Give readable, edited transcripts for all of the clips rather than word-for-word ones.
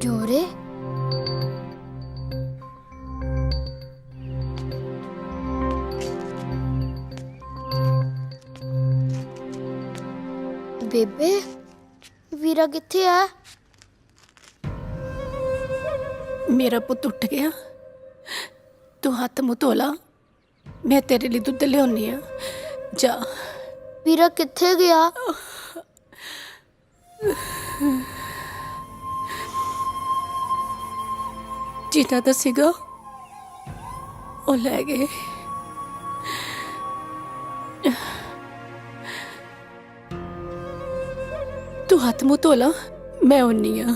ਜੋਰੇ ਬੇਬੇ ਵੀਰਾ ਕਿੱਥੇ ਆ? मेरा पुत उठ गया। तू हाथ मुँह धो ला, मैं तेरे लिए दुध लियानी आ। जा। ਵੀਰਾ ਕਿੱਥੇ ਗਿਆ? जिन्ना दा सीगा ओ लै गए। तू हाथ मुँह धो ला, मैं आनी आ।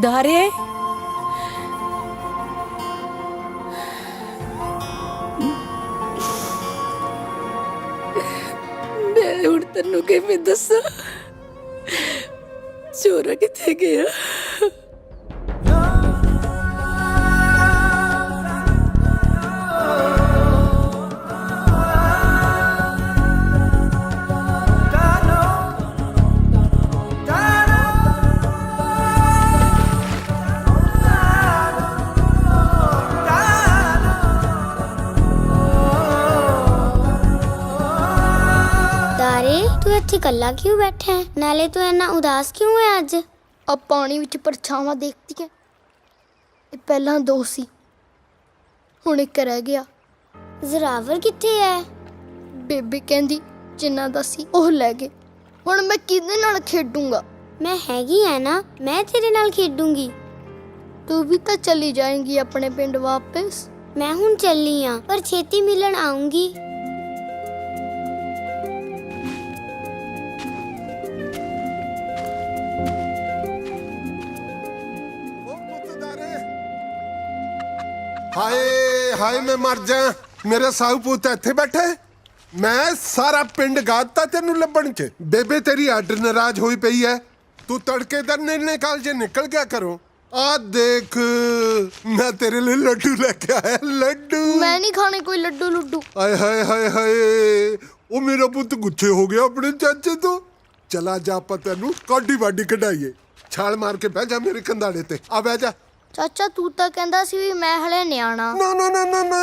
दारे मैं हुण तैनूं किवें दस्सां चोरा कित्थे गया? तू इत्थे कल्ला क्यों बैठा है? नाले तू इन्ना उदास क्यों है अज? अब पानी विच परछावां देखती है। ये पहला दो सी, हुण एक रह गया। जरावर कित्थे है? बेबे कहंदी जिन्ना दा सी ओह लै गए। हुण मैं किहदे नाल खेडूंगा? मैं हैगी है ना, मैं तेरे नाल खेडूंगी। तू भी तो चली जाएंगी अपने पिंड वापस। मैं हुण चली हां, पर छेती मिलन आऊंगी। हाय हाय मैं मर जा। मेरे साहू पुत इत्थे बैठे। मैं सारा पिंड गाता तेनू लभण च। बेबे तेरी अड नाराज होई पई है। तू तड़के दर निकाल जे निकल गया करो। आ देख मैं तेरे लिए लड्डू लेके आया। लड्डू मैं नहीं खाने कोई लड्डू लुड्डू। हाय हाय हाय हाय ओ मेरा पुत गुच्छे हो गया अपने चाचे तो। चला जा आपा तेनू काडी वाडी कढाईए। छाल मार के बह जा मेरे कंधाड़े ते। आ बह जा। चाचा तू तो कहंदा सी भी मैं हले न्याणा। ना ना ना ना ना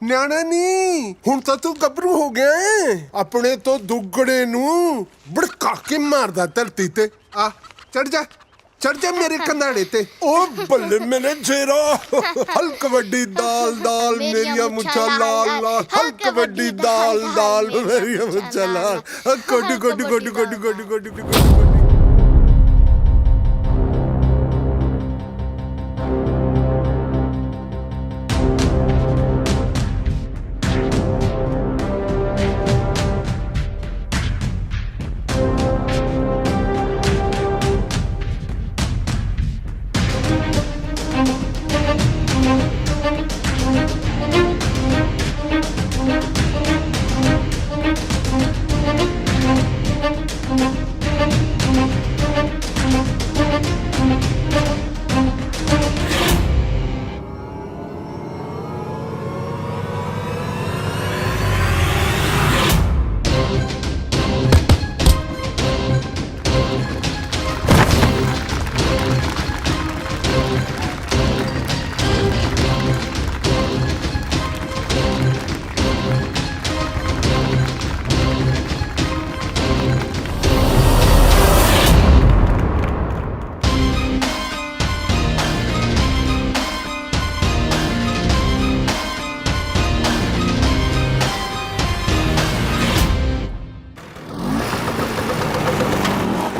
न्याणा नहीं, हुण तां तू गभरू हो गया है। अपने तो दुगड़े नू भड़का के मारदा धरती ते। आ चढ़ जा मेरे कंधाड़े ते। ओ बल्ले मेरे जेरा। हल्क वड्डी दाल दाल मेरिया मुच्छा लाल लाल। हल्क वड्डी दाल दाल मेरिया मुच्छा लाल। कोडी कोडी कोडी कोडी कोडी कोडी कोडी।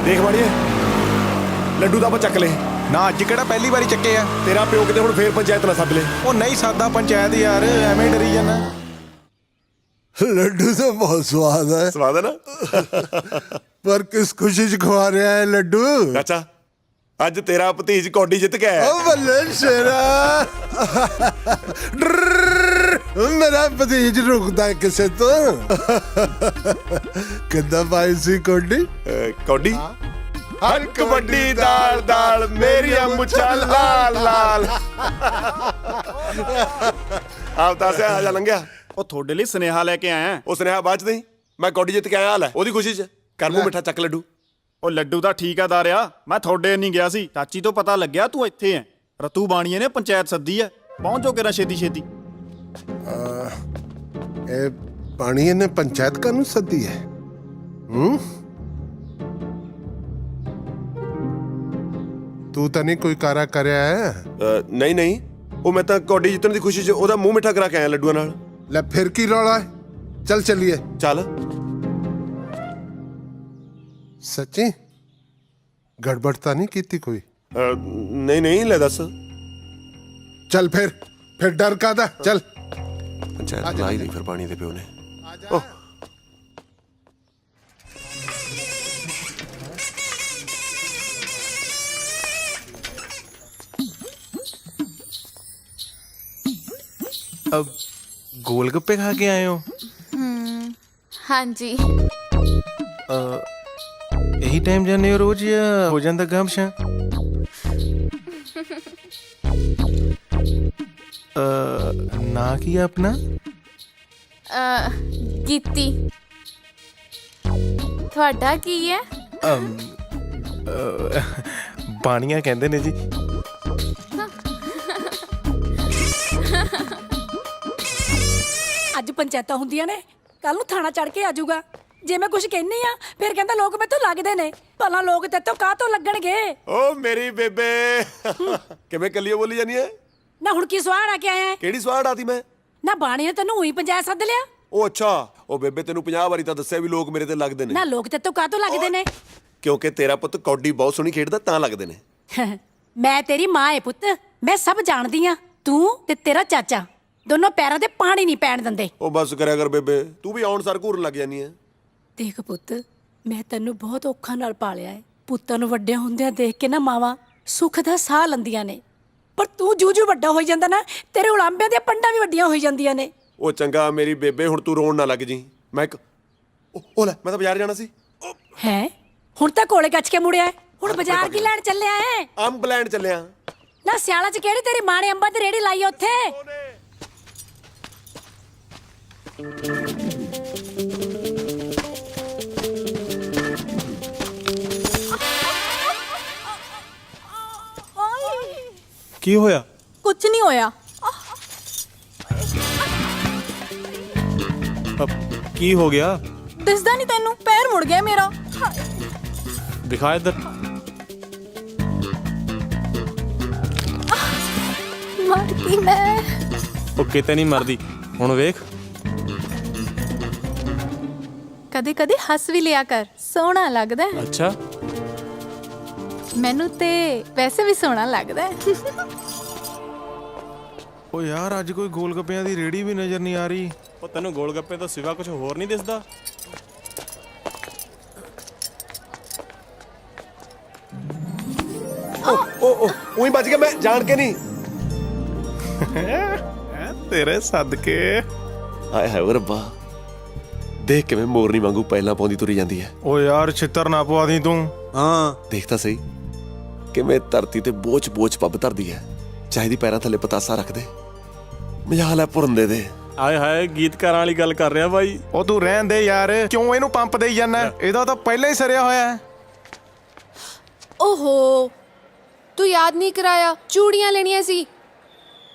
देख माड़िए लड्डू तो आप चक ले ना। अज केड़ा पहली बारी चक्के आ। तेरा प्यो किते हुण फेर पंचायत ना सद ले। ओ नहीं सादा पंचायत यार, एवें डरी जाना। लड्डू तो बहुत स्वाद है। स्वाद है ना। पर किस खुशी च खवा रहा है लड्डू? चाचा अज तेरा भतीज कौडी जित के आया। ओ बल्ले शेरा। मेरा भतीज रुकदा है किसे तो। किद्दां पाई सी कौडी? कौडी हल्क वड्डी दाल दाल मेरिया मुच्छा लाल लाल। ਆਪ ਤਾਂ ਸਿਆ ਜਾ ਲੰਘਿਆ। ਉਹ ਤੁਹਾਡੇ ਲਈ ਸੁਨੇਹਾ ਲੈ ਕੇ ਆਇਆ। ਉਹ ਸੁਨੇਹਾ ਬਾਅਦ ਚ ਨਹੀਂ, ਮੈਂ ਕੌਡੀ ਜਿੱਤ ਕੇ ਆਇਆ ਹਾਲ ਹੈ ਉਹਦੀ ਖੁਸ਼ੀ ਚ। ਕਰ ਮੂੰਹ ਮਿੱਠਾ ਚੱਕ ਲੱਡੂ। ਉਹ ਲੱਡੂ ਤਾਂ ਠੀਕ ਆ ਦਾਰਿਆ, ਮੈਂ ਤੁਹਾਡੇ ਨਹੀਂ ਗਿਆ ਸੀ। ਚਾਚੀ ਤੋਂ ਪਤਾ ਲੱਗਿਆ ਤੂੰ ਇੱਥੇ ਐ। ਰਤੂ ਬਾਣੀਏ ਨੇ ਪੰਚਾਇਤ ਸੱਦੀ ਐ, ਪਹੁੰਚੋ ਕਿਰਾ ਛੇਤੀ ਛੇਤੀ। ਇਹ ਪਾਣੀ ਨੇ ਪੰਚਾਇਤ ਕਾਨੂੰ ਸੱਦੀ ਹੈ? ਤੂੰ ਤਾਂ ਨਹੀਂ ਕੋਈ ਕਾਰਾ ਕਰਿਆ ਹੈ? ਨਹੀਂ ਨਹੀਂ, ਉਹ ਮੈਂ ਤਾਂ ਕੌਡੀ ਜਿੱਤਣ ਦੀ ਖੁਸ਼ੀ ਚ ਉਹਦਾ ਮੂੰਹ ਮਿੱਠਾ ਕਰਾ ਕੇ ਆਇਆ ਲੱਡੂਆਂ ਨਾਲ। ਲੈ ਫਿਰ ਕੀ ਰੌਲਾ ਹੈ? ਚੱਲ ਚੱਲੀਏ। ਚੱਲ। ਸੱਚੀ ਗੜਬੜ ਤਾਂ ਨਹੀਂ ਕੀਤੀ ਕੋਈ? ਨਹੀਂ ਨਹੀਂ, ਲੈ ਦੱਸ। ਚੱਲ ਫਿਰ ਡਰ ਕਾਦਾ? ਚੱਲ। ਪੰਚਾਇਤ ਲਾ ਹੀ ਲਈ ਫਿਰ ਪਾਣੀ ਦੇ ਪਿਓ ਨੇ। ਓਹ अब गोलगप्पे खा के आए हो? हाँ जी। यही टाइम जाने हो रोज या हो जाता काम शा? ना किया अपना? कीती। ਤੁਹਾਡਾ ਕੀ ਹੈ? ਬਾਣੀਆਂ ਕਹਿੰਦੇ ਨੇ ਜੀ। ਅੱਜ ਪੰਚਾਇਤਾਂ ਹੁੰਦੀਆਂ ਨੇ, ਕੱਲ ਨੂੰ ਥਾਣਾ ਚੜ ਕੇ ਆ ਜਾਊਗਾ। ਜੇ ਮੈਂ ਕੁਝ ਕਹਿੰਨੀ ਆ ਫਿਰ ਕਹਿੰਦਾ ਲੋਕ ਮੈਥੋਂ ਲੱਗਦੇ ਨੇ। ਭਲਾ ਲੋਕ ਤੇਤੋਂ ਕਾਹਤੋਂ ਲੱਗਣਗੇ? ਓ ਮੇਰੀ ਬੇਬੇ ਕਿਵੇਂ ਕੱਲੀਓ ਬੋਲੀ ਜਾਨੀ ਐ? ਨਾ ਹੁਣ ਕੀ ਸਵਾਲ ਆ ਕੇ ਆਇਆ ਹੈ? ਕਿਹੜੀ ਸਵਾੜ ਆਤੀ ਮੈਂ? ਨਾ ਬਾਣੀ ਨੇ ਤੈਨੂੰ ਉਹੀ ਪੰਚਾਇਤ ਸੱਦ ਲਿਆ? ਉਹ ਅੱਛਾ, ਉਹ ਬੇਬੇ ਤੈਨੂੰ 50 ਵਾਰੀ ਤਾਂ ਦੱਸਿਆ ਵੀ ਲੋਕ ਮੇਰੇ ਤੇ ਲੱਗਦੇ ਨੇ। ਨਾ ਲੋਕ ਤੇਤੋਂ ਕਾਹਤੋਂ ਲੱਗਦੇ ਨੇ? ਕਿਉਂਕਿ ਤੇਰਾ ਪੁੱਤ ਕੌਡੀ ਬਹੁਤ ਸੋਹਣੀ ਖੇਡਦਾ ਤਾਂ ਲੱਗਦੇ ਨੇ। ਮੈਂ ਤੇਰੀ ਮਾਂ ਏ ਪੁੱਤ, ਮੈਂ ਸਭ ਜਾਣਦੀ ਆ। ਤੂੰ ਤੇ ਤੇਰਾ ਚਾਚਾ ਦੋਨੋਂ ਪੈਰਾਂ ਤੇ ਪਾਣੀ ਨਹੀਂ ਪੈਣ ਦਿੰਦੇ। ਉਹ ਬਸ ਕਰਿਆ ਕਰ ਬੇਬੇ, ਤੂੰ ਵੀ ਆਉਣ ਸਾਰ ਘੂਰਨ ਲੱਗ ਜਾਨੀ ਐ। ਦੇਖ ਪੁੱਤ, ਮੈਂ ਤੈਨੂੰ ਬਹੁਤ ਔਖਾ ਨਾਲ ਪਾਲਿਆ ਏ। ਪੁੱਤਾਂ ਨੂੰ ਵੱਡਿਆਂ ਹੁੰਦਿਆਂ ਦੇਖ ਕੇ ਨਾ ਮਾਵਾਂ ਸੁੱਖ ਦਾ ਸਾਹ ਲੈਂਦੀਆਂ ਨੇ, ਪਰ ਤੂੰ ਜੂ ਵੱਡਾ ਹੋਈ ਜਾਂਦਾ ਨਾ, ਤੇਰੇ ਉਲਾਂਬਿਆਂ ਦੀਆਂ ਪੰਡਾਂ ਵੀ ਵੱਡੀਆਂ ਹੋਈ ਜਾਂਦੀਆਂ ਨੇ। ਉਹ ਚੰਗਾ ਮੇਰੀ ਬੇਬੇ, ਹੁਣ ਤੂੰ ਰੋਣ ਨਾ ਲੱਗ ਜੀ। ਮੈਂ ਇੱਕ ਉਹ ਲੈ, ਮੈਂ ਤਾਂ ਬਾਜ਼ਾਰ ਜਾਣਾ ਸੀ। ਹੈ ਹੁਣ ਤਾਂ ਕੋਲੇ ਕੱਚ ਕੇ ਮੁੜਿਆ ਏ। ਹੁਣ ਬਾਜ਼ਾਰ ਕੀ ਲੈਣ ਚੱਲਿਆ ਏ? ਅੰਬ ਲੈਣ ਚੱਲਿਆ। ਨਾ ਸਿਆਲਾਂ 'ਚ ਕਿਹੜੀ ਤੇਰੀ ਮਾਂ ਨੇ ਅੰਬਾਂ ਦੀ ਰੇੜੀ ਲਾਈ ਉੱਥੇ? ਕੀ ਹੋਇਆ? ਕੁਝ ਨਹੀਂ ਹੋਇਆ। ਕੀ ਹੋ ਗਿਆ? ਦਿਸਦਾ ਨਹੀਂ ਤੈਨੂੰ? ਪੈਰ ਮੁੜ ਗਿਆ ਮੇਰਾ। ਦਿਖਾ ਇੱਧਰ। ਮਰ ਗਈ ਮੈਂ। ਉਹ ਕਿਤੇ ਨਹੀਂ ਮਰਦੀ, ਹੁਣ ਵੇਖ। ਕਦੇ ਕਦੇ ਹੱਸ ਵੀ ਲਿਆ ਕਰ, ਸੋਹਣਾ ਲੱਗਦਾ ਹੈ। ਅੱਛਾ, ਮੈਨੂੰ ਤੇ ਵੈਸੇ ਵੀ ਸੋਹਣਾ ਲੱਗਦਾ ਹੈ। ਉਹ ਯਾਰ ਅੱਜ ਕੋਈ ਗੋਲਗੱਪਿਆਂ ਦੀ ਰੇੜੀ ਵੀ ਨਜ਼ਰ ਨਹੀਂ ਆ ਰਹੀ। ਉਹ ਤੈਨੂੰ ਗੋਲਗੱਪੇ ਤੋਂ ਸਿਵਾ ਕੁਝ ਹੋਰ ਨਹੀਂ ਦਿਸਦਾ? ਉਹ ਉਹੀ ਬਚ ਗਿਆ, ਮੈਂ ਜਾਣ ਕੇ ਨਹੀਂ। ਤੇਰੇ ਸਦਕੇ। ਹਾਏ ਹਾਏ ਓ ਰੱਬਾ, ਦੇਖ ਕਿਵੇਂ ਮੋਰਨੀ ਵਾਂਗੂ ਪਹਿਲਾਂ ਪਾਉਂਦੀ ਤੁਰੀ ਜਾਂਦੀ ਹੈ। ਉਹ ਯਾਰ ਛਿੱਤਰ ਨਾ ਪਵਾ ਦੀ ਤੂੰ। ਹਾਂ ਦੇਖ ਤਾਂ ਸਹੀ ਕਿਵੇਂ ਧਰਤੀ ਤੇ ਬੋਝ ਪੱਬ ਧਰਦੀ ਹੈ। ਚਾਹੀਦੀ ਪੈਰਾਂ ਥੱਲੇ ਪਤਾਸਾ ਰੱਖ ਦੇ, ਮਜਾਲ ਹੈ ਪੁਰੰਦੇ ਦੇ। ਆਏ ਹਾਏ, ਗੀਤਕਾਰਾਂ ਵਾਲੀ ਗੱਲ ਕਰ ਰਿਹਾ ਬਾਈ। ਉਹ ਤੂੰ ਰਹਿਣ ਦੇ ਯਾਰ, ਕਿਉਂ ਇਹਨੂੰ ਪੰਪ ਦੇਈ ਜਾਂਦਾ? ਇਹਦਾ ਤਾਂ ਪਹਿਲਾਂ ਹੀ ਸਰਿਆ ਹੋਇਆ ਹੈ। ਓਹੋ, ਤੂੰ ਯਾਦ ਨਹੀਂ ਕਰਾਇਆ, ਚੂੜੀਆਂ ਲੈਣੀਆਂ ਸੀ।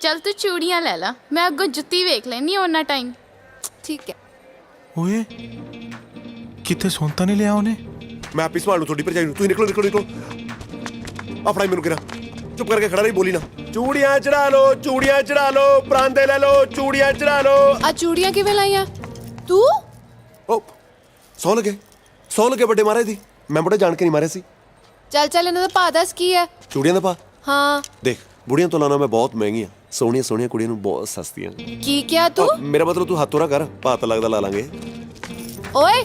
ਚੱਲ ਤੂੰ ਚੂੜੀਆਂ ਲੈ ਲਾ, ਮੈਂ ਅੱਗੋਂ ਜੁੱਤੀ ਵੇਖ ਲੈਣੀ ਉਹਨਾਂ ਟਾਈਮ। ਠੀਕ ਹੈ। ਓਏ ਕਿੱਥੇ ਸੁਣਤਾ ਨਹੀਂ ਲਿਆ ਉਹਨੇ? ਮੈਂ ਆਪੀ ਸੰਭਾਲ ਲੂ ਤੁਹਾਡੀ ਭਰਜਾਈ ਨੂੰ। ਤੁਸੀਂ ਨਿਕਲੋ। ਆਪਣਾ ਹੀ ਮੈਨੂੰ ਕਿਹਾ ਚੁੱਪ ਕਰਕੇ ਖੜਾ ਰਹੀ, ਬੋਲੀ ਨਾ। ਚੂੜੀਆਂ ਚੜਾ ਲਓ, ਪਰਾਂਦੇ ਲੈ ਲਓ, ਚੂੜੀਆਂ ਚੜਾ ਲਓ। ਆ ਚੂੜੀਆਂ ਕਿਵੇਂ ਲਾਈਆਂ ਤੂੰ? ਉਹ ਸੌ ਲਗੇ ਵੱਡੇ ਮਹਾਰਾਜ ਦੀ। ਮੈਂ ਬੜਾ ਜਾਣ ਕੇ ਨਹੀਂ ਮਾਰਿਆ ਸੀ। ਚੱਲ ਇਹਨਾਂ ਦਾ ਭਾਅ ਦੱਸ ਕੀ ਹੈ? ਚੂੜੀਆਂ ਦਾ ਪਾ ਹਾਂ। ਦੇਖ, ਬੁੜੀਆਂ ਤੋਂ ਲਾਣਾ ਮੈਂ ਬਹੁਤ ਮਹਿੰਗੀਆਂ, ਸੋਹਣੀਆਂ ਕੁੜੀਆਂ ਨੂੰ ਬਹੁਤ ਸਸਤੀਆਂ। ਕੀ ਕਿਹਾ ਤੂੰ? ਮੇਰਾ ਮਤਲਬ ਤੂੰ ਹੱਥੋਂ ਨਾ ਕਰ, ਭਾਅ ਤਾਂ ਲੱਗਦਾ ਲਾ ਲਾਂਗੇ। ਓਏ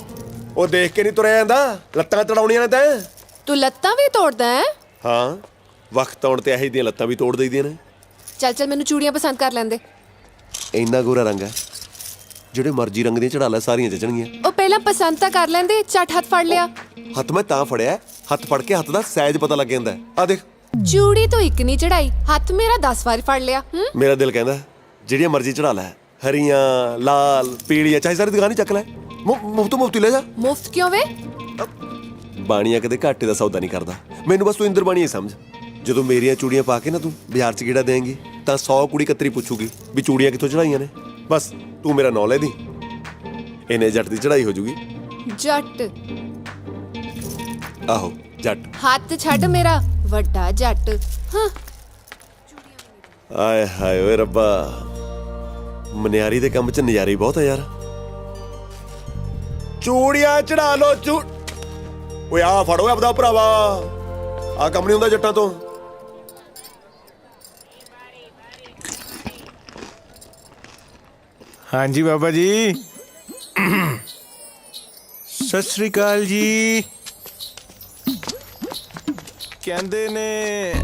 ਉਹ ਦੇਖ ਕੇ ਨਹੀਂ ਤੁਰਿਆ ਜਾਂਦਾ, ਲੱਤਾਂ ਚੜਾਉਣੀਆਂ ਨੇ ਤੈਂ। ਤੂੰ ਲੱਤਾਂ ਵੀ ਤੋੜਦਾ ਹੈ? ਹਾਂ, ਵਕਤ ਆਉਣ ਤੇ ਇਹੋ ਜਿਹੀਆਂ ਲੱਤਾਂ ਵੀ ਤੋੜ ਦਈਦੀਆਂ ਨੇ। ਚੱਲ ਮੈਨੂੰ ਚੂੜੀਆਂ ਪਸੰਦ ਕਰ ਲੈਂਦੇ। ਇੰਨਾ ਗੋਰਾ ਰੰਗ ਹੈ, ਜਿਹੜੇ ਮਰਜ਼ੀ ਰੰਗ ਦੀਆਂ ਚੜਾ ਲੈ, ਸਾਰੀਆਂ ਜਚਣਗੀਆਂ। ਉਹ ਪਹਿਲਾਂ ਪਸੰਦ ਤਾਂ ਕਰ ਲੈਂਦੇ, ਝੱਟ ਹੱਥ ਫੜ ਲਿਆ। ਹੱਥ ਮੈਂ ਤਾਂ ਫੜਿਆ, ਹੱਥ ਫੜ ਕੇ ਹੱਥ ਦਾ ਸਾਈਜ਼ ਪਤਾ ਲੱਗ ਜਾਂਦਾ। ਆ ਦੇਖ, ਚੂੜੀ ਤੋਂ ਇੱਕ ਨਹੀਂ ਚੜਾਈ, ਹੱਥ ਮੇਰਾ 10 ਵਾਰ ਫੜ ਲਿਆ। ਮੇਰਾ ਦਿਲ ਕਹਿੰਦਾ ਜਿਹੜੀਆਂ ਮਰਜ਼ੀ ਚੜਾ ਲੈ, ਹਰੀਆਂ, ਲਾਲ, ਪੀਲੀਆਂ, ਚਾਹੇ ਸਾਰੀ ਦੁਕਾਨ ਹੀ ਚੱਕ ਲੈ, ਮੁਫਤ ਮੁਫਤ ਲੈ ਜਾ। ਮੁਫਤ ਕਿਉਂ ਵੇ? ਬਾਣੀਆਂ ਕਦੇ ਘਾਟੇ ਦਾ ਸੌਦਾ ਨਹੀਂ ਕਰਦਾ। ਮੈਨੂੰ ਬਸ ਤੂੰ ਇੰਦਰ ਬਾਣੀਆ ਸਮਝ। ਜਦੋਂ ਮੇਰੀਆਂ ਚੂੜੀਆਂ ਪਾ ਕੇ ਨਾ ਤੂੰ ਬਾਜ਼ਾਰ 'ਚ ਗੇੜਾ ਦੇਂਗੀ ਤਾਂ 100 ਕੁੜੀ ਕਤਰੀ ਪੁੱਛੂਗੀ ਵੀ ਚੂੜੀਆਂ ਕਿੱਥੋਂ ਚੜਾਈਆਂ ਨੇ। ਬਸ ਤੂੰ ਮੇਰਾ ਨਾਂ ਲੈ ਦੀ, ਇਹਨੇ ਜੱਟ ਦੀ ਚੜਾਈ ਹੋ ਜੂਗੀ। ਜੱਟ? ਆਹੋ ਜੱਟ। ਹੱਥ ਛੱਡ ਮੇਰਾ ਵੱਡਾ ਜੱਟ। ਹਾਂ, ਆਏ ਹਾਏ ਓਏ ਰੱਬਾ, ਮਨਿਆਰੀ ਦੇ ਕੰਮ 'ਚ ਨਜ਼ਾਰੇ ਬਹੁਤ ਆ ਯਾਰ। ਚੂੜੀਆਂ ਚੜਾ ਲੋ ਓਏ ਆ ਫੜੋ ਆਪਦਾ ਭਰਾਵਾ, ਆ ਕੰਮ ਨਹੀਂ ਹੁੰਦਾ ਜੱਟਾਂ ਤੋਂ। ਹਾਂਜੀ ਬਾਬਾ ਜੀ, ਸਤਿ ਸ੍ਰੀ ਅਕਾਲ ਜੀ। ਕਹਿੰਦੇ ਨੇ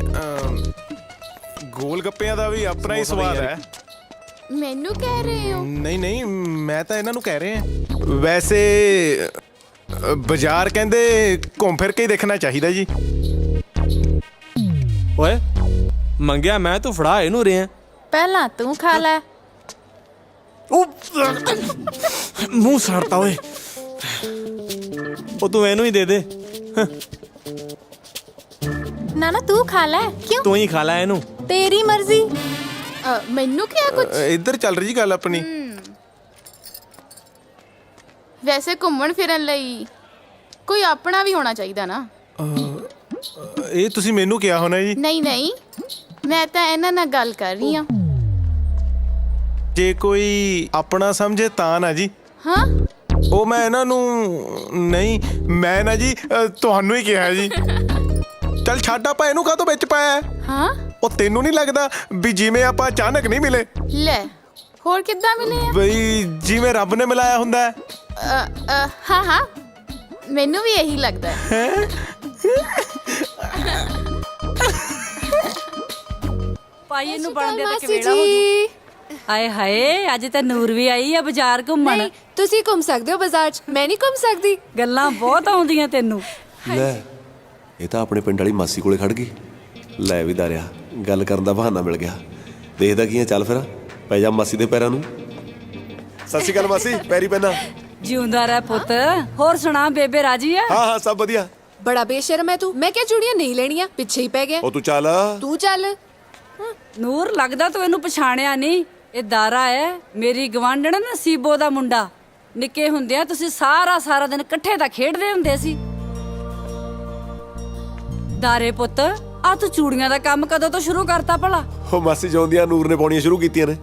ਗੋਲ ਗੱਪਿਆਂ ਦਾ ਵੀ ਆਪਣਾ ਹੀ ਸਵਾਦ ਹੈ। ਮੈਨੂੰ ਕਹਿ ਰਹੇ ਹੋ? ਨਹੀਂ ਨਹੀਂ, ਮੈਂ ਤਾਂ ਇਹਨਾਂ ਨੂੰ ਕਹਿ ਰਿਹਾ। ਵੈਸੇ ਬਾਜ਼ਾਰ ਕਹਿੰਦੇ ਘੁੰਮ ਫਿਰ ਕੇ ਹੀ ਦੇਖਣਾ ਚਾਹੀਦਾ ਜੀ। ਓਏ ਮੰਗਿਆ ਮੈਂ, ਤੂੰ ਫੜਾ ਇਹਨੂੰ ਰਿਹਾ। ਪਹਿਲਾਂ ਤੂੰ ਖਾ ਲੈ। ਮੂੰਹ ਸੜਤਾ ਓਏ। ਉਹ ਤੂੰ ਇਹਨੂੰ ਹੀ ਦੇ ਦੇ। ਨਾ ਨਾ ਤੂੰ ਖਾ ਲੈ। ਕਿਉਂ? ਤੂੰ ਹੀ ਖਾ ਲੈ ਇਹਨੂੰ। ਤੇਰੀ ਮਰਜ਼ੀ। ਮੈਨੂੰ ਕਿਹਾ ਕੁਝ? ਇੱਧਰ ਚੱਲ ਰਹੀ ਜੀ ਗੱਲ ਆਪਣੀ। ਵੈਸੇ ਘੁੰਮਣ ਫਿਰਨ ਲਈ ਕੋਈ ਆਪਣਾ ਵੀ ਹੋਣਾ ਚਾਹੀਦਾ ਨਾ। ਇਹ ਤੁਸੀਂ ਮੈਨੂੰ ਕਿਹਾ ਹੋਣਾ ਜੀ। ਨਹੀਂ ਨਹੀਂ, ਮੈਂ ਤਾਂ ਇਹਨਾਂ ਨਾਲ ਗੱਲ ਕਰ ਰਹੀ ਹਾਂ। ਜੇ ਕੋਈ ਆਪਣਾ ਸਮਝੇ ਤਾਂ ਨਾ ਜੀ। ਹਾਂ, ਉਹ ਮੈਂ ਇਹਨਾਂ ਨੂੰ ਨਹੀਂ, ਮੈਂ ਨਾ ਜੀ ਤੁਹਾਨੂੰ ਹੀ ਕਿਹਾ ਜੀ। ਚੱਲ ਛੱਡ, ਆਪਾਂ ਇਹਨੂੰ ਕਾਹਤੋਂ ਵਿੱਚ ਪਾਇਆ? ਹਾਂ, ਉਹ ਤੈਨੂੰ ਨਹੀਂ ਲੱਗਦਾ ਵੀ ਜਿਵੇਂ ਆਪਾਂ ਅਚਾਨਕ ਨਹੀਂ ਮਿਲੇ, ਲੈ ਹੋਰ ਕਿੱਦਾਂ ਮਿਲੇ ਆ? ਬਈ ਜਿਵੇਂ ਰੱਬ ਨੇ ਮਿਲਾਇਆ ਹੁੰਦਾ ਹੈ। ਹਾਂ ਹਾਂ, ਮੈਨੂੰ ਵੀ ਇਹੀ ਲੱਗਦਾ ਹੈ। ਭਾਈ ਇਹਨੂੰ ਬਣਦੇ ਤੱਕ ਮਾਸੀ ਵੇੜਾ ਹੋ ਜੂ। ਜੀ। ਹਾਏ ਹਾਏ, ਅੱਜ ਤਾਂ ਨੂਰ ਵੀ ਆਈ ਆ ਬਾਜ਼ਾਰ ਘੁੰਮਣ। ਨਹੀਂ, ਤੁਸੀਂ ਘੁੰਮ ਸਕਦੇ ਹੋ ਬਾਜ਼ਾਰ 'ਚ, ਮੈਂ ਨਹੀਂ ਘੁੰਮ ਸਕਦੀ। ਗੱਲਾਂ ਬਹੁਤ ਆਉਂਦੀਆਂ ਤੈਨੂੰ। ਲੈ ਇਹ ਤਾਂ ਆਪਣੇ ਪਿੰਡ ਵਾਲੀ ਮਾਸੀ ਕੋਲੇ ਖੜ ਗਈ। ਲੈ ਵੀ ਦਾਰਿਆ, ਗੱਲ ਕਰਨ ਦਾ ਬਹਾਨਾ ਮਿਲ ਗਿਆ। ਦੇਖਦਾ ਕੀ ਆ, ਚੱਲ ਫਿਰ ਪੈ ਜਾ ਮਾਸੀ ਦੇ ਪੈਰਾਂ ਨੂੰ। ਸਤਿ ਸ਼੍ਰੀ ਅਕਾਲ ਮਾਸੀ, ਪੈਰੀ ਪੈਣਾ। ਜਿਉਂਦਾ ਰਹਿ ਪੁੱਤ। ਹੋਰ ਸੁਣਾ, ਬੇਬੇ ਰਾਜੀ ਆ? ਹਾਂ ਹਾਂ ਸਭ ਵਧੀਆ। ਬੜਾ ਬੇਸ਼ਰਮ ਹੈ ਤੂੰ। ਮੈਂ ਕਿਹਾ ਚੂੜੀਆਂ ਨਹੀਂ ਲੈਣੀਆਂ, ਪਿੱਛੇ ਹੀ ਪੈ ਗਿਆ। ਉਹ ਤੂੰ ਚੱਲ। ਤੂੰ ਚੱਲ। ਨੂਰ, ਲੱਗਦਾ ਤੂੰ ਇਹਨੂੰ ਪਛਾਣਿਆ ਨਹੀਂ। ਇਹ ਦਾਰਾ ਹੈ, ਮੇਰੀ ਗਵਾਂਢਣ ਨਸੀਬੋ ਦਾ ਮੁੰਡਾ। ਨਿੱਕੇ ਹੁੰਦਿਆਂ ਤੁਸੀਂ ਸਾਰਾ ਦਿਨ ਇਕੱਠੇ ਤਾਂ ਖੇਡਦੇ ਹੁੰਦੇ ਸੀ। ਦਾਰੇ ਪੁੱਤ, ਆ ਤੂੰ ਚੂੜੀਆਂ ਦਾ ਕੰਮ ਕਦੋਂ ਤੋਂ ਸ਼ੁਰੂ ਕਰਤਾ ਭਲਾ? ਉਹ ਮਾਸੀ ਜਿਉਂਦਿਆਂ ਨੂਰ ਨੇ ਪਾਉਣੀਆਂ ਸ਼ੁਰੂ ਕੀਤੀਆਂ ਨੇ।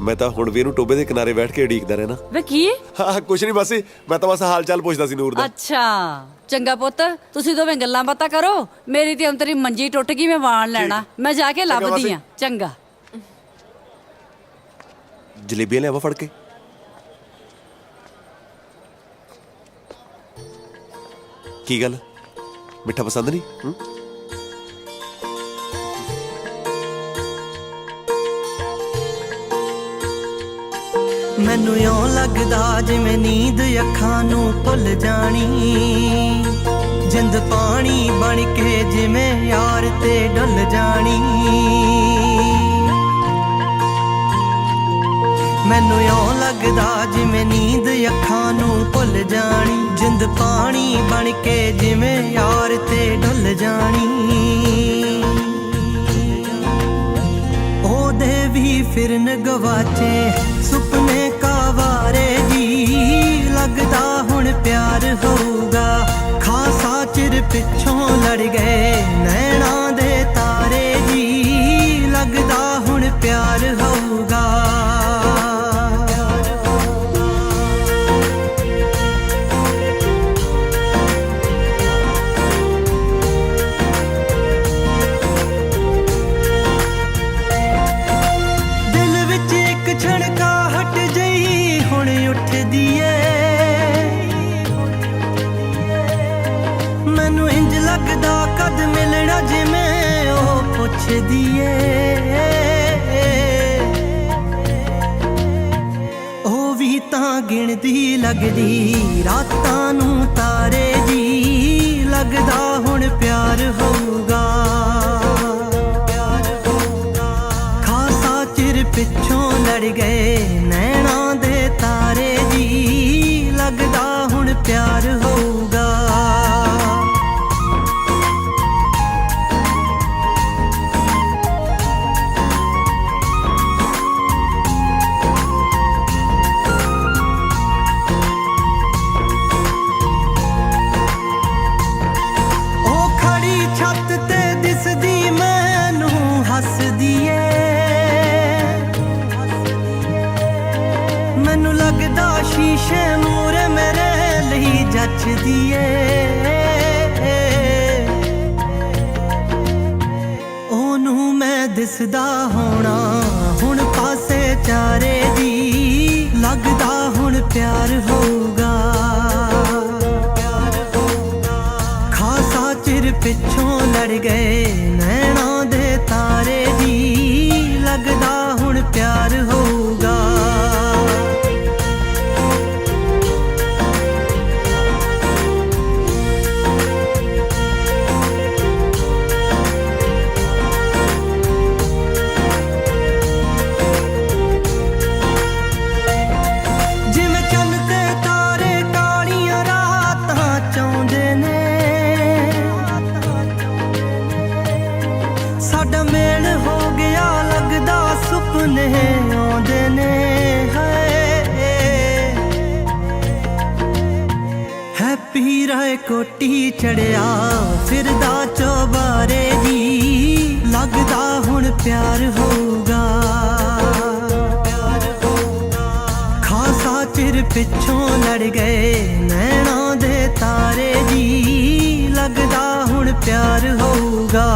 ਮੈਂ ਤਾਂ ਹੁਣ ਵੀ ਇਹਨੂੰ ਟੋਬੇ ਦੇ ਕਿਨਾਰੇ ਬੈਠ ਕੇ ਉਡੀਕਦਾ ਰਹਿਣਾ। ਵੇ ਕੀ? ਹਾਂ ਕੁਛ ਨਹੀਂ ਮਾਸੀ, ਮੈਂ ਤਾਂ ਬਸ ਹਾਲ ਚਾਲ ਪੁੱਛਦਾ ਸੀ ਨੂਰ ਦਾ। ਅੱਛਾ ਚੰਗਾ ਪੁੱਤ, ਤੁਸੀਂ ਦੋਵੇਂ ਗੱਲਾਂ ਬਾਤਾਂ ਕਰੋ। ਮੇਰੀ ਤੇ ਅੰਤਰੀ ਮੰਜੀ ਟੁੱਟ ਗਈ, ਮੈਂ ਵਾਣ ਲੈਣਾ। ਮੈਂ ਜਾ ਕੇ ਲੱਭਦੀ ਆ। ਚੰਗਾ। ਜਲੇਬੀਆਂ ਲਿਆਵਾ ਫੜ ਕੇ। ਕੀ ਗੱਲ, ਮਿੱਠਾ ਪਸੰਦ ਨਹੀਂ? ਮੈਨੂੰ ਇਉਂ ਲੱਗਦਾ ਜਿਵੇਂ ਨੀਂਦ ਅੱਖਾਂ ਨੂੰ ਭੁੱਲ ਜਾਣੀ, ਜਿੰਦ ਪਾਣੀ ਬਣ ਕੇ ਜਿਵੇਂ ਯਾਰ ਤੇ ਡੁੱਲ ਜਾਣੀ। ਮੈਨੂੰ ਇਉਂ ਲੱਗਦਾ ਜਿਵੇਂ ਨੀਂਦ ਅੱਖਾਂ ਨੂੰ ਭੁੱਲ ਜਾਣੀ, ਜਿੰਦ ਪਾਣੀ ਬਣ ਕੇ ਜਿਵੇਂ ਯਾਰ ਤੇ ਡੁੱਲ ਜਾਣੀ। ਉਹਦੇ ਵੀ ਫਿਰਨ ਗਵਾਚੇ ਸੁਪਨੇ ਕਾਵਾਰੇ ਜੀ, ਲੱਗਦਾ ਹੁਣ ਪਿਆਰ ਹੋਊਗਾ। ਖਾਸਾ ਚਿਰ ਪਿੱਛੋਂ ਲੜ ਗਏ ਨੈਣਾ ਦੇ ਤਾਰੇ ਜੀ, ਲੱਗਦਾ ਹੁਣ ਪਿਆਰ ਹੋਊਗਾ। ਮੈਨੂੰ ਇੰਜ ਲੱਗਦਾ ਕਦ ਮਿਲਣਾ ਜਿਵੇਂ ਉਹ ਪੁੱਛਦੀ ਏ। ਉਹ ਵੀ ਤਾਂ ਗਿਣਦੀ ਲੱਗਦੀ ਰਾਤਾਂ ਨੂੰ ਤਾਰੇ ਜੀ, ਲੱਗਦਾ ਹੁਣ ਪਿਆਰ ਹੋਊਗਾ। ਖਾਸਾ ਚਿਰ ਪਿੱਛੋਂ ਲੜ ਦਿਸਦਾ ਹੋਣਾ ਹੁਣ ਪਾਸੇ ਚਾਰੇ ਦੀ ਲੱਗਦਾ ਹੁਣ ਪਿਆਰ ਹੋਊਗਾ ਖਾਸਾ ਚਿਰ ਪਿੱਛੋਂ ਲੜ ਗਏ ਨੈਣਾਂ ਦੇ ਤਾਰੇ ਦੀ ਲੱਗਦਾ ਹੁਣ ਪਿਆਰ ਹੋਊਗਾ ਜਿਵੇਂ ਚੰਨ ਤੇ ਤਾਰੇ ਕਾਲੀਆਂ ਰਾਤਾਂ ਚਾਹੁੰਦੇ ਨੇ ਸਾਡਾ ਮੇਲ ਹੋ ਗਿਆ ਲੱਗਦਾ ਸੁਪਨੇ ਆਉਂਦੇ ਨੇ ਹੈਪੀ ਰਾਏ ਕੋਟੀ ਚੜਿਆ ਫਿਰਦਾ ਚੋਬਾਰੇ ਜੀ ਲੱਗਦਾ ਹੁਣ ਪਿਆਰ ਹੋਊਗਾ ਖਾਸਾ ਚਿਰ ਪਿੱਛੋਂ ਲੜ ਗਏ ਨੈਣਾਂ ਦੇ ਤਾਰੇ ਜੀ ਲੱਗਦਾ ਹੁਣ ਪਿਆਰ ਹੋਊਗਾ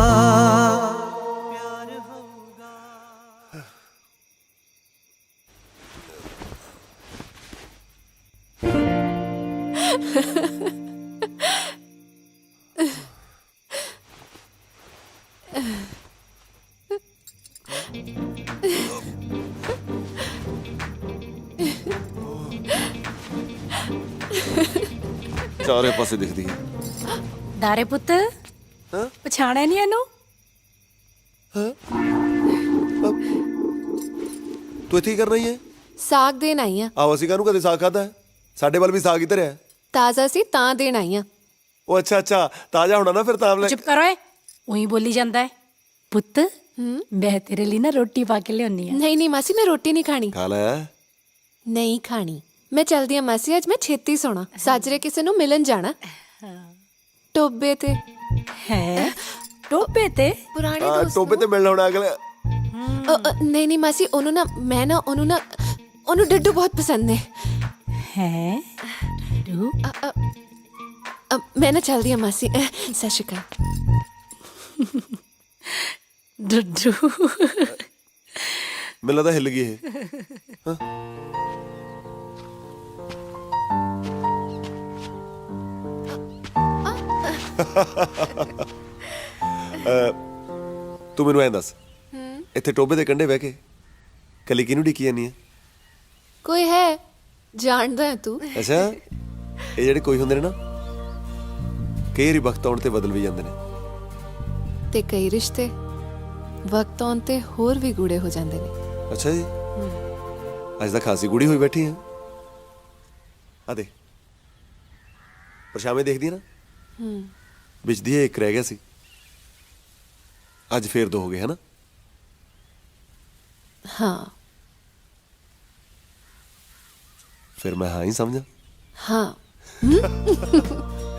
ਚਾਰੇ ਪਾਸੇ ਦਿਖਦੀ ਹੈ। ਦਾਰੇ ਪੁੱਤ ਪਛਾਣਿਆ ਨਹੀਂ ਇਹਨੂੰ? ਤੂੰ ਇੱਥੇ ਕੀ ਕਰ ਰਹੀ ਹੈ? ਸਾਗ ਦੇਣ ਆਈ ਆ। ਆਓ ਅਸੀਂ ਕਾਹਨੂੰ ਕਦੇ ਸਾਗ ਖਾਦਾ ਹੈ? ਸਾਡੇ ਵੱਲ ਵੀ ਸਾਗ ਹੀ ਧਰਿਆ ਹੈ। ਤਾਜ਼ਾ ਸੀ ਤਾਂ ਦੇਣ ਆਈ ਆ। ਉਹ ਅੱਛਾ ਅੱਛਾ ਤਾਜ਼ਾ ਹੋਣਾ ਨਾ ਫਿਰ ਤਾਂ ਲੈ ਚੁੱਪ ਕਰ ਓਏ ਉਹੀ ਬੋਲੀ ਜਾਂਦਾ ਹੈ। ਪੁੱਤ ਮੈਂ ਤੇਰੇ ਲਈ ਨਾ ਰੋਟੀ ਪਾ ਕੇ ਲਿਆਉਣੀ ਆ। ਨਹੀਂ ਨਹੀਂ ਮਾਸੀ ਮੈਂ ਰੋਟੀ ਨਹੀਂ ਖਾਣੀ। ਖਾ ਲੈ। ਨਹੀਂ ਖਾਣੀ। ਮੈਂ ਚਲਦੀ ਆ ਮਾਸੀ ਅੱਜ ਮੈਂ ਛੇਤੀ ਸੋਣਾ ਸਾਜਰੇ ਕਿਸੇ ਨੂੰ ਮਿਲਣ ਜਾਣਾ ਟੋਬੇ ਤੇ ਹੈ ਟੋਬੇ ਤੇ ਪੁਰਾਣੇ ਦੋਸਤ ਟੋਬੇ ਤੇ ਮਿਲਣਾ ਹੋਣਾ ਅਗਲੇ ਨਹੀਂ ਨਹੀਂ ਮਾਸੀ ਉਹਨੂੰ ਨਾ ਮੈਂ ਨਾ ਉਹਨੂੰ ਡੱਡੂ ਬਹੁਤ ਪਸੰਦ ਨੇ ਹੈ ਡੂ ਮੈਂ ਨਾ ਚਲਦੀ ਆ ਮਾਸੀ ਸਤਿ ਸ਼੍ਰੀ ਅਕਾਲ ਡੱਡੂ ਮੈਨੂੰ ਲੱਗਦਾ ਹਿੱਲ ਗਈ ਇਹ। ਹਾਂ ਤੂੰ ਮੈਨੂੰ ਐਂ ਦੱਸ ਇੱਥੇ ਟੋਬੇ ਦੇ ਕੰਢੇ ਬਹਿ ਕੇ ਕੱਲੀ ਕਿਹਨੂੰ ਢੀਕੀ ਜਾਂਦੀ ਹੈ? ਕੋਈ ਹੈ ਜਾਣਦਾ ਹੈ ਤੂੰ? ਅੱਛਾ ਇਹ ਜਿਹੜੇ ਕੋਈ ਹੁੰਦੇ ਨੇ ਨਾ ਕਈ ਵਾਰੀ ਵਕਤ ਆਉਣ ਤੇ ਬਦਲ ਵੀ ਜਾਂਦੇ ਨੇ ਤੇ ਕਈ ਰਿਸ਼ਤੇ ਵਕਤ ਆਉਣ ਤੇ ਹੋਰ ਵੀ ਗੂੜੇ ਹੋ ਜਾਂਦੇ ਨੇ। ਅੱਛਾ ਜੀ ਅੱਜ ਤਾਂ ਖਾਸੀ ਗੂੜੀ ਹੋਈ ਬੈਠੀ ਆ। ਆ ਦੇ ਪਰਛਾਵੇਂ ਦੇਖਦੀ ਆ ਨਾ ਵਿੱਚ ਦੀ ਇੱਕ ਰਹਿ ਗਿਆ ਸੀ ਅੱਜ ਫੇਰ ਦੋ ਹੋ ਗਏ ਹਨਾ। ਹਾਂ ਫਿਰ ਮੈਂ ਹਾਂ ਹੀ ਸਮਝਾਂ। ਹਾਂ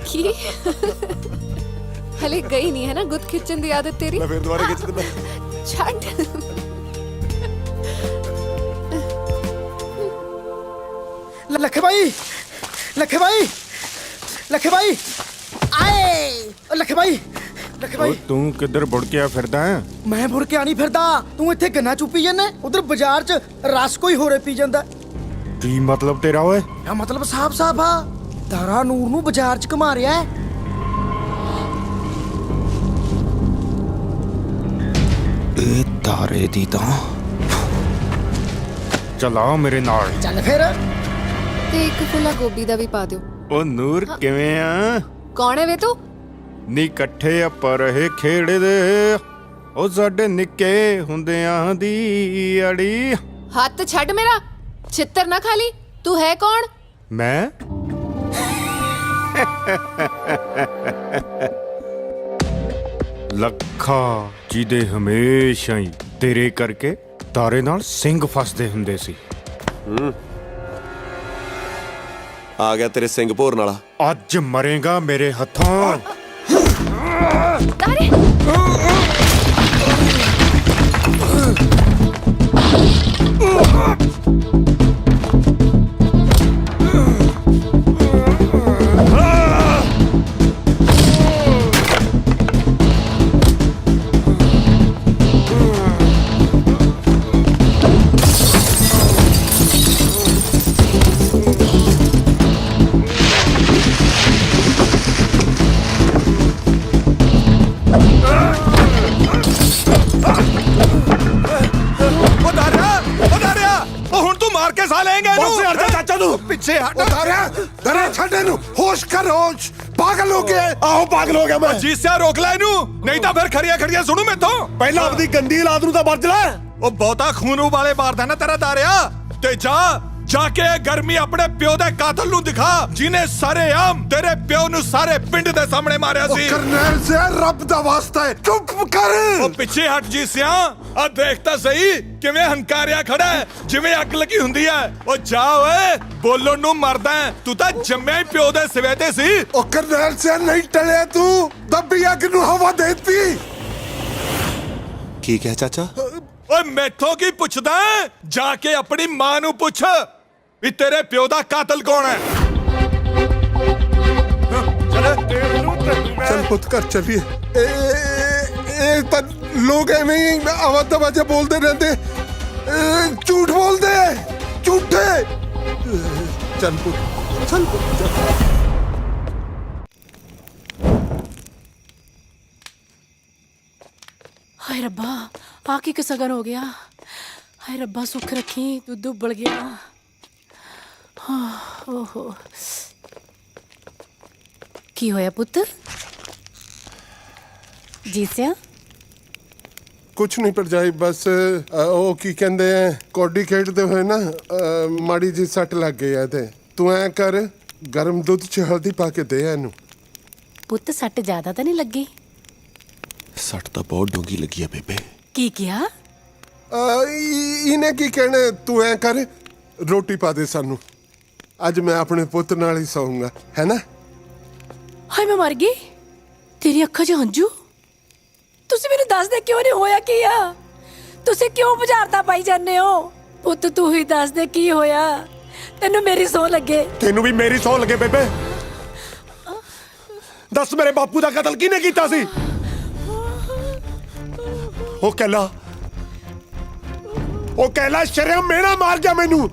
ਕੀ ਹਲੇ ਗਈ ਨਹੀਂ ਹੈ ਨਾ ਗੁੱਤ ਖਿੱਚਣ ਦੀ ਆਦਤ ਤੇਰੀ। ਮੈਂ ਫੇਰ ਦੁਬਾਰਾ ਖਿੱਚ ਦਿੰਦਾ। ਛੱਡ ਲੱਖੇ ਭਾਈ ਲੱਖੇ ਭਾਈ ਲੱਖੇ ਭਾਈ ਆਏ ਲੱਖੇ ਭਾਈ ਤੂੰ ਕਿੱਧਰ ਬੁੜਕਿਆ ਫਿਰਦਾ ਹੈ? ਮੈਂ ਮੁੜ ਕੇ ਨਹੀਂ ਫਿਰਦਾ ਤੂੰ ਇੱਥੇ ਗੰਨਾ ਚੁੱਪੀ ਜਾਂਦਾ ਉਧਰ ਬਾਜ਼ਾਰ 'ਚ ਰਸ ਕੋਈ ਹੋਰੇ ਪੀ ਜਾਂਦਾ ਕੀ ਮਤਲਬ ਤੇਰਾ ਓਏ? ਆ ਮਤਲਬ ਸਾਫ ਆ ਦਾਰਾ ਨੂਰ ਨੂੰ ਬਾਜ਼ਾਰ 'ਚ ਘੁਮਾ ਰਿਹਾ ਹੈ। ਇਹ ਤਾਰੇ ਦੀ ਤਾਂ ਚਲਾ ਮੇਰੇ ਨਾਲ। ਚੱਲ ਫਿਰ ਤੇ ਇੱਕ ਫੁੱਲਾ ਗੋਭੀ ਦਾ ਵੀ ਪਾ ਦਿਓ। ਉਹ ਨੂਰ ਕਿਵੇਂ ਆ? ਕੌਣ ਹੈ ਵੇ ਤੂੰ? ਨੀ ਇਕੱਠੇ ਆਪਾਂ ਰਹੇ ਖੇਡਦੇ ਉਹ ਸਾਡੇ ਨਿੱਕੇ ਹੁੰਦਿਆਂ ਦੀ ਅੜੀ। ਹੱਥ ਛੱਡ ਮੇਰਾ ਛਿੱਤਰ ਨਾ ਖਾਲੀ। ਤੂੰ ਹੈ ਕੌਣ? ਮੈਂ ਲੱਖਾ ਜਿਹਦੇ ਹਮੇਸ਼ਾ ਹੀ ਤੇਰੇ ਕਰਕੇ ਤਾਰੇ ਨਾਲ ਸਿੰਘ ਫਸਦੇ ਹੁੰਦੇ ਸੀ। ਆ ਗਿਆ ਤੇਰੇ ਸਿੰਘ ਭੋਰਨ ਵਾਲਾ। ਅੱਜ ਮਰੇਗਾ ਮੇਰੇ ਹੱਥੋਂ। ਤਾਰੇ ਪਿੱਛੇ ਹਟ ਦਰੇ ਛੱਡੇ ਨੂੰ ਹੋਸ਼ ਕਰ ਹੋਸ਼ ਪਾਗਲ ਹੋ ਗਿਆ ਆਹੋ ਪਾਗਲ ਹੋ ਗਿਆ ਮੈਂ ਜੀਸਿਆ ਰੋਕ ਲੈ ਇਹਨੂੰ ਨਹੀਂ ਤਾਂ ਫਿਰ ਖੜੀਆਂ ਖੜੀਆਂ ਸੁਣੂ ਮੈਥੋਂ ਪਹਿਲਾਂ ਆਪਣੀ ਗੰਦੀ ਔਲਾਦ ਨੂੰ ਤਾਂ ਵਰਜ ਲੈ ਉਹ ਬਹੁਤਾ ਖੂਨ ਉਬਾਲੇ ਮਾਰਦਾ ਨਾ ਤੇਰਾ ਦਾਰਿਆ ਤੇ ਜਾ ਕੇ ਗਰਮੀ ਆਪਣੇ ਪਿਓ ਦੇ ਕਾਤਲ ਨੂੰ ਦਿਖਾ ਜਿਨੇ ਸਾਰੇ ਆਮ ਤੇਰੇ ਪਿਓ ਨੂੰ ਸਾਰੇ ਪਿੰਡ ਦੇ ਸਾਹਮਣੇ ਮਾਰਿਆ ਸੀ ਕਰਨੈਲ ਸੇ ਰੱਬ ਦਾ ਵਾਸਤਾ ਹੈ ਚੁੱਪ ਕਰ ਉਹ ਪਿੱਛੇ ਹਟ ਜੀ ਸਿਆ ਆ ਦੇਖ ਤਾਂ ਸਹੀ ਕਿਵੇਂ ਹੰਕਾਰਿਆ ਖੜਾ ਹੈ ਜਿਵੇਂ ਅੱਗ ਲੱਗੀ ਹੁੰਦੀ ਹੈ ਉਹ ਜਾ ਓਏ ਬੋਲਣ ਨੂੰ ਮਰਦਾ ਹੈ। ਤੂੰ ਤਾਂ ਜੰਮਿਆ ਹੀ ਪਿਓ ਦੇ ਸਿਵੇ ਤੇ ਸੀ ਉਹ ਕਰਨੈਲ ਸੇ ਨਹੀਂ ਟਲਿਆ ਤੂੰ ਦੱਬੀ ਅੱਗ ਨੂੰ ਹਵਾ ਦੇਤੀ ਕੀ ਕਿਹਾ ਚਾਚਾ ਓਏ ਮੈਥੋਂ ਕੀ ਪੁੱਛਦਾ ਜਾ ਕੇ ਆਪਣੀ ਮਾਂ ਨੂੰ ਪੁੱਛ ਵੀ ਤੇਰੇ ਪਿਓ ਦਾ ਕਾਤਲ ਕੌਣ ਹੈ चल पुत कर चलिए पर लोग ऐਵੇਂ ही आवाज दबाजे बोलते रहते झूठ बोलते झूठे चल पुत चल ਹਾਏ ਰੱਬਾ ਆ ਕੀ ਸਗਨ ਹੋ ਗਿਆ ਹਾਏ ਰੱਬਾ ਸੁੱਖ ਰੱਖੀ ਦੁੱਧ ਉਬਲ ਗਿਆ ਹਾਂ ਓਹੋ ਕੀ ਹੋਇਆ ਪੁੱਤ ਜੀਸਿਆ कुछ नहीं पर जाए बस ਉਹ ਕੀ ਕਹਿੰਦੇ ਆ ਕੌਡੀ ਖੇਡਦੇ ਹੋਏ ਨਾ ਮਾੜੀ ਜੀ ਸੱਟ ਲੱਗ ਗਈ ਆ ਤੇ ਤੂੰ ਐ ਕਰ ਗਰਮ ਦੁੱਧ ਚ ਹਲਦੀ ਪਾ ਕੇ ਦੇ ਇਹਨੂੰ ਪੁੱਤ ਸੱਟ ਜ਼ਿਆਦਾ ਤਾਂ ਨਹੀਂ ਲੱਗੀ ਸੱਟ ਤਾਂ ਬਹੁਤ ਡੂੰਗੀ ਲੱਗੀ ਆ ਬੇਬੇ ਕੀ ਕਿਹਾ ਇਹਨੇ ਕੀ ਕਹਿਣਾ ਤੂੰ ਐ ਕਰ ਰੋਟੀ ਪਾ ਦੇ ਸਾਨੂੰ ਅੱਜ ਮੈਂ ਆਪਣੇ ਪੁੱਤ ਨਾਲ ਹੀ ਸੌਂਗਾ ਹੈ ਨਾ ਹਾਏ ਮੈਂ ਮਰ ਗਈ ਤੇਰੀ ਅੱਖਾਂ 'ਚ ਹੰਝੂ ਤੁਸੀਂ ਮੈਨੂੰ ਦੱਸ ਦੇ ਕਿਉਂ ਨਹੀਂ ਹੋਇਆ ਕੀ ਆ ਤੁਸੀਂ ਕਿਉਂ ਬੁਝਾਰਤਾ ਪਾਈ ਜਾਂਦੇ ਹੋ ਪੁੱਤ ਤੂੰ ਹੀ ਦੱਸ ਦੇ ਕੀ ਹੋਇਆ ਤੈਨੂੰ ਮੇਰੀ ਸੌ ਲੱਗੇ ਤੈਨੂੰ ਵੀ ਮੇਰੀ ਸੌ ਲੱਗੇ ਬੇਬੇ ਦੱਸ ਮੇਰੇ ਬਾਪੂ ਦਾ ਕਤਲ ਕਿਹਨੇ ਕੀਤਾ ਸੀ ਉਹ ਕਹਿਲਾ ਸ਼ਰਮ ਮੇਰਾ ਮਾਰ ਗਿਆ ਮੈਨੂੰ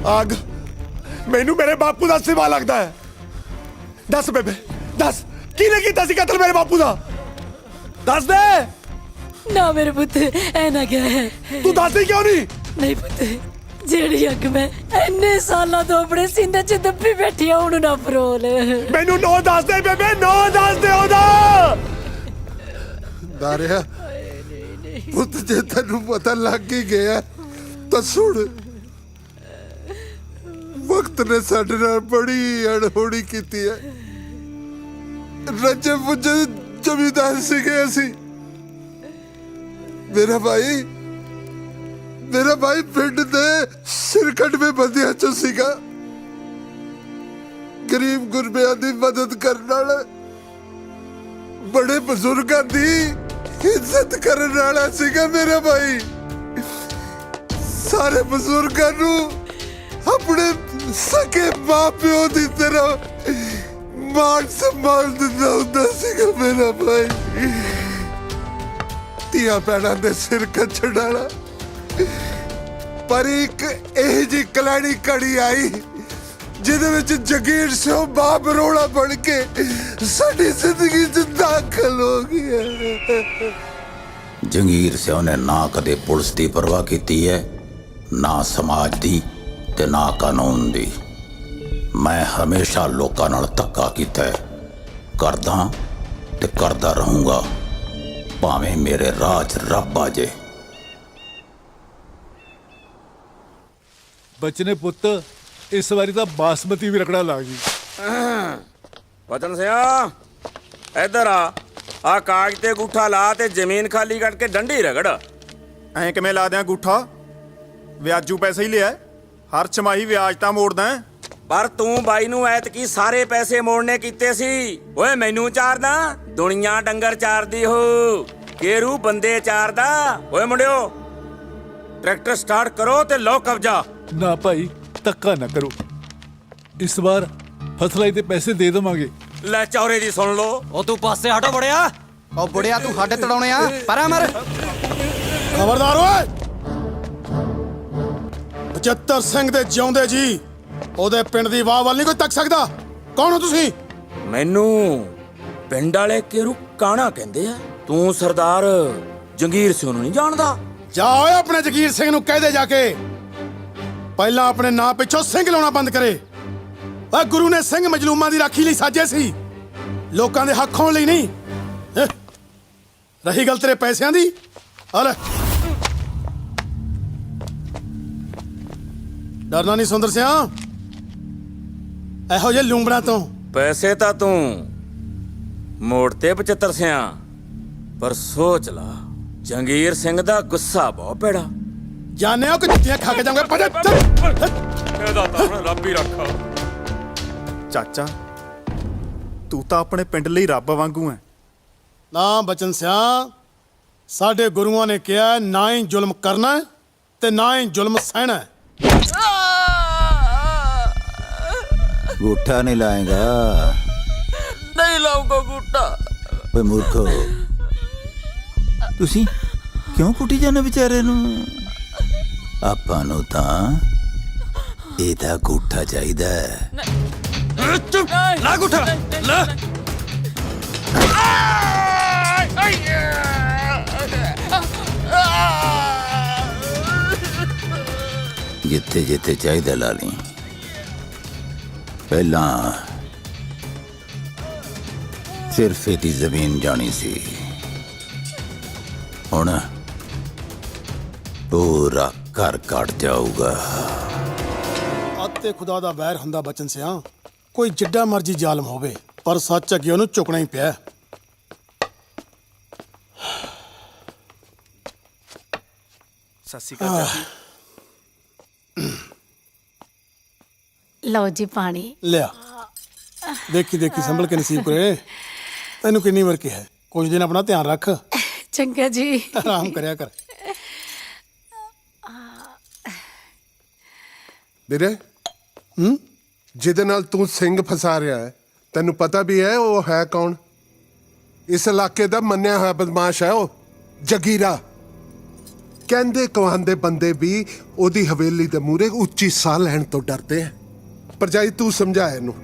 ਆਗ ਮੈਨੂੰ ਮੇਰੇ ਬਾਪੂ ਦਾ ਸਿਵਾ ਲੱਗਦਾ ਹੈ ਦੱਸ ਬੇਬੇ ਦੱਸ ਕਿਹਨੇ ਕੀਤਾ ਸੀ ਕਤਲ ਮੇਰੇ ਬਾਪੂ ਦਾ ਦੱਸ ਦੇ ਨਾ ਮੇਰੇ ਪੁੱਤ ਐ ਨਾ ਕਹਿ ਤੂੰ ਦੱਸਦੀ ਕਿਉਂ ਨਹੀਂ ਨਹੀਂ ਪੁੱਤ ਜਿਹੜੀ ਅੱਗ ਮੈਂ ਇੰਨੇ ਸਾਲਾਂ ਤੋਂ ਆਪਣੇ ਸੀਨੇ 'ਚ ਦੱਬੀ ਬੈਠੀ ਆ ਉਹਨੂੰ ਨਾ ਫਰੋਲ ਮੈਨੂੰ ਨੋ ਦੱਸ ਦੇ ਬੇਬੇ ਨੋ ਦੱਸ ਦੇ ਉਹਦਾ ਦਾਰਿਆ ਪੁੱਤ ਜੇ ਤੈਨੂੰ ਪਤਾ ਲੱਗ ਹੀ ਗਿਆ ਤਾਂ ਸੁਣ ਵਕਤ ਨੇ ਸਾਡੇ ਨਾਲ ਬੜੀ ਅਣਹੋਣੀ ਕੀਤੀ ਹੈ ਰੱਜੇ ਪੁੱਜੇ ਜ਼ਮੀਂਦਾਰ ਸੀਗੇ ਅਸੀਂ ਮੇਰਾ ਭਾਈ ਪਿੰਡ ਦੇ ਸਿਰਕਟਵੇਂ ਬੰਦਿਆਂ ਚੋਂ ਸੀਗਾ ਗਰੀਬ ਗੁਰਬਿਆਂ ਦੀ ਮਦਦ ਕਰਨ ਵਾਲਾ ਬੜੇ ਬਜ਼ੁਰਗਾਂ ਦੀ ਇੱਜ਼ਤ ਕਰਨ ਵਾਲਾ ਸੀਗਾ ਮੇਰਾ ਭਾਈ ਸਾਰੇ ਬਜ਼ੁਰਗਾਂ ਨੂੰ ਆਪਣੇ ਸਕੇ ਮਾਪਿਓ ਦੀ ਤਰ੍ਹਾਂ ਮਾਣ ਸੰਭਾਲ ਦਿੰਦਾ ਹੁੰਦਾ ਸੀਗਾ ਮੇਰਾ ਭਾਈ ਧੀਆਂ ਭੈਣਾਂ ਦੇ ਸਿਰ ਕੱਛਣ ਵਾਲਾ ਪਰ ਇੱਕ ਇਹ ਜੀ ਕਲਾੜੀ ਘੜੀ ਆਈ ਜਿਹਦੇ ਵਿੱਚ ਜਗੀਰ ਸਿੰਘ ਬਾਪ ਰੋਲਾ ਬਣ ਕੇ ਸਾਡੀ ਜ਼ਿੰਦਗੀ 'ਚ ਦਾਖਲ ਹੋ ਗਿਆ ਜੰਗੀਰ ਸਿੰਘ ਨੇ ਨਾ ਕਦੇ ਪੁਲਿਸ ਦੀ ਪਰਵਾਹ ਕੀਤੀ ਹੈ ਨਾ ਸਮਾਜ ਦੀ ਤੇ ਨਾ ਕਾਨੂੰਨ ਦੀ ਮੈਂ ਹਮੇਸ਼ਾ ਲੋਕਾਂ ਨਾਲ ਧੱਕਾ ਕੀਤਾ ਹੈ ਕਰਦਾ ਤੇ ਕਰਦਾ ਰਹੂੰਗਾ ਭਾਵੇਂ ਮੇਰੇ ਰਾਹ 'ਚ ਰੱਬ ਆ ਜੇ ਬਚਨੇ ਪੁੱਤ ਇਸ ਵਾਰੀ ਤਾਂ ਬਾਸਮਤੀ ਵੀ ਰਕੜਾ ਲਾ ਗਈ ਵਤਨ ਸਿਆ ਇੱਧਰ ਆ ਕਾਗਜ਼ ਤੇ ਅੰਗੂਠਾ ਲਾ ਤੇ ਜ਼ਮੀਨ ਖਾਲੀ ਕਰਕੇ ਡੰਡੀ ਰਗੜ ਐਂ ਕਿਵੇਂ ਲਾ ਦਿਆਂ ਅੰਗੂਠਾ ਵਿਆਜੂ ਪੈਸੇ ਹੀ ਲਿਆ ਹਰ ਛਮਾਹੀ ਵਿਆਜ ਤਾਂ ਮੋੜਦਾ ਪਰ ਤੂੰ ਬਾਈ ਨੂੰ ਐਤਕੀ ਸਾਰੇ ਪੈਸੇ ਮੋੜਨੇ ਕੀਤੇ ਸੀ ਓਏ ਮੈਨੂੰ ਚਾਰਦਾ ਦੁਨੀਆ ਡੰਗਰ ਚਾਰਦੀ ਹੋ ਕੇਰੂ ਬੰਦੇ ਚਾਰਦਾ ਓਏ ਮੁੰਡਿਓ ਟਰੈਕਟਰ ਸਟਾਰਟ ਕਰੋ ਤੇ ਲਓ ਕਬਜ਼ਾ ਨਾ ਭਾਈ ਧੱਕਾ ਨਾ ਕਰੋ ਇਸ ਵਾਰ ਫਸਲਾਂ ਦੇ ਪੈਸੇ ਦੇ ਦੇਵਾਂਗੇ ਲੈ ਚੌਰੇ ਦੀ ਸੁਣ ਲਓ ਉਹ ਤੂੰ ਪਾਸੇ ਹਟੋ ਬੜਿਆ ਉਹ ਬੁੜਿਆ ਤੂੰ ਸਾਡੇ ਤੜਾਉਣੇ ਆ ਪਰਾਂ ਮਰ ਖਬਰਦਾਰ ਓਏ 75 ਸਿੰਘ ਦੇ ਜਿਉਂਦੇ ਜੀ ਉਹਦੇ ਪਿੰਡ ਦੀ ਵਾਹ ਵੱਲ ਨਹੀਂ ਕੋਈ ਤੱਕ ਸਕਦਾ ਕੌਣ ਹੋ ਤੁਸੀਂ ਮੈਨੂੰ ਪਿੰਡ ਵਾਲੇ ਕੇਰੂ ਕਾਣਾ ਕਹਿੰਦੇ ਆ ਤੂੰ ਸਰਦਾਰ ਜੰਗੀਰ ਸਿੰਘ ਨੂੰ ਨਹੀਂ ਜਾਣਦਾ ਜਾ ਓਏ ਆਪਣੇ ਜਗੀਰ ਸਿੰਘ ਨੂੰ ਕਹਿ ਦੇ ਜਾ ਕੇ ਪਹਿਲਾਂ ਆਪਣੇ ਨਾਂ ਪਿੱਛੋਂ ਸਿੰਘ ਲਾਉਣਾ ਬੰਦ ਕਰੇ। ਓਏ ਗੁਰੂ ਨੇ ਸਿੰਘ ਮਜਲੂਮਾਂ ਦੀ ਰਾਖੀ ਲਈ ਸਾਜੇ ਸੀ, ਲੋਕਾਂ ਦੇ ਹੱਕ ਹੋਣ ਲਈ ਨਹੀਂ। ਰਹੀ ਗੱਲ ਤੇਰੇ ਪੈਸਿਆਂ ਦੀ, ਆ ਲੈ। ਡਰਨਾ ਨਹੀਂ ਸੁੰਦਰ ਸਿਆ ਇਹੋ ਜਿਹੇ ਲੂੰਬੜਾਂ ਤੋਂ। ਪੈਸੇ ਤਾਂ ਤੂੰ ਮੋੜ ਤੇ 75 ਸਿਆਂ, ਪਰ ਸੋਚ ਲਾ ਜੰਗੀਰ ਸਿੰਘ ਦਾ ਗੁੱਸਾ ਬਹੁਤ ਭੈੜਾ। ਜਾਣਿਓ ਕਿ ਜੁੱਤੀਆਂ ਖਾ ਕੇ ਜਾਵਾਂਗੇ। ਇਹਦਾ ਤਾਂ ਹੁਣ ਰੱਬ ਹੀ ਰੱਖਾ। ਚਾਚਾ ਤੂੰ ਤਾਂ ਆਪਣੇ ਪਿੰਡ ਲਈ ਰੱਬ ਵਾਂਗੂ ਐ। ਨਾ ਬਚਨ ਸਿਆ, ਸਾਡੇ ਗੁਰੂਆਂ ਨੇ ਕਿਹਾ ਨਾ ਹੀ ਜ਼ੁਲਮ ਕਰਨਾ ਤੇ ਨਾ ਹੀ ਜ਼ੁਲਮ ਸਹਿਣਾ। गूठा नहीं लाएगा? नहीं लाऊंगा गूठा। ਓਏ ਮੂਰਖੋ, ਤੁਸੀਂ ਕਿਉਂ ਕੁੱਟੀ ਜਾਂਦੇ ਵਿਚਾਰੇ ਨੂੰ? ਆਪਾਂ ਨੂੰ ਤਾਂ ਇਹਦਾ ਗੂਠਾ ਚਾਹੀਦਾ ਹੈ। ਚੁੱਪ ਲਾ ਗੂਠਾ ਲਾ। ਜਿੱਥੇ ਜਿੱਥੇ ਚਾਹੀਦਾ ਲਾ ਲਈ। ਪਹਿਲਾਂ ਸਿਰਫ ਇਹਦੀ ਜ਼ਮੀਨ ਜਾਣੀ ਸੀ, ਹੁਣ ਪੂਰਾ ਘਰ ਕੱਟ ਜਾਊਗਾ। ਅੱਤੇ ਖੁਦਾ ਦਾ ਵੈਰ ਹੁੰਦਾ ਬਚਨ ਸਿਆ, ਕੋਈ ਜਿੱਡਾ ਮਰਜੀ ਜ਼ਾਲਮ ਹੋਵੇ, ਪਰ ਸੱਚ ਅੱਗੇ ਉਹਨੂੰ ਝੁਕਣਾ ਹੀ ਪਿਆ। ਸਤਿ ਸ਼੍ਰੀ ਅਕਾਲ ਚਾਚੀ। ਲਓ ਜੀ ਪਾਣੀ। ਲਿਆ, ਦੇਖੀ ਦੇਖੀ ਸੰਭਲ ਕੇ ਨਸੀਬ ਕਰੇ। ਤੈਨੂੰ ਕਿੰਨੀ ਵਾਰ ਕਿਹਾ ਕੁਝ ਦਿਨ ਆਪਣਾ ਧਿਆਨ ਰੱਖ। ਚੰਗਾ ਜੀ। ਆਰਾਮ ਕਰਿਆ ਕਰ। ਵੀਰੇ ਜਿਹਦੇ ਨਾਲ ਤੂੰ ਸਿੰਘ ਫਸਾ ਰਿਹਾ ਹੈ, ਤੈਨੂੰ ਪਤਾ ਵੀ ਹੈ ਉਹ ਹੈ ਕੌਣ? ਇਸ ਇਲਾਕੇ ਦਾ ਮੰਨਿਆ ਹੋਇਆ ਬਦਮਾਸ਼ ਹੈ ਉਹ, ਜਗੀਰਾ। ਕਹਿੰਦੇ ਕਹਾਂਦੇ ਬੰਦੇ ਵੀ ਉਹਦੀ ਹਵੇਲੀ ਦੇ ਮੂਹਰੇ ਉੱਚੀ ਸਾਹ ਲੈਣ ਤੋਂ ਡਰਦੇ ਆ। ਭਰਜਾਈ ਤੂੰ ਸਮਝਾ ਇਹਨੂੰ।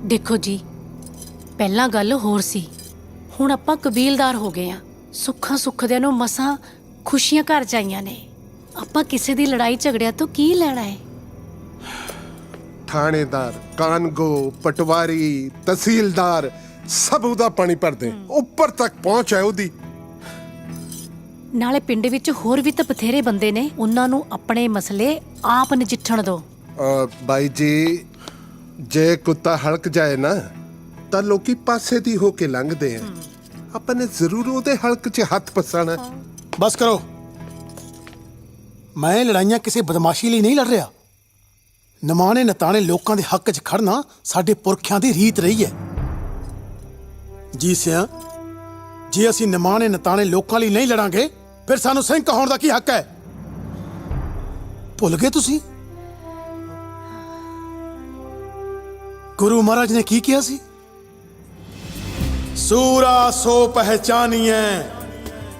ਦੇਖੋ ਜੀ, ਪਹਿਲਾਂ ਗੱਲ ਹੋਰ ਸੀ, ਹੁਣ ਆਪਾਂ ਕਬੀਲਦਾਰ ਹੋ ਗਏ ਆ। ਸੁੱਖਾਂ ਸੁੱਖਦਿਆਂ ਨੂੰ ਮਸਾਂ ਖੁਸ਼ੀਆਂ ਘਰ ਜਾਈਆਂ ਨੇ। ਆਪਾਂ ਕਿਸੇ ਦੀ ਲੜਾਈ ਝਗੜਿਆਂ ਤੋਂ ਕੀ ਲੈਣਾ ਹੈ? ਥਾਣੇਦਾਰ, ਕਾਨਗੋ, ਪਟਵਾਰੀ, ਤਹਿਸੀਲਦਾਰ ਸਭ ਉਹਦਾ ਪਾਣੀ ਭਰਦੇ, ਉੱਪਰ ਤੱਕ ਪਹੁੰਚ ਹੈ ਉਹਦੀ। ਨਾਲੇ ਪਿੰਡ ਵਿੱਚ ਹੋਰ ਵੀ ਤਾਂ ਬਥੇਰੇ ਬੰਦੇ ਨੇ, ਉਹਨਾਂ ਨੂੰ ਆਪਣੇ ਮਸਲੇ ਆਪ ਨਜਿੱਠਣ ਦਿਓ। ਬਾਈ ਜੀ, ਜੇ ਕੁੱਤਾ ਹਲਕ ਜਾਏ ਨਾ ਤਾਂ ਲੋਕੀ ਪਾਸੇ ਦੀ ਹੋ ਕੇ ਲੰਘਦੇ ਆ। ਆਪਾਂ ਨੇ ਜ਼ਰੂਰ ਉਹਦੇ ਹਲਕ 'ਚ ਹੱਥ ਪਸਾਣਾ। ਬਸ ਕਰੋ। ਮੈਂ ਲੜਾਈਆਂ ਕਿਸੇ ਬਦਮਾਸ਼ੀ ਲਈ ਨਹੀਂ ਲੜ ਰਿਹਾ। ਨਿਮਾਣੇ ਨਤਾਣੇ ਲੋਕਾਂ ਦੇ ਹੱਕ 'ਚ ਖੜਨਾ ਸਾਡੇ ਪੁਰਖਿਆਂ ਦੀ ਰੀਤ ਰਹੀ ਹੈ। ਜੀ ਸਿਆ, ਜੇ ਅਸੀਂ ਨਿਮਾਣੇ ਨਤਾਣੇ ਲੋਕਾਂ ਲਈ ਨਹੀਂ ਲੜਾਂਗੇ ਫਿਰ ਸਾਨੂੰ ਸਿੰਘ ਕਹਾਉਣ ਦਾ ਕੀ ਹੱਕ ਹੈ? ਭੁੱਲ ਗਏ ਤੁਸੀਂ ਗੁਰੂ ਮਹਾਰਾਜ ਨੇ ਕੀ ਕਿਹਾ ਸੀ? ਸੂਰਾ ਸੋ ਪਹਿਚਾਨੀਏ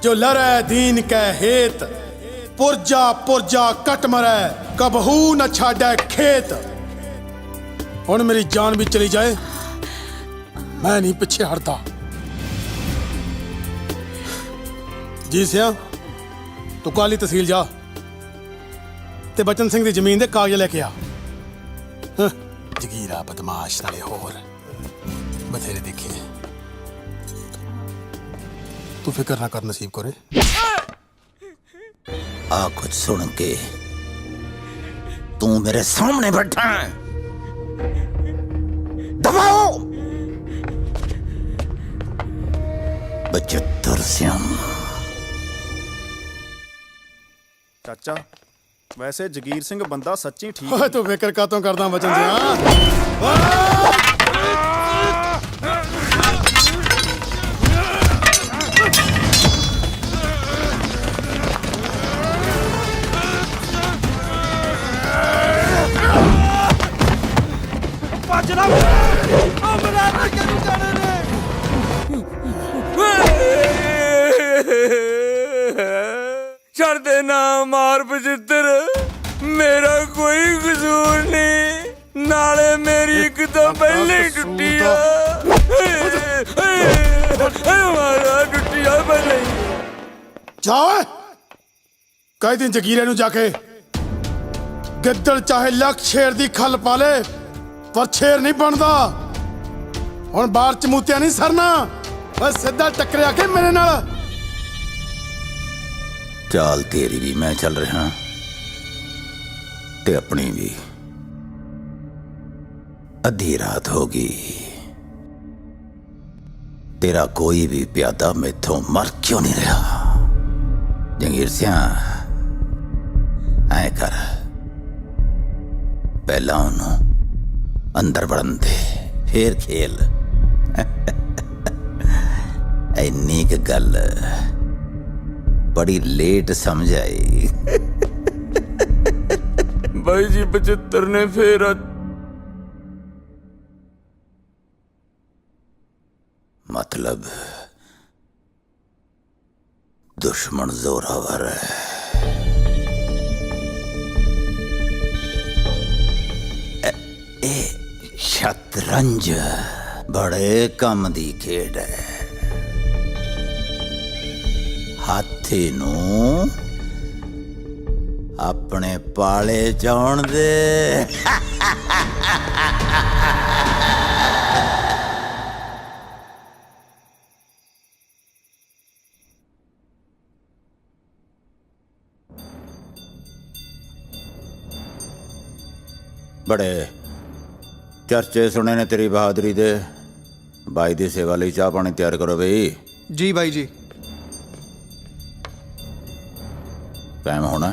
ਜੋ ਲੜੈ ਦੀਨ ਕੈ ਹੇਤ, ਪੁਰਜਾ ਪੁਰਜਾ ਕਟ ਮਰੈ ਕਬਹੂ ਨ ਛਾੜੈ ਖੇਤ। ਹੁਣ ਮੇਰੀ ਜਾਨ ਵੀ ਚਲੀ ਜਾਏ, ਮੈਂ ਨਹੀਂ ਪਿੱਛੇ ਹਟਦਾ। ਜੀ ਸਿਆ, ਤੂੰ ਕਾਲੀ ਤਹਿਸੀਲ ਜਾ ਤੇ ਬਚਨ ਸਿੰਘ ਦੀ ਜ਼ਮੀਨ ਦੇ ਕਾਗਜ਼ ਲੈ ਕੇ ਆ। ਜਗੀਰਾ ਬਦਮਾਸ਼ ਨਾਲੇ ਹੋਰ ਬਥੇਰੇ ਦੇਖੇ। ਤੂੰ ਫਿਕਰ ਨਾ ਕਰ ਨਸੀਬ ਕੋਰੇ। ਆ ਕੁਝ ਸੁਣ ਕੇ ਤੂੰ ਮੇਰੇ ਸਾਹਮਣੇ बैठा है? दबाओ 75 सियाम। ਚਾਚਾ ਵੈਸੇ ਜਗੀਰ ਸਿੰਘ ਬੰਦਾ ਸੱਚੀ ਠੀਕ ਓਏ ਤੂੰ ਫਿਕਰ ਕਾਤੋਂ ਕਰਦਾ ਬਚਨ ਸਿਆ? ਛੱਡ ਦੇ ਨਾ ਮਾਰ ਬਜਿੱਤਰ, ਮੇਰਾ ਕੋਈ ਕਸੂਰ ਨਹੀਂ। ਨਾਲੇ ਮੇਰੀ ਇੱਕ ਤਾਂ ਪਹਿਲੇ ਹੀ ਟੁੱਟੀ ਆ। ਮਾਰਾ ਟੁੱਟੀ ਆ ਪਹਿਲੇ ਹੀ। ਜਾ ਓਏ, ਕਈ ਦਿਨ ਜਗੀਰੇ ਨੂੰ ਜਾ ਕੇ ਗਿੱਦੜ ਚਾਹੇ ਲੱਖ ਸ਼ੇਰ ਦੀ ਖੱਲ ਪਾ ਲੇ ਪਰ ਸ਼ੇਰ ਨਹੀਂ ਬਣਦਾ। ਹੁਣ ਬਾਹਰ ਚਮੂਤਿਆ ਨਹੀਂ ਸਰਨਾ, ਬਸ ਸਿੱਧਾ ਟੱਕਰਿਆ ਕੇ ਮੇਰੇ ਨਾਲ। ਚਾਲ ਤੇਰੀ ਵੀ ਮੈਂ ਚੱਲ ਰਿਹਾ ਤੇ ਆਪਣੀ ਵੀ। ਅੱਧੀ ਰਾਤ ਹੋ ਗਈ, तेरा कोई भी प्यादा मैथों मर क्यों नहीं रहा? जंगीर सिंह ऐ कर, पहला उन्हों अंदर बढ़न दे, फिर खेल। इन्नी क गल बड़ी लेट समझ आई। भाई जी 75 ने फिर मतलब दुश्मन जोरावर है। ए शतरंज बड़े कम दी खेड है। हाथी नू अपने पाले चाउण दे। बड़े चर्चे सुने ने तेरी बहादुरी दे। भाई दी सेवा लई चाह पानी तैयार करो बई। जी भाई जी। टाइम होना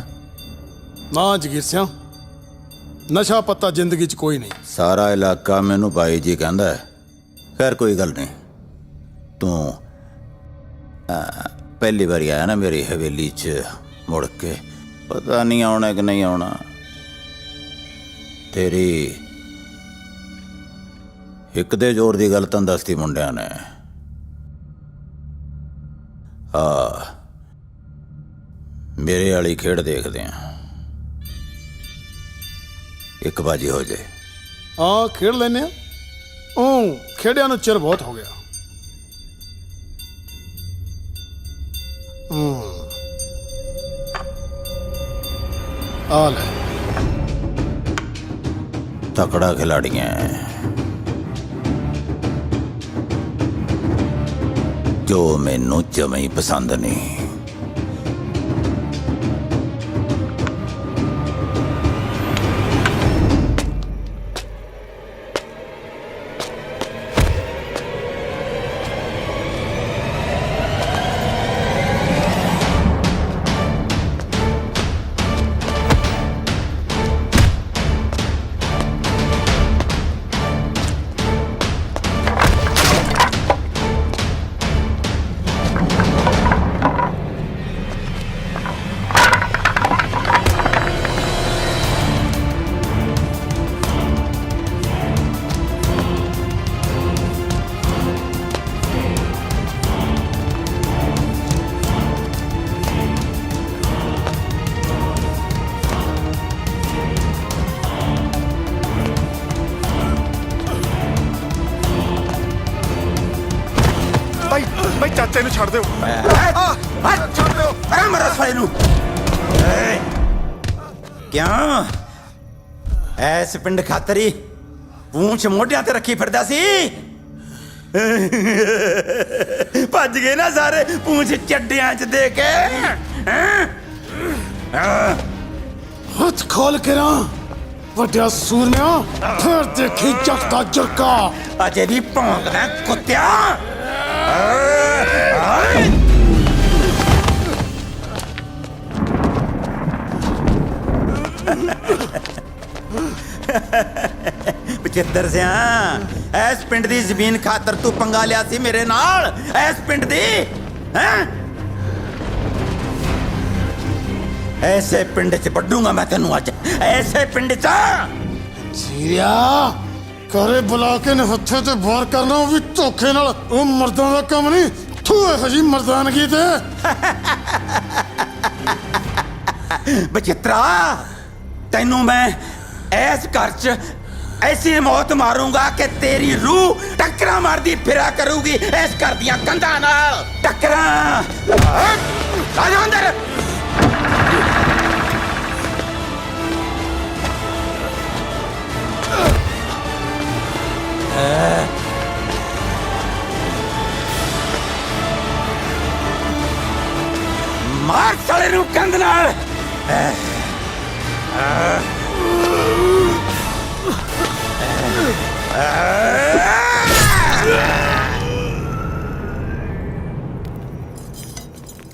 ना जगीर सिंह, नशा पत्ता जिंदगी च कोई नहीं। सारा इलाका मैनू भाई जी कहंदा है। खैर कोई गल नहीं, तू पहली बारी आया ना मेरी हवेली च मुड़ के, पता नहीं आना कि नहीं आना। तेरी एक दे जोर दी गल तन दसती मुंडिया ने। मेरे वाली खेड देखते हैं, एक बाजी हो जाए। हाँ खेड लेने खेडिया नूं चिर बहुत हो गया। आ ले तकड़ा खिलाड़ी है जो मैनू जमे ही पसंद नहीं। भाई चाचे ਨੂੰ ਛੱਡ ਦਿਓ। ਛੱਡ ਦਿਓ ਅਰੇ ਮਰਾ ਸਾਲੇ ਨੂੰ। ਕਿਉਂ ਐਸ ਪਿੰਡ ਖਾਤਰੀ ਪੂੰਛ ਮੋਢਿਆਂ ਤੇ ਰੱਖੀ ਫਿਰਦਾ ਸੀ? ਭੱਜ ਗਏ ਨਾ ਸਾਰੇ ਪੂੰਛ ਚੱਡਿਆਂ 'ਚ ਦੇ ਕੇ। ਹੱਥ ਖੋਲ ਕੇ ਨਾ ਵੱਡਿਆ ਸੂਰਮਿਆ, ਫਿਰ ਦੇਖੀ ਜੱਟ ਦਾ ਜਰਕਾ। ਅਜੇ ਵੀ ਭੌਂਕਦਾ ਕੁੱਤਿਆ। बचित्तर सिया इस पिंड दी जमीन खातर तू पंगा लिया सी मेरे नाल। इस पिंड दी हैं? ऐसे पिंड च बड्डूंगा मैं तेनू अज। ऐसे पिंड च जीरिया करे बुला के ने हत्थे ते वार करना वो भी धोखे नाल। ओ मर्दां दा काम नहीं, तू इहो जी मर्दानगी ते। बचित्रा तेनू मैं इस घर च ऐसी मौत मारूंगा कि तेरी रूह टक्करा मारदी फिरा करूगी इस घर दियां कंधां नाल। टक्करा आ जा अंदर। ਮਾਰ ਸਾਲੇ ਨੂੰ ਕੰਧ ਨਾਲ।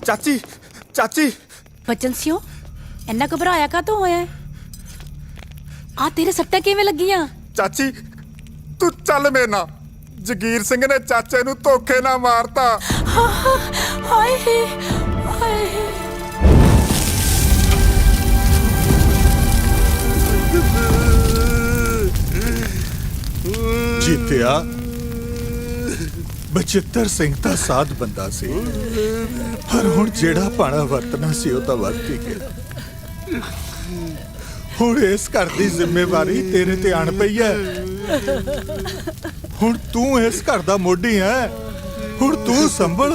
ਚਾਚੀ ਚਾਚੀ ਬਚਨ ਸਿਓ ਇੰਨਾ ਘਬਰਾਇਆ ਕਾਹਤੋਂ ਹੋਇਆ ਹੈ? ਆ ਤੇਰੇ ਸੱਟਾਂ ਕਿਵੇਂ ਲੱਗੀਆਂ? ਚਾਚੀ ਤੂੰ ਚੱਲ ਮੇਰੇ ਨਾਲ। ਜਗੀਰ ਸਿੰਘ ਨੇ ਚਾਚੇ ਨੂੰ ਧੋਖੇ ਨਾਲ ਮਾਰਤਾ। ਹਾਏ ਹਾਏ। ਜੀਤਿਆ ਬਚਿੱਤਰ ਸਿੰਘ ਤਾਂ ਸਾਧ ਬੰਦਾ ਸੀ, ਪਰ ਹੁਣ ਜਿਹੜਾ ਪਾਣਾ ਵਰਤਣਾ ਸੀ ਉਹ ਤਾਂ ਵਰਤ ਹੀ ਗਿਆ। ਹੁਣ ਇਸ ਘਰ ਦੀ ਜ਼ਿੰਮੇਵਾਰੀ ਤੇਰੇ ਤੇ ਆਣ ਪਈ ਹੈ। ਹੁਣ ਤੂੰ ਇਸ ਘਰ ਦਾ ਮੋਢੀ ਹੈ, ਹੁਣ ਤੂੰ ਸੰਭਲ।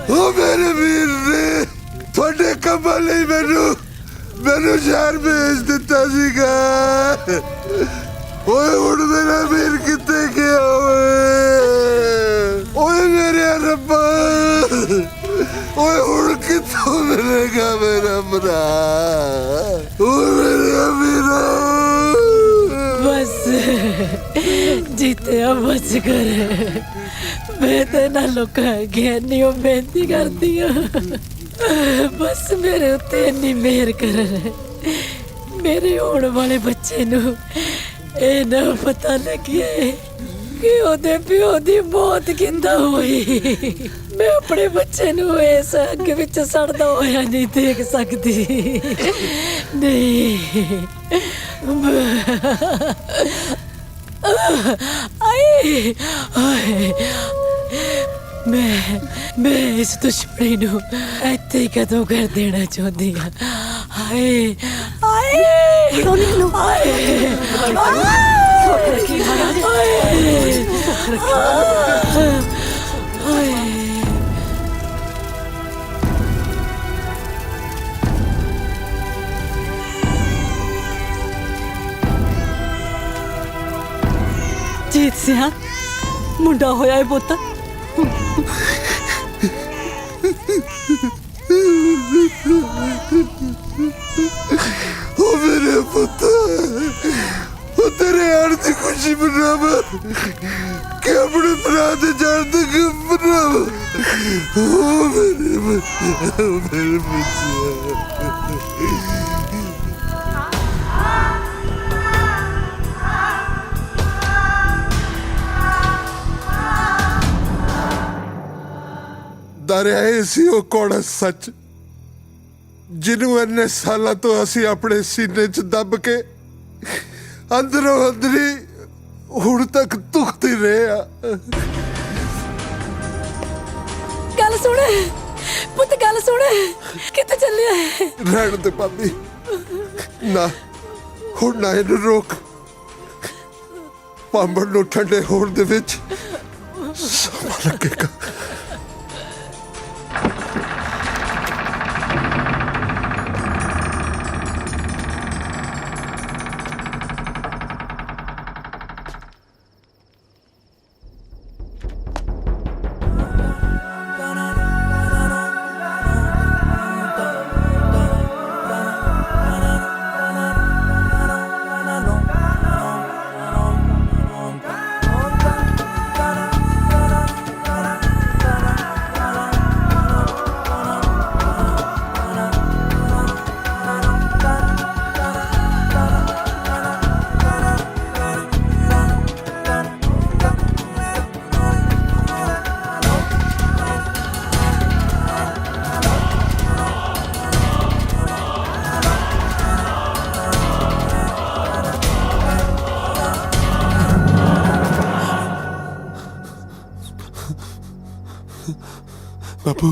ਉਹ ਮੇਰੇ ਵੀਰ ਨੇ ਤੁਹਾਡੇ ਕੰਮਾਂ ਲਈ ਮੈਨੂੰ ਸ਼ਹਿਰ ਭੇਜ ਦਿੱਤਾ ਸੀਗਾ। ਓਏ ਹੁਣ ਮੇਰਾ ਵੀਰ ਕਿੱਥੇ ਗਿਆ ਓਏ ਮੇਰੇ ਰੱਬਾ। ਓਏ ਹੁਣ ਕਿੱਥੋਂ ਮਿਲੇਗਾ ਮੇਰਾ ਭਰਾ? ਓਏ ਮੇਰੇ ਵੀਰਾ। ਬਸ ਜੀਤਿਆ ਬਸ ਕਰ। ਮੈਂ ਤੇ ਨਾ ਲੋਕਾਂ ਅੱਗੇ ਨਹੀਂ ਉਹ ਬੇਨਤੀ ਕਰਦੀ ਆ, ਬਸ ਮੇਰੇ ਉੱਤੇ ਇੰਨੀ ਮਿਹਰ ਕਰ। ਮੇਰੇ ਹੋਣ ਵਾਲੇ ਬੱਚੇ ਨੂੰ ਇਹ ਨਾ ਪਤਾ ਲੱਗੇ ਕਿ ਉਹਦੇ ਪਿਓ ਦੀ ਮੌਤ ਕਿੱਦਾਂ ਹੋਈ। ਮੈਂ ਆਪਣੇ ਬੱਚੇ ਨੂੰ ਇਸ ਅੱਗ ਵਿੱਚ ਸੜਦਾ ਹੋਇਆ ਨਹੀਂ ਦੇਖ ਸਕਦੀ। ਨਹੀਂ ਆਏ ਆਏ। ਮੈਂ ਇਸ ਦੁਸ਼ਮਣੀ ਨੂੰ ਇੱਥੇ ਕਦੋਂ ਕਰ ਦੇਣਾ ਚਾਹੁੰਦੀ ਹਾਂ। ਹਾਏ ਹਾਏ ਨਿਕਲੋ ਹਾਏ ਜੀਤ ਸਿਆ ਮੁੰਡਾ ਹੋਇਆ ਹੈ ਪੁੱਤ। ਉਹ ਮੇਰੇ ਪੁੱਤ, ਉਹ ਤੇਰੇ ਆਣ ਦੀ ਖੁਸ਼ੀ ਮਨਾਵਾ ਕਿ ਆਪਣੇ ਭਰਾ ਦੇ ਜਾਣ ਦੀ ਗਮ ਮਨਾਵਾ। ਉਹ ਮੇਰੇ ਬੱਚੇ, ਉਹ ਮੇਰੇ ਬੱਚੇ। ਦਰਿਆਏ ਸੀ ਉਹ ਕੌੜਾ ਸੱਚ ਜਿਹਨੂੰ ਇੰਨੇ ਸਾਲਾਂ ਤੋਂ ਅਸੀਂ ਆਪਣੇ ਸੀਨੇ 'ਚ ਦੱਬ ਕੇ ਅੰਦਰੋਂ ਅੰਦਰੀ ਹੁਣ ਤੱਕ ਦੁਖਦੇ ਰਹੇ ਆ। ਗੱਲ ਸੁਣ ਪੁੱਤ, ਗੱਲ ਸੁਣ। ਕਿੱਥੇ ਚੱਲਿਆ ਹੈ? ਰਹਿਣ ਦੇ ਭਾਬੀ, ਨਾ ਹੁਣ ਨਾ ਇਹਨੂੰ ਰੋਕ। ਪਾਂਬੜ ਨੂੰ ਠੰਡੇ ਹੋਣ ਦੇ ਵਿੱਚ ਸਮਾਂ ਲੱਗੇਗਾ। ਬਾਪੂ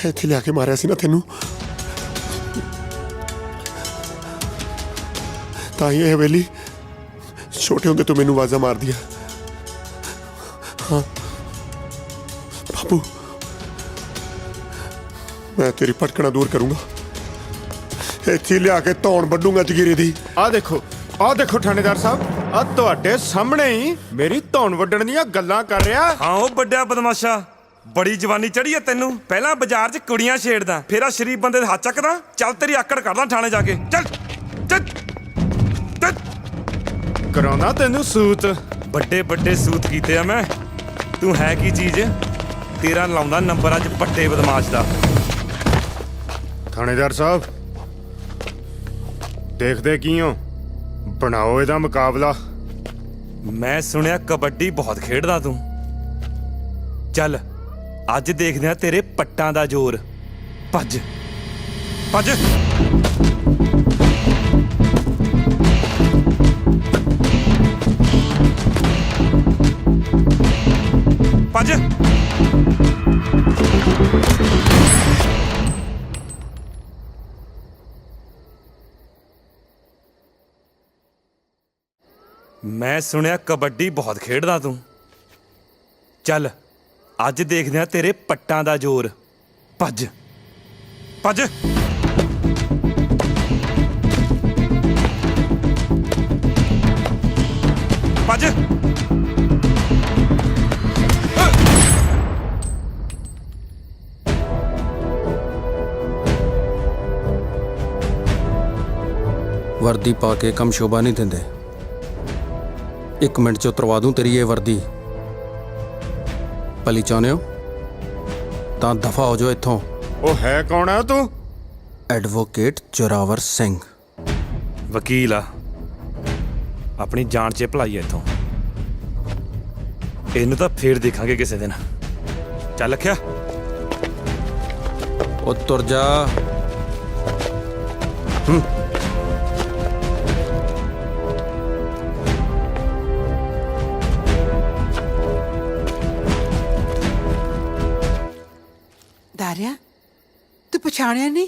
ਇੱਥੇ ਲਿਆ ਕੇ ਮਾਰਿਆ ਸੀ ਨਾ ਤੈਨੂੰ, ਤਾਂ ਹੀ ਇਹ ਹਵੇਲੀ ਛੋਟੇ ਹੁੰਦੇ ਤੋਂ ਮੈਨੂੰ ਆਵਾਜ਼ਾਂ ਮਾਰਦੀ ਆ। ਹਾਂ ਬਾਪੂ, ਮੈਂ ਤੇਰੀ ਭਟਕਣਾ ਦੂਰ ਕਰੂੰਗਾ। ਇੱਥੇ ਲਿਆ ਕੇ ਧੌਣ ਵੱਢੂੰਗਾ ਜਗੀਰੇ ਦੀ। ਆਹ ਦੇਖੋ ਥਾਣੇਦਾਰ ਸਾਹਿਬ, ਆ ਤੁਹਾਡੇ ਸਾਹਮਣੇ ਹੀ ਮੇਰੀ ਧੌਣ ਵੱਢਣ ਦੀਆਂ ਗੱਲਾਂ ਕਰ ਰਿਹਾ। ਹਾਂ ਉਹ ਵੱਡਿਆ ਬਦਮਾਸ਼ਾ, ਬੜੀ ਜਵਾਨੀ ਚੜੀ ਐ ਤੈਨੂੰ। ਪਹਿਲਾਂ ਬਾਜ਼ਾਰ 'ਚ ਕੁੜੀਆਂ ਛੇੜਦਾ, ਫੇਰ ਆ ਸ਼ਰੀਫ ਬੰਦੇ ਦੇ ਹੱਥ ਚੱਕਦਾ। ਚੱਲ ਤੇਰੀ ਆਕੜ ਕਰਦਾ ਥਾਣੇ ਜਾ ਕੇ। ਚੱਲ ਚੱਲ ਚੱਲ। ਕਰਾਉਣਾ ਤੈਨੂੰ ਸੂਤ। ਵੱਡੇ ਵੱਡੇ ਸੂਤ ਕੀਤੇ ਆ ਮੈਂ। ਤੂੰ ਹੈ ਕੀ ਚੀਜ਼? ਤੇਰਾ ਲਾਉਂਦਾ ਨੰਬਰ ਅੱਜ ਵੱਡੇ ਬਦਮਾਸ਼ ਦਾ। ਥਾਣੇਦਾਰ ਸਾਹਿਬ ਦੇਖਦੇ ਕੀ ਹੋ, ਬਣਾਓ ਇਹਦਾ ਮੁਕਾਬਲਾ। ਮੈਂ ਸੁਣਿਆ ਕਬੱਡੀ ਬਹੁਤ ਖੇਡਦਾ ਤੂੰ। ਚੱਲ ਅੱਜ ਦੇਖਦੇ ਆ ਤੇਰੇ ਪੱਟਾਂ ਦਾ ਜ਼ੋਰ। ਭੱਜ ਭੱਜ। ਭੱਜ। ਮੈਂ ਸੁਣਿਆ ਕਬੱਡੀ ਬਹੁਤ ਖੇਡਦਾ ਤੂੰ। ਚੱਲ ਅੱਜ ਦੇਖਦੇ ਆ ਤੇਰੇ ਪੱਟਾਂ ਦਾ ਜ਼ੋਰ। ਭੱਜ ਭੱਜ। ਭੱਜ। ਵਰਦੀ ਪਾ ਕੇ ਕੰਮ ਸ਼ੋਭਾ ਨਹੀਂ ਦਿੰਦੇ। 1 ਮਿੰਟ 'ਚ ਉਤਰਵਾ ਦੂੰ ਤੇਰੀ ਇਹ ਵਰਦੀ। ਭਲੀ ਚਾਹੁੰਦੇ ਹੋ ਤਾਂ ਦਫਾ ਹੋ ਜਾਓ ਇੱਥੋਂ। ਉਹ ਹੈ ਕੌਣ ਆ ਤੂੰ? ਐਡਵੋਕੇਟ ਜ਼ੋਰਾਵਰ ਸਿੰਘ। ਵਕੀਲ ਆ, ਆਪਣੀ ਜਾਨ 'ਚ ਭਲਾਈ ਐ ਇੱਥੋਂ। ਇਹਨੂੰ ਤਾਂ ਫੇਰ ਦੇਖਾਂਗੇ ਕਿਸੇ ਦਿਨ। ਚੱਲ ਲਖਿਆ। ਉਹ ਤੁਰ ਜਾ। ਦਾਰਿਆ, ਤੂੰ ਪਛਾਣਿਆ ਨਹੀਂ?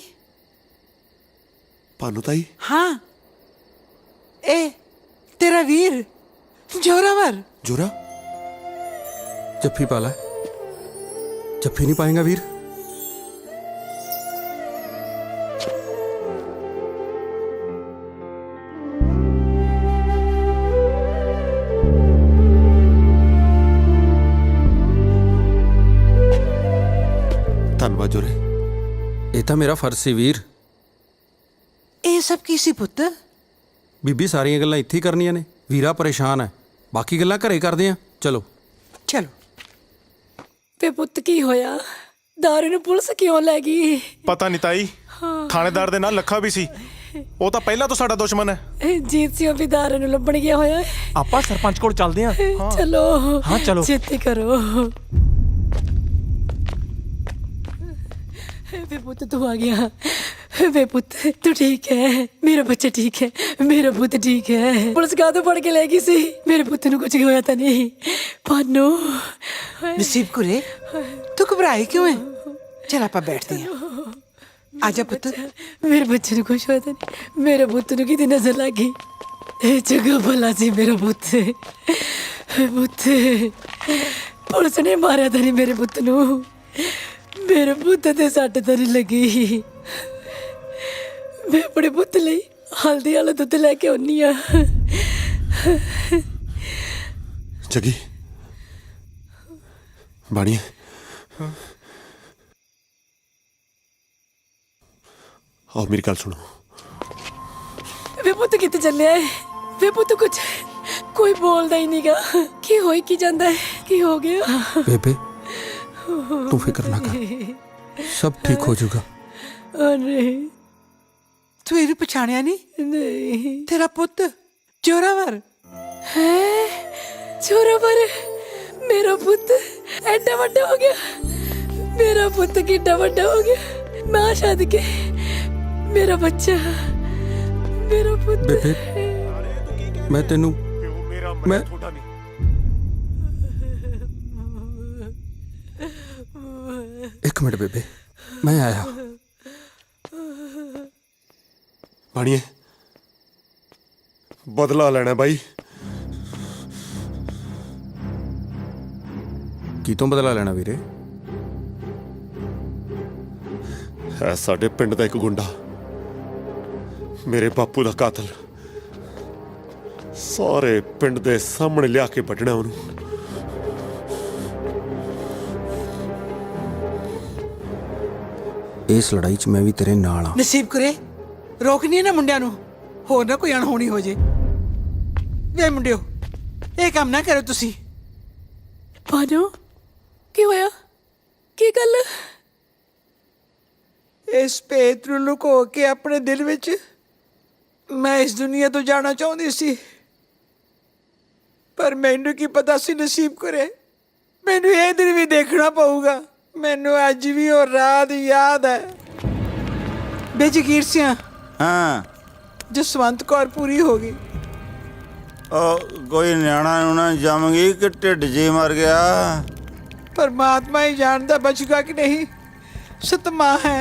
ਭਾਨੂ ਤਾਈ? ਹਾਂ, ਇਹ ਤੇਰਾ ਵੀਰ ਜ਼ੋਰਾਵਰ। ਜੋਰਾ? ਜੱਫੀ ਪਾ ਲੈ। ਜੱਫੀ ਨਹੀਂ ਪਾਏਗਾ ਵੀਰ? ਧੰਨਵਾਦ ਜੋਰੇ। ਇਹ ਤਾਂ ਮੇਰਾ ਫਰਜ਼ ਸੀ ਵੀਰ। ਇਹ ਸਭ ਕੀ ਸੀ ਪੁੱਤ? ਬੀਬੀ ਸਾਰੀਆਂ ਗੱਲਾਂ ਇੱਥੇ ਹੀ ਕਰਨੀਆਂ ਨੇ। ਵੀਰਾ ਪਰੇਸ਼ਾਨ ਹੈ, ਬਾਕੀ ਗੱਲਾਂ ਘਰੇ ਕਰਦੇ ਆ। ਚਲੋ ਚਲੋ। ਵੇ ਪੁੱਤ ਕੀ ਹੋਇਆ? ਦਾਰੂ ਨੂੰ ਪੁਲਿਸ ਕਿਉਂ ਲੈ ਗਈ? ਪਤਾ ਨਹੀਂ ਤਾਈ, ਥਾਣੇਦਾਰ ਦੇ ਨਾਲ ਲੱਖਾ ਵੀ ਸੀ। ਉਹ ਤਾਂ ਪਹਿਲਾਂ ਤੋਂ ਸਾਡਾ ਦੁਸ਼ਮਣ ਹੈ। ਜੀਤ ਸਿੰਘ ਵੀ ਦਾਰੂ ਨੂੰ ਲੱਭਣ ਗਿਆ ਹੋਇਆ ਹੈ। ਆਪਾਂ ਸਰਪੰਚ ਕੋਲ ਚੱਲਦੇ ਆਂ। ਚਲੋ ਹਾਂ ਚਲੋ। ਛੇਤੀ ਕਰੋ। ਵੇ ਪੁੱਤ ਤੂੰ ਆ ਗਿਆ। ਵੇ ਪੁੱਤ ਤੂੰ ਠੀਕ ਹੈ? ਮੇਰਾ ਬੱਚਾ ਠੀਕ ਹੈ? ਮੇਰਾ ਪੁੱਤ ਠੀਕ ਹੈ? ਪੁਲਿਸ ਕਾਹਤੋਂ ਫੜ ਕੇ ਲੈ ਗਈ ਸੀ? ਮੇਰੇ ਪੁੱਤ ਨੂੰ ਕੁਝ ਹੋਇਆ ਤਾਂ ਨਹੀਂ? ਪਾਨੋ ਨਸੀਬ ਕੁਰੇ, ਤੂੰ ਘਬਰਾਈ ਕਿਉਂ ਹੈ? ਚਲ ਆਪਾਂ ਬੈਠਦੇ ਹਾਂ। ਆਜਾ ਪੁੱਤ। ਮੇਰੇ ਬੱਚੇ ਨੂੰ ਕੁਝ ਹੋਇਆ ਤਾਂ ਨਹੀਂ? ਮੇਰੇ ਪੁੱਤ ਨੂੰ ਕਿਹਦੀ ਨਜ਼ਰ ਲੱਗੀ? ਇਹ ਜਗ੍ਹਾ ਭਲਾ ਸੀ ਮੇਰਾ ਪੁੱਤ। ਪੁੱਤ ਪੁਲਿਸ ਨੇ ਮਾਰਿਆ ਤਾਂ ਨਹੀਂ ਮੇਰੇ ਪੁੱਤ ਨੂੰ? ਮੇਰੇ ਪੁੱਤ ਤੇ ਸੱਟ ਤਾਂ ਨਹੀਂ ਲੱਗੀ? ਮੈਂ ਆਪਣੇ ਪੁੱਤ ਲਈ ਹਲਦੀ ਵਾਲਾ ਦੁੱਧ ਲੈ ਕੇ ਆਉਣੀ ਆ। ਜਗੀ ਬਾਣੀ, ਆਓ ਮੇਰੀ ਗੱਲ ਸੁਣੋ। ਵੇ ਪੁੱਤ ਕਿੱਥੇ ਚੱਲਿਆ ਹੈ? ਵੇ ਪੁੱਤ ਕੁਝ ਕੋਈ ਬੋਲਦਾ ਹੀ ਨਹੀਂਗਾ। ਕੀ ਹੋਈ ਕੀ ਜਾਂਦਾ ਹੈ? ਕੀ ਹੋ ਗਿਆ? ਬੇਬੇ ਤੂੰ ਫਿਕਰ ਨਾ ਕਰ, ਸਭ ਠੀਕ ਹੋ ਜਾਊਗਾ। ਨਹੀਂ ਤੂੰ ਇਹਨੂੰ ਪਛਾਣਿਆ ਨਹੀਂ? ਨਹੀਂ। ਤੇਰਾ ਪੁੱਤ ਜ਼ੋਰਾਵਰ ਹੈ? ਜ਼ੋਰਾਵਰ ਮੇਰਾ ਪੁੱਤ ਐਡਾ ਵੱਡਾ ਹੋ ਗਿਆ। ਮੇਰਾ ਪੁੱਤ ਕਿੱਡਾ ਵੱਡਾ ਹੋ ਗਿਆ। ਮਾਂ ਛੱਡ ਕੇ ਮੇਰਾ ਬੱਚਾ, ਮੇਰਾ ਪੁੱਤ। ਬੇਬੇ ਮੈਂ ਤੈਨੂੰ ਮੈਂ ਇੱਕ ਮਿੰਟ ਬੇਬੇ, ਮੈਂ ਆਇਆ। ਬਾਣੀਏ ਬਦਲਾ ਲੈਣਾ ਬਾਈ। ਕੀ ਤੋਂ ਬਦਲਾ ਲੈਣਾ ਵੀਰੇ? ਹੈ ਸਾਡੇ ਪਿੰਡ ਦਾ ਇੱਕ ਗੁੰਡਾ, ਮੇਰੇ ਬਾਪੂ ਦਾ ਕਾਤਲ। ਸਾਰੇ ਪਿੰਡ ਦੇ ਸਾਹਮਣੇ ਲਿਆ ਕੇ ਵੱਢਣਾ ਉਹਨੂੰ। ਇਸ ਲੜਾਈ 'ਚ ਮੈਂ ਵੀ ਤੇਰੇ ਨਾਲ ਆ। ਨਸੀਬ ਕੁਰੇ ਰੋਕਣੀ ਹੈ ਨਾ ਮੁੰਡਿਆਂ ਨੂੰ, ਹੋਰ ਨਾ ਕੋਈ ਅਣਹੋਣੀ ਹੋ ਜੇ। ਵੇ ਮੁੰਡਿਓ, ਇਹ ਕੰਮ ਨਾ ਕਰੋ ਤੁਸੀਂ। ਬਾਨੋ ਕੀ ਹੋਇਆ? ਕੀ ਗੱਲ? ਇਸ ਭੇਤ ਨੂੰ ਲੁਕੋ ਕੇ ਆਪਣੇ ਦਿਲ ਵਿੱਚ ਮੈਂ ਇਸ ਦੁਨੀਆ ਤੋਂ ਜਾਣਾ ਚਾਹੁੰਦੀ ਸੀ, ਪਰ ਮੈਨੂੰ ਕੀ ਪਤਾ ਸੀ ਨਸੀਬ ਕਰੇ ਮੈਨੂੰ ਇਹ ਦਿਨ ਵੀ ਦੇਖਣਾ ਪਊਗਾ। ਮੈਨੂੰ ਅੱਜ ਵੀ ਉਹ ਰਾਤ ਯਾਦ ਹੈ। ਬੇਜਗੀਰ ਸਿਆ ਹਾਂ, ਜਸਵੰਤ ਕੌਰ ਪੂਰੀ ਹੋ ਗਈ। ਉਹ ਕੋਈ ਨਿਆਣਾ ਨੂੰ ਨਾ ਜੰਮ ਗਈ ਕਿ ਢਿੱਡ ਜੀ ਮਰ ਗਿਆ? परमात्मा ही जानता बचेगा कि नहीं। सतमा है।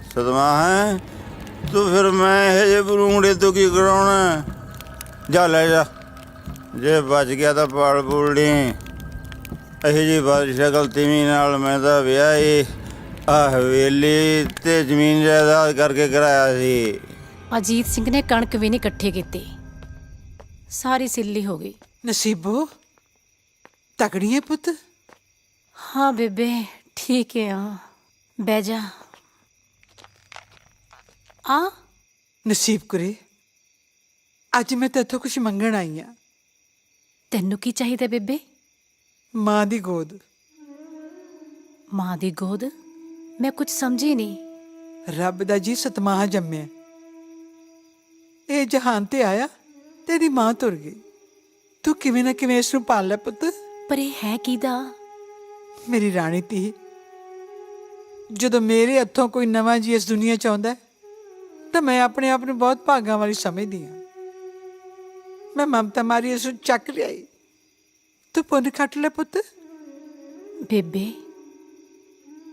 सदमा है तो फिर मैं ये बरूंगड़े तो की कराना? जा ले जा, जे बच गया तो पाल पूल ली। अही जी बादशाह गलती नाल मैं तो विआही आ हवेली ते जमीन जायदाद करके कराया सी। अजीत सिंह ने कणक भी नहीं इकट्ठे कीती, सारी सिल्ली हो गई। नसीबो तगड़ी है पुत। हाँ बेबे ठीक है। हाँ बह जा। आ नसीब कुरे अज मैं तेथों कुछ मंगण आई हाँ। तेनू की चाहिए बेबे? माँ दी गोद। माँ दी गोद? मैं कुछ समझी नहीं। रब दा जी सतमाह जम्मे ये जहान ते आया, तेरी माँ तुर गई, तू किवें ना किवें इस नूं पाल लै पुत। पर ये है किदा? मेरी राणी धी। जदों मेरे हथों कोई नवा जी इस दुनिया च आउंदा तो मैं अपने आप नूं बहुत भागां वाली समझदी हाँ। मैं ममता मारी इस नूं चक लियाई, तू पुन खट ले पुत। बेबे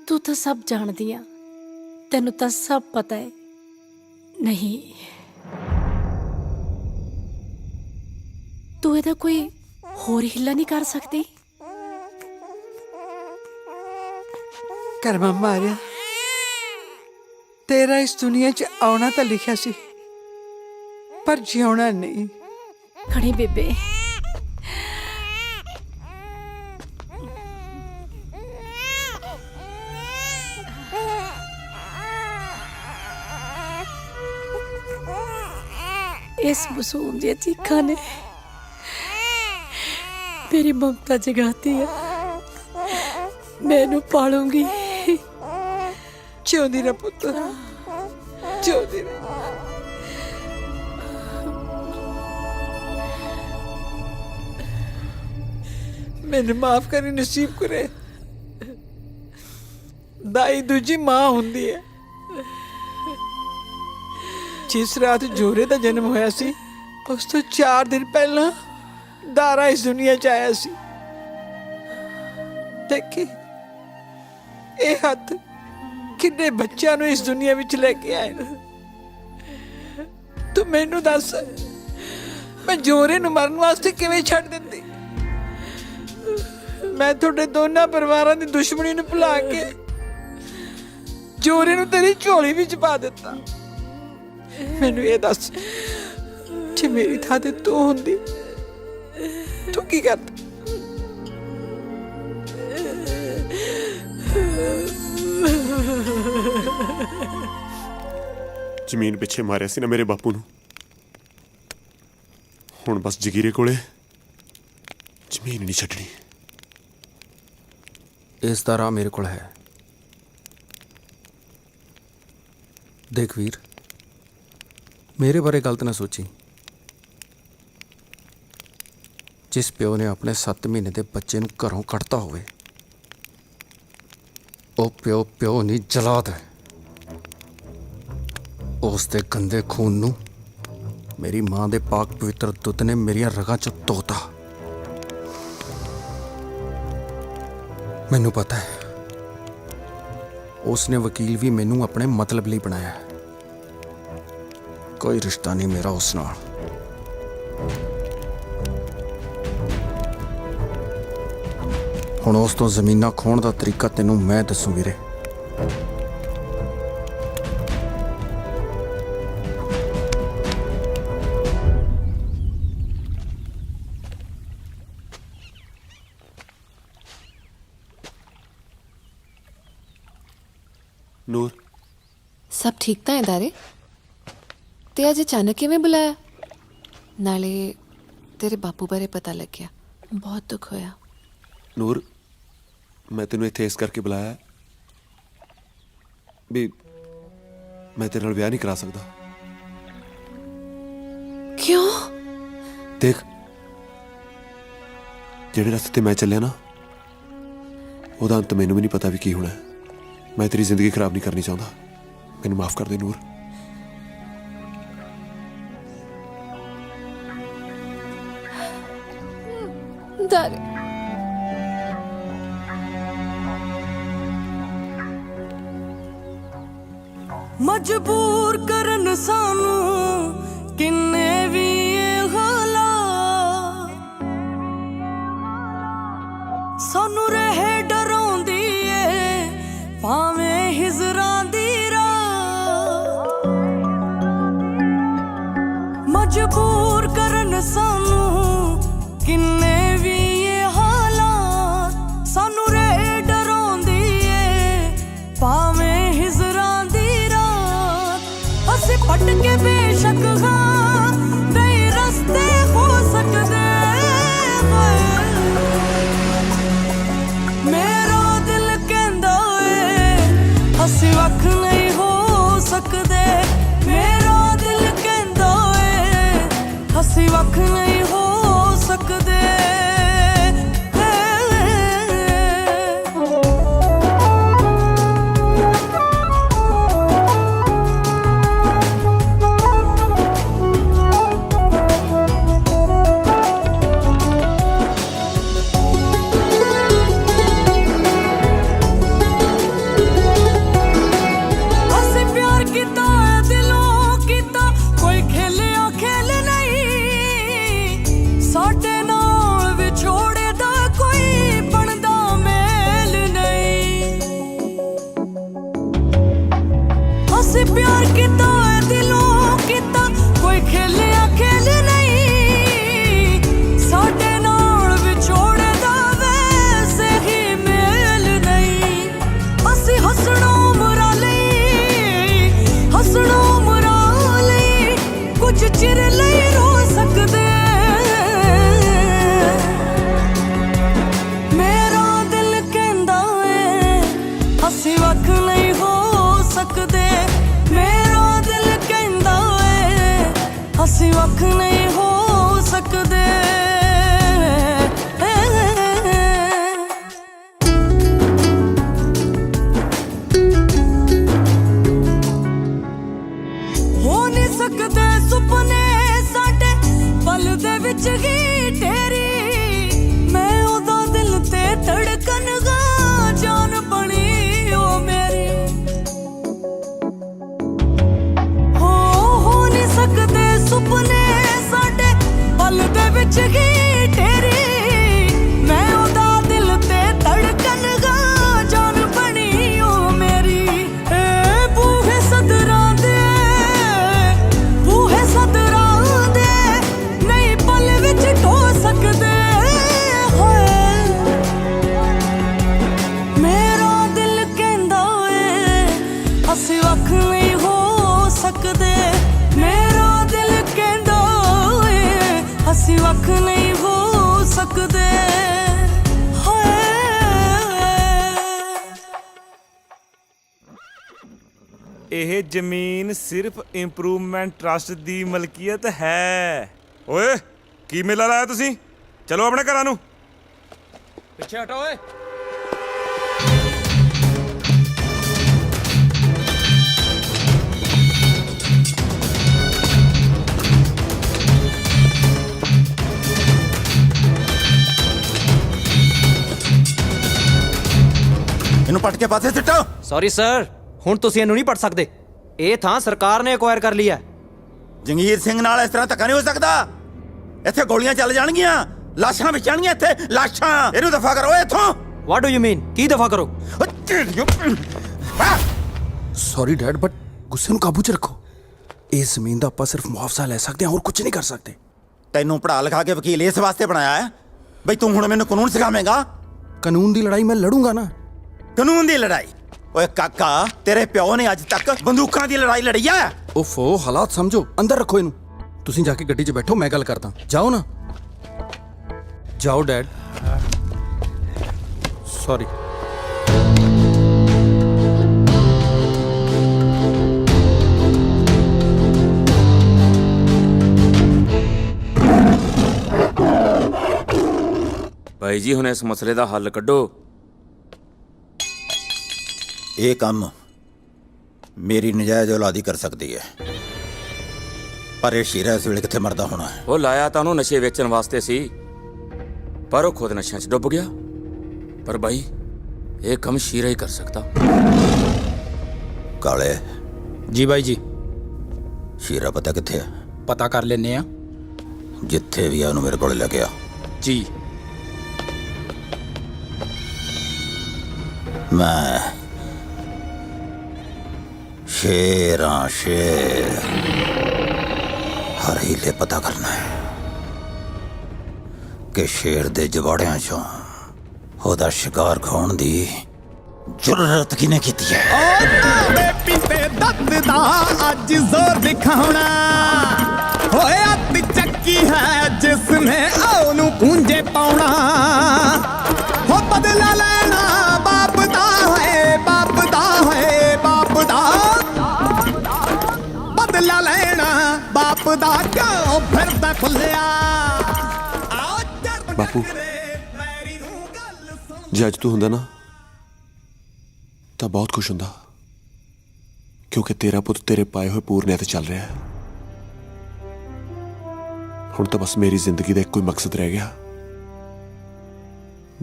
तू तो सब जानदी आ, तेनू तो सब पता है। नहीं तू ਇਹਦਾ कोई होर हिला नहीं कर सकती? करमा मारिया तेरा इस दुनिया च आना तो लिखा सी, पर जिउना नहीं। खड़ी बेबे। इस मासूम दी चीखा ने मेरी ममता जगाती है। मैनू पालूंगी। जिउंदी रह पुत, जिउंदी रह। मैनू माफ करी नसीब करे। दाई दूजी मां हुंदी है। जिस रात जोरे दा जन्म होया सी उस तो 4 दिन पहला दारा इस दुनिया च आया सी। देखी ये हथ किन्ने बच्चों इस दुनिया विच लेके आए ने। तू मैनू दस मैं जोरे नूं मरन वास्ते किवें छड्ड दिंदी? मैं तुहाडे दोनों परिवारां दी दुश्मनी नूं भुला के जोरे नूं तेरी झोली विच पा दित्ता। मैनू ये दस जे मेरी थां ते तू हुंदी तू की करदी? ਜ਼ਮੀਨ ਪਿੱਛੇ ਮਾਰਿਆ ਸੀ ਨਾ ਮੇਰੇ ਬਾਪੂ ਨੂੰ, ਹੁਣ ਬਸ ਜਗੀਰੇ ਕੋਲੇ ਜ਼ਮੀਨ ਨਹੀਂ ਛੱਡਣੀ। ਇਸ ਦਾ ਰਾਹ ਮੇਰੇ ਕੋਲ ਹੈ। ਦੇਖ ਵੀਰ, ਮੇਰੇ ਬਾਰੇ ਗਲਤ ਨਾ ਸੋਚੀ। ਜਿਸ ਪਿਓ ਨੇ ਆਪਣੇ 7 ਮਹੀਨੇ ਦੇ ਬੱਚੇ ਨੂੰ ਘਰੋਂ ਕੱਢਤਾ ਹੋਵੇ ਉਹ ਪਿਓ ਨਹੀਂ, ਜਲਾਦ ਹੈ। ਉਸ ਦੇ ਗੰਦੇ ਖੂਨ ਨੂੰ ਮੇਰੀ ਮਾਂ ਦੇ ਪਾਕ ਪਵਿੱਤਰ ਦੁੱਧ ਨੇ ਮੇਰੀਆਂ ਰਗਾਂ 'ਚ ਧੋਤਾ। ਮੈਨੂੰ ਪਤਾ ਹੈ ਉਸ ਨੇ ਵਕੀਲ ਵੀ ਮੈਨੂੰ ਆਪਣੇ ਮਤਲਬ ਲਈ ਬਣਾਇਆ ਹੈ। ਕੋਈ ਰਿਸ਼ਤਾ ਨਹੀਂ ਮੇਰਾ ਉਸ ਨਾਲ। ਹੁਣ ਉਸ ਤੋਂ ਜ਼ਮੀਨਾਂ ਖੋਣ ਦਾ ਤਰੀਕਾ ਤੈਨੂੰ ਮੈਂ ਦੱਸੂ ਵੀਰੇ। ਨੂਰ ਸਭ ਠੀਕ ਤਾਂ ਹੈ ਦਾਰੇ? ਤੇ ਅੱਜ ਅਚਾਨਕ ਕਿਵੇਂ ਬੁਲਾਇਆ? ਨਾਲੇ ਤੇਰੇ ਬਾਪੂ ਬਾਰੇ ਪਤਾ ਲੱਗਿਆ, ਬਹੁਤ ਦੁੱਖ ਹੋਇਆ। ਨੂਰ ਮੈਂ ਤੈਨੂੰ ਇੱਥੇ ਇਸ ਕਰਕੇ ਬੁਲਾਇਆ ਵੀ ਮੈਂ ਤੇਰੇ ਨਾਲ ਵਿਆਹ ਨਹੀਂ ਕਰਾ ਸਕਦਾ। ਕਿਉਂ? ਦੇਖ ਜਿਹੜੇ ਰਸਤੇ ਤੇ ਮੈਂ ਚੱਲਿਆ ਨਾ ਉਹਦਾ ਅੰਤ ਮੈਨੂੰ ਵੀ ਨਹੀਂ ਪਤਾ ਵੀ ਕੀ ਹੋਣਾ। ਮੈਂ ਤੇਰੀ ਜ਼ਿੰਦਗੀ ਖਰਾਬ ਨਹੀਂ ਕਰਨੀ ਚਾਹੁੰਦਾ। ਮੈਨੂੰ ਮਾਫ ਕਰ ਦੇ ਨੂਰ। ਦਾਰੇ ਮਜਬੂਰ ਕਰਨ ਸਾਨੂੰ ਕਿੰਨੇ ਵੀ ਇਹ ਹਾਲਾਤ, ਸਾਨੂੰ ਰਹੇ ਡਰਾਉਂਦੀ ਏ ਭਾਵੇਂ ਹਿਜ਼ਰਾਂ ਦੀ ਰਾਤ। ਮਜਬੂਰ ਕਰਨ ਸਾਨੂੰ ਕਿੰਨੇ ਵੀ ਇਹ ਹਾਲਾਤ, ਸਾਨੂੰ ਰਹੇ ਡਰਾਉਂਦੀ ਏ ਭਾਵੇਂ ਹਿਜ਼ਰਾਂ ਦੀ ਰਾਤ। ਅਸੀਂ ਪਟ ਕੇ ਬੇਸ਼ੱਕ ਹਾਂ ਕਈ ਰਸਤੇ ਹੋ ਸਕਦੇ, ਮੇਰਾ ਦਿਲ ਕਹਿੰਦਾ ਏ ਅਸੀਂ ਵੱਖ ਨਹੀਂ ਹੋ ਸਕਦੇ। ਮੇਰਾ ਦਿਲ ਕਹਿੰਦਾ ਏ ਅਸੀਂ ਵੱਖ ਨਹੀਂ ਹੋ ਸਕਦੇ। ਅਸੀਂ ਪਿਆਰ ਕੀਤਾ ਦਿਲੋਂ ਕੀਤਾ, ਕੋਈ ਖੇਲਿਆ ਖੇਲ ਨਹੀਂ, ਸਾਡੇ ਨਾਲ ਵਿਛੋੜੇ ਦਾ ਕੋਈ ਬਣਦਾ ਮੇਲ ਨਹੀਂ। ਅਸੀਂ ਪਿਆਰ ਕੀਤਾ ਦਿਲੋਂ ਕੀਤਾ, ਕੋਈ ਖੇਲਿਆ ਖੇਲ ਨਹੀਂ, ਸਾਡੇ ਨਾਲ ਵਿਛੋੜੇ ਦਾ ਵੈਸੇ ਹੀ ਮੇਲ ਨਹੀਂ। ਅਸੀਂ ਹੱਸਣਾ ਉਮਰਾਂ ਲਈ, ਹੱਸਣਾ ਉਮਰਾਂ ਲਈ, ਕੁਝ ਚਿਰ ਲਈ ਰੋ ਸਕਦੇ। ਮੇਰਾ ਦਿਲ ਕਹਿੰਦਾ ਏ ਅਸੀਂ ਵੱਖ ਨਹੀਂ ਹੋ ਸਕਦੇ। ਮੇਰਾ ਦਿਲ ਕਹਿੰਦਾ ਏ ਅਸੀਂ ਵੱਖ ਨਹੀਂ ਹੋ ਸਕਦੇ। ਹੋ ਨਹੀਂ ਸਕਦੇ ਸੁਪਨੇ ਸਾਡੇ ਪਲ ਦੇ ਵਿੱਚ ਹੀ ਤੇਰੀ, ਮੈਂ ਉਹਦਾ ਦਿਲ ਤੇ ਧੜਕਨ ਗਾ ਜਾਨ ਬਣੀ ਉਹ ਮੇਰੀ। ਹੋ ਨਹੀਂ ਸਕਦੇ ਸੁਪਨੇ ਸਾਡੇ ਪਲ ਦੇ ਵਿੱਚ ਹੀ ਤੇਰੀ, ਮੈਂ ਉਹਦਾ ਦਿਲ ਤੇ ਧੜਕਨ ਗਾ ਜਾਨ ਬਣੀ ਉਹ ਮੇਰੀ। ਏ ਬੂਹੇ ਸਦਰਾਂ ਦੇ, ਬੂਹੇ ਸਦਰਾਂ ਦੇ ਨਹੀਂ ਪਲ ਵਿੱਚ ਢੋ ਸਕਦੇ ਹੋਏ। ਮੇਰਾ ਦਿਲ ਕਹਿੰਦਾ ਏ ਅਸੀਂ ਵੱਖ ਨਹੀਂ ਹੋ ਸਕਦੇ। ਮੇਰਾ ਦਿਲ ਕਹਿੰਦਾ ਏ ਅਸੀਂ ਵੱਖ ਨਹੀਂ ਹੋ ਸਕਦੇ ਹੋਏ। ਇਹ ਜ਼ਮੀਨ ਸਿਰਫ ਇੰਪਰੂਵਮੈਂਟ ਟਰਸਟ ਦੀ ਮਲਕੀਅਤ ਹੈ। ਓਏ ਕੀ ਮੇਲਾ ਲਾਇਆ ਤੁਸੀਂ? ਚਲੋ ਆਪਣੇ ਘਰਾਂ ਨੂੰ। ਪਿੱਛੇ ਹਟੋ ਓਏ। ਇਹਨੂੰ ਪੱਟ ਕੇ ਪਾਸੇ ਸਿੱਟੋ। ਸੌਰੀ ਸਰ, ਹੁਣ ਤੁਸੀਂ ਇਹਨੂੰ ਨਹੀਂ ਪੜ ਸਕਦੇ। ਇਹ ਥਾਂ ਸਰਕਾਰ ਨੇ ਐਕਵਾਇਰ ਕਰ ਲਈ ਹੈ। ਜੰਗੀਰ ਸਿੰਘ ਨਾਲ ਇਸ ਤਰ੍ਹਾਂ ਧੱਕਾ ਨਹੀਂ ਹੋ ਸਕਦਾ। ਇੱਥੇ ਗੋਲੀਆਂ ਚੱਲ ਜਾਣਗੀਆਂ, ਲਾਸ਼ਾਂ ਵਿਚਾਣਗੀਆਂ ਇੱਥੇ, ਲਾਸ਼ਾਂ। ਇਹਨੂੰ ਦਫਾ ਕਰੋ ਇੱਥੋਂ। What do you mean? ਕੀ ਦਫਾ ਕਰੋ? ਸੌਰੀ ਡੈਡ, ਬਟ ਗੁੱਸੇ ਨੂੰ ਕਾਬੂ 'ਚ ਰੱਖੋ। ਇਸ ਜ਼ਮੀਨ ਦਾ ਆਪਾਂ ਸਿਰਫ ਮੁਆਵਜ਼ਾ ਲੈ ਸਕਦੇ ਹਾਂ, ਹੋਰ ਕੁਝ ਨਹੀਂ ਕਰ ਸਕਦੇ। ਤੈਨੂੰ ਪੜ੍ਹਾ ਲਿਖਾ ਕੇ ਵਕੀਲ ਇਸ ਵਾਸਤੇ ਬਣਾਇਆ ਹੈ ਬਈ ਤੂੰ ਹੁਣ ਮੈਨੂੰ ਕਾਨੂੰਨ ਸਿਖਾਵੇਂਗਾ। ਕਾਨੂੰਨ ਦੀ ਲੜਾਈ ਮੈਂ ਲੜੂੰਗਾ ਨਾ। ਕਾਨੂੰਨ ਦੀ ਲੜਾਈ? ਓਏ ਕਾਕਾ ਤੇਰੇ ਪਿਓ ਨੇ ਅੱਜ ਤੱਕ ਬੰਦੂਕਾਂ ਦੀ ਲੜਾਈ ਲੜੀ ਆ। ਓਫੋ ਹਾਲਾਤ ਸਮਝੋ, ਅੰਦਰ ਰੱਖੋ ਇਹਨੂੰ। ਤੁਸੀਂ ਜਾ ਕੇ ਗੱਡੀ 'ਚ ਬੈਠੋ, ਮੈਂ ਗੱਲ ਕਰਦਾ। ਜਾਓ ਨਾ, ਜਾਓ ਡੈਡ। ਸੌਰੀ। ਭਾਈ ਜੀ ਹੁਣ ਇਸ ਮਸਲੇ ਦਾ ਹੱਲ ਕੱਢੋ। ਇਹ ਕੰਮ ਮੇਰੀ ਨਜਾਇਜ਼ ਔਲਾਦੀ ਕਰ ਸਕਦੀ ਹੈ, ਪਰ ਇਹ ਸ਼ੀਰਾ ਇਸ ਵੇਲੇ ਕਿੱਥੇ ਮਰਦਾ ਹੋਣਾ ਹੈ। ਉਹ ਲਾਇਆ ਤਾਂ ਉਹਨੂੰ ਨਸ਼ੇ ਵੇਚਣ ਵਾਸਤੇ ਸੀ, ਪਰ ਉਹ ਖੁਦ ਨਸ਼ਿਆਂ 'ਚ ਡੁੱਬ ਗਿਆ। ਪਰ ਬਾਈ ਇਹ ਕੰਮ ਸ਼ੀਰਾ ਹੀ ਕਰ ਸਕਦਾ। ਕਾਲੇ ਜੀ ਬਾਈ ਜੀ। ਸ਼ੀਰਾ ਪਤਾ ਕਿੱਥੇ ਹੈ? ਪਤਾ ਕਰ ਲੈਨੇ ਆ। ਜਿੱਥੇ ਵੀ ਆ ਉਹਨੂੰ ਮੇਰੇ ਕੋਲ ਲੈ ਕੇ ਆ। ਜੀ। ਮੈਂ ਸ਼ੇਰਾਂ ਸ਼ੇਰ ਹਰ ਹੀਲੇ ਪਤਾ ਕਰਨਾ ਹੈ ਕਿ ਸ਼ੇਰ ਦੇ ਜਵਾੜਿਆਂ ਚੋਂ ਉਹਦਾ ਸ਼ਿਕਾਰ ਖਾਣ ਦੀ ਜ਼ਰੂਰਤ ਕਿਹਨੇ ਕੀਤੀ ਹੈ। ਪੀਤੇ ਦੱਤ ਦਾ ਅੱਜ ਜ਼ੋਰ ਦਿਖਾਉਣਾ ਹੋਇਆ ਤੇ ਚੱਕੀ ਹੈ ਜਿਸ ਨੇ ਉਹਨੂੰ ਪੂੰਝੇ ਪਾਉਣਾ। ਹੋ ਬਦਲਾ ਲੈਣਾ ਬਾਪ ਦਾ ਹੈ, ਬਾਪ ਦਾ ਹੈ, ਬਾਪ ਦਾ ਬਦਲਾ ਲੈਣਾ ਬਾਪ ਦਾ ਕਿਉਂ ਫਿਰਦਾ ਖੁੱਲਿਆ। ਬਾਪੂ ਜੇ ਅੱਜ ਤੂੰ ਹੁੰਦਾ ਨਾ ਤਾਂ ਬਹੁਤ ਖੁਸ਼ ਹੁੰਦਾ, ਕਿਉਂਕਿ ਤੇਰਾ ਪੁੱਤ ਤੇਰੇ ਪਾਏ ਹੋਏ ਪੂਰਨਿਆਂ ਤੇ ਚੱਲ ਰਿਹਾ ਹੈ। ਹੁਣ ਤਾਂ ਬਸ ਮੇਰੀ ਜ਼ਿੰਦਗੀ ਦਾ ਇੱਕੋ ਹੀ ਮਕਸਦ ਰਹਿ ਗਿਆ,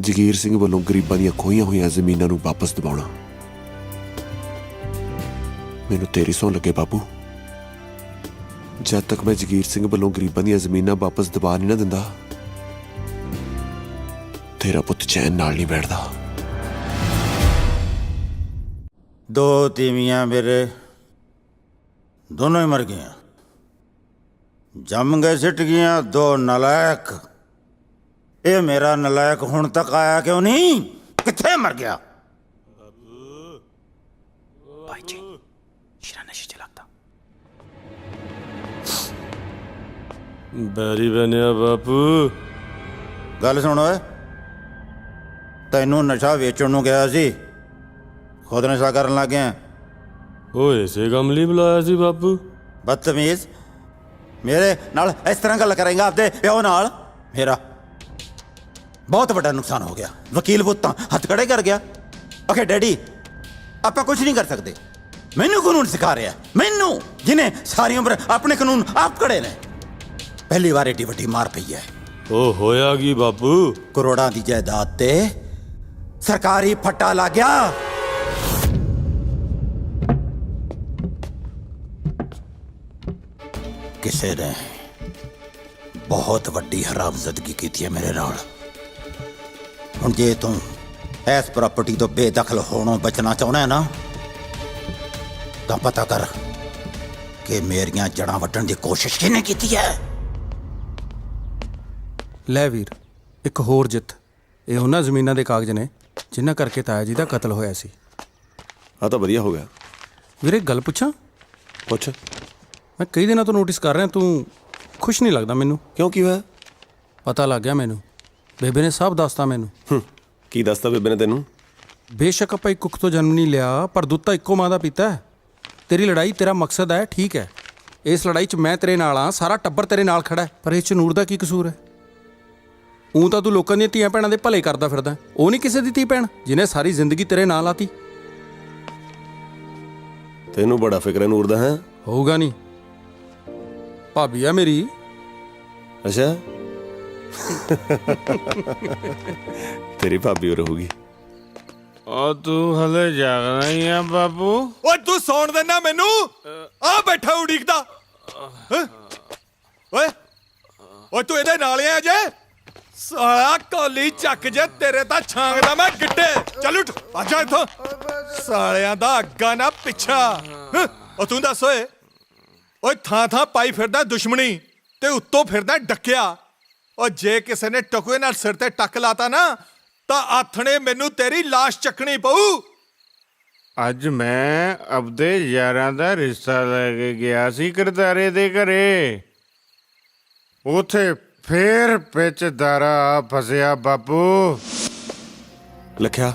ਜਗੀਰ ਸਿੰਘ ਵੱਲੋਂ ਗਰੀਬਾਂ ਦੀਆਂ ਖੋਹੀਆਂ ਹੋਈਆਂ ਜ਼ਮੀਨਾਂ ਨੂੰ ਵਾਪਸ ਦਿਵਾਉਣਾ। ਮੈਨੂੰ ਤੇਰੀ ਸਹੁੰ ਲੱਗੇ ਬਾਪੂ, ਜਦ ਤੱਕ ਮੈਂ ਜਗੀਰ ਸਿੰਘ ਵੱਲੋਂ ਗਰੀਬਾਂ ਦੀਆਂ ਜ਼ਮੀਨਾਂ ਵਾਪਸ ਦਿਵਾ ਨਹੀਂ ਨਾ ਦਿੰਦਾ, ਤੇਰਾ ਪੁੱਤ ਚੈਨ ਨਾਲ ਨਹੀਂ ਬੈਠਦਾ। ਦੋ ਤੀਵੀਆਂ ਮੇਰੇ ਦੋਨੋਂ ਹੀ ਮਰ ਗਈਆਂ, ਜੰਮ ਗਏ ਸਿੱਟ ਗਈਆਂ ਦੋ ਨਲਾਇਕ। ਇਹ ਮੇਰਾ ਨਲਾਇਕ ਹੁਣ ਤੱਕ ਆਇਆ ਕਿਉਂ ਨਹੀਂ? ਕਿੱਥੇ ਮਰ ਗਿਆ? ਭਾਈ ਜੀ ਸ਼ੀਰਾ ਨਸ਼ੇ 'ਚ ਲੱਗਦਾ। ਬੈਰੀ ਬਣਿਆ ਬਾਪੂ। ਗੱਲ ਸੁਣ ਓਏ, ਤੈਨੂੰ ਨਸ਼ਾ ਵੇਚਣ ਨੂੰ ਗਿਆ ਸੀ, ਖੁਦ ਨਸ਼ਾ ਕਰਨ ਲੱਗ ਗਿਆ। ਉਹ ਇਸੇ ਕੰਮ ਲਈ ਬੁਲਾਇਆ ਸੀ ਬਾਪੂ। ਬਦਤਮੀਜ਼, ਮੇਰੇ ਨਾਲ ਇਸ ਤਰ੍ਹਾਂ ਗੱਲ ਕਰੇਂਗਾ ਆਪਦੇ ਪਿਓ ਨਾਲ? ਮੇਰਾ ਬਹੁਤ ਵੱਡਾ ਨੁਕਸਾਨ ਹੋ ਗਿਆ। ਵਕੀਲ ਪੁੱਤ ਤਾਂ ਹੱਥ ਖੜੇ ਕਰ ਗਿਆ। ਓਕੇ ਡੈਡੀ, ਆਪਾਂ ਕੁਝ ਨਹੀਂ ਕਰ ਸਕਦੇ। ਮੈਨੂੰ ਕਾਨੂੰਨ ਸਿਖਾ ਰਿਹਾ, ਮੈਨੂੰ ਜਿਹਨੇ ਸਾਰੀ ਉਮਰ ਆਪਣੇ ਕਾਨੂੰਨ ਆਪ ਕੜੇ ਨੇ। ਪਹਿਲੀ ਵਾਰ ਏਡੀ ਵੱਡੀ ਮਾਰ ਪਈ ਹੈ। ਉਹ ਹੋਇਆ ਕੀ ਬਾਪੂ? ਕਰੋੜਾਂ ਦੀ ਜਾਇਦਾਦ ਤੇ ਸਰਕਾਰੀ ਫੱਟਾ ਲੱਗ ਗਿਆ। ਕਿਸੇ ਨੇ ਬਹੁਤ ਵੱਡੀ ਹਰਾਮਜ਼ਦਗੀ ਕੀਤੀ ਹੈ ਮੇਰੇ ਨਾਲ। ਹੁਣ ਜੇ ਤੂੰ ਇਸ ਪ੍ਰਾਪਰਟੀ ਤੋਂ ਬੇਦਖਲ ਹੋਣੋਂ ਬਚਣਾ ਚਾਹੁੰਦਾ ਹੈ ਨਾ, ਤਾਂ ਪਤਾ ਕਰ ਕਿ ਮੇਰੀਆਂ ਜੜ੍ਹਾਂ ਵੱਢਣ ਦੀ ਕੋਸ਼ਿਸ਼ ਕਿਹਨੇ ਕੀਤੀ ਹੈ। ਲੈ ਵੀਰ, ਇੱਕ ਹੋਰ ਜਿੱਤ। ਇਹ ਉਹਨਾਂ ਜ਼ਮੀਨਾਂ ਦੇ ਕਾਗਜ਼ ਨੇ ਜਿਨ੍ਹਾਂ ਕਰਕੇ ਤਾਇਆ ਜੀ ਦਾ ਕਤਲ ਹੋਇਆ ਸੀ। ਆ ਤਾਂ ਵਧੀਆ ਹੋ ਗਿਆ। ਵੀਰੇ ਗੱਲ ਪੁੱਛਾਂ? ਪੁੱਛ। ਮੈਂ ਕਈ ਦਿਨਾਂ ਤੋਂ ਨੋਟਿਸ ਕਰ ਰਿਹਾ ਤੂੰ ਖੁਸ਼ ਨਹੀਂ ਲੱਗਦਾ ਮੈਨੂੰ। ਕਿਉਂ, ਕੀ ਹੋਇਆ? ਪਤਾ ਲੱਗ ਗਿਆ ਮੈਨੂੰ, ਬੇਬੇ ਨੇ ਸਭ ਦੱਸਤਾ ਮੈਨੂੰ। ਕੀ ਦੱਸਤਾ ਬੇਬੇ ਨੇ ਤੈਨੂੰ? ਬੇਸ਼ੱਕ ਆਪਾਂ ਇੱਕ ਕੁੱਖ ਤੋਂ ਜਨਮ ਨਹੀਂ ਲਿਆ, ਪਰ ਦੁੱਧ ਤਾਂ ਇੱਕੋ ਮਾਂ ਦਾ ਪੀਤਾ ਹੈ। ਤੇਰੀ ਲੜਾਈ ਤੇਰਾ ਮਕਸਦ ਹੈ, ਠੀਕ ਹੈ। ਇਸ ਲੜਾਈ 'ਚ ਮੈਂ ਤੇਰੇ ਨਾਲ ਹਾਂ, ਸਾਰਾ ਟੱਬਰ ਤੇਰੇ ਨਾਲ ਖੜਾ ਹੈ, ਪਰ ਇਹ 'ਚ ਨੂਰ ਦਾ ਕੀ ਕਸੂਰ ਹੈ? ਊਂ ਤਾਂ ਤੂੰ ਲੋਕਾਂ ਦੀਆਂ ਧੀਆਂ ਭੈਣਾਂ ਦੇ ਭਲੇ ਕਰਦਾ ਫਿਰਦਾ, ਉਹ ਨਹੀਂ ਕਿਸੇ ਦੀ ਧੀ ਭੈਣ ਜਿਹਨੇ ਸਾਰੀ ਜ਼ਿੰਦਗੀ ਤੇਰੇ ਨਾਲ ਆਤੀ। ਤੈਨੂੰ ਬੜਾ ਫਿਕਰ ਹੈ ਨੂਰ ਦਾ, ਹੈ? ਹੋਊਗਾ ਨਹੀਂ, ਭਾਬੀ ਆ ਮੇਰੀ। ਅੱਛਾ ਤੇਰੀ ਭਾਬੀ ਹੋ ਰਹੂਗੀ। ਆ ਤੂੰ ਹਲੇ ਜਾਗਣਾ ਹੀ ਆ ਬਾਪੂ? ਓਏ ਤੂੰ ਸੌਣ ਦੇਣਾ ਮੈਨੂੰ? ਆ ਬੈਠਾ ਉਡੀਕਦਾ। ਓਏ ਓਏ ਤੂੰ ਇਹਦੇ ਨਾਲ ਆ ਜੇ? ਸਾਲਾ ਕੋਲੀ ਚੱਕ ਜੇ, ਤੇਰੇ ਤਾਂ ਛਾਂਗਦਾ ਮੈਂ ਗਿੱਟੇ। ਚੱਲ ਉੱਠ, ਆ ਜਾ ਇੱਥੋਂ। ਸਾਲਿਆਂ ਦਾ ਅੱਗਾ ਨਾ ਪਿੱਛਾ। ਉਹ ਤੂੰ ਦੱਸ ਓਏ, ਓਏ ਥਾਂ ਥਾਂ ਪਾਈ ਫਿਰਦਾ ਦੁਸ਼ਮਣੀ ਤੇ ਉੱਤੋਂ ਫਿਰਦਾ ਡੱਕਿਆ। ਉਹ ਜੇ ਕਿਸੇ ਨੇ ਟਕੂਏ ਨਾਲ ਸਿਰ ਤੇ ਟੱਕ ਲਾਤਾ ਨਾ, ਤਾਂ ਆਥਣੇ ਮੈਨੂੰ ਤੇਰੀ ਲਾਸ਼ ਚੱਕਣੀ ਪਊ। ਅੱਜ ਮੈਂ ਆਪਦੇ ਯਾਰਾਂ ਦਾ ਰਿਸ਼ਤਾ ਲੈ ਕੇ ਗਿਆ ਸੀ ਕਰਤਾਰੇ ਦੇ ਘਰੇ। ਉਥੇ ਫੇਰ ਵਿੱਚ ਦਾਰਾ ਫਸਿਆ ਬਾਪੂ। ਲਖਿਆ,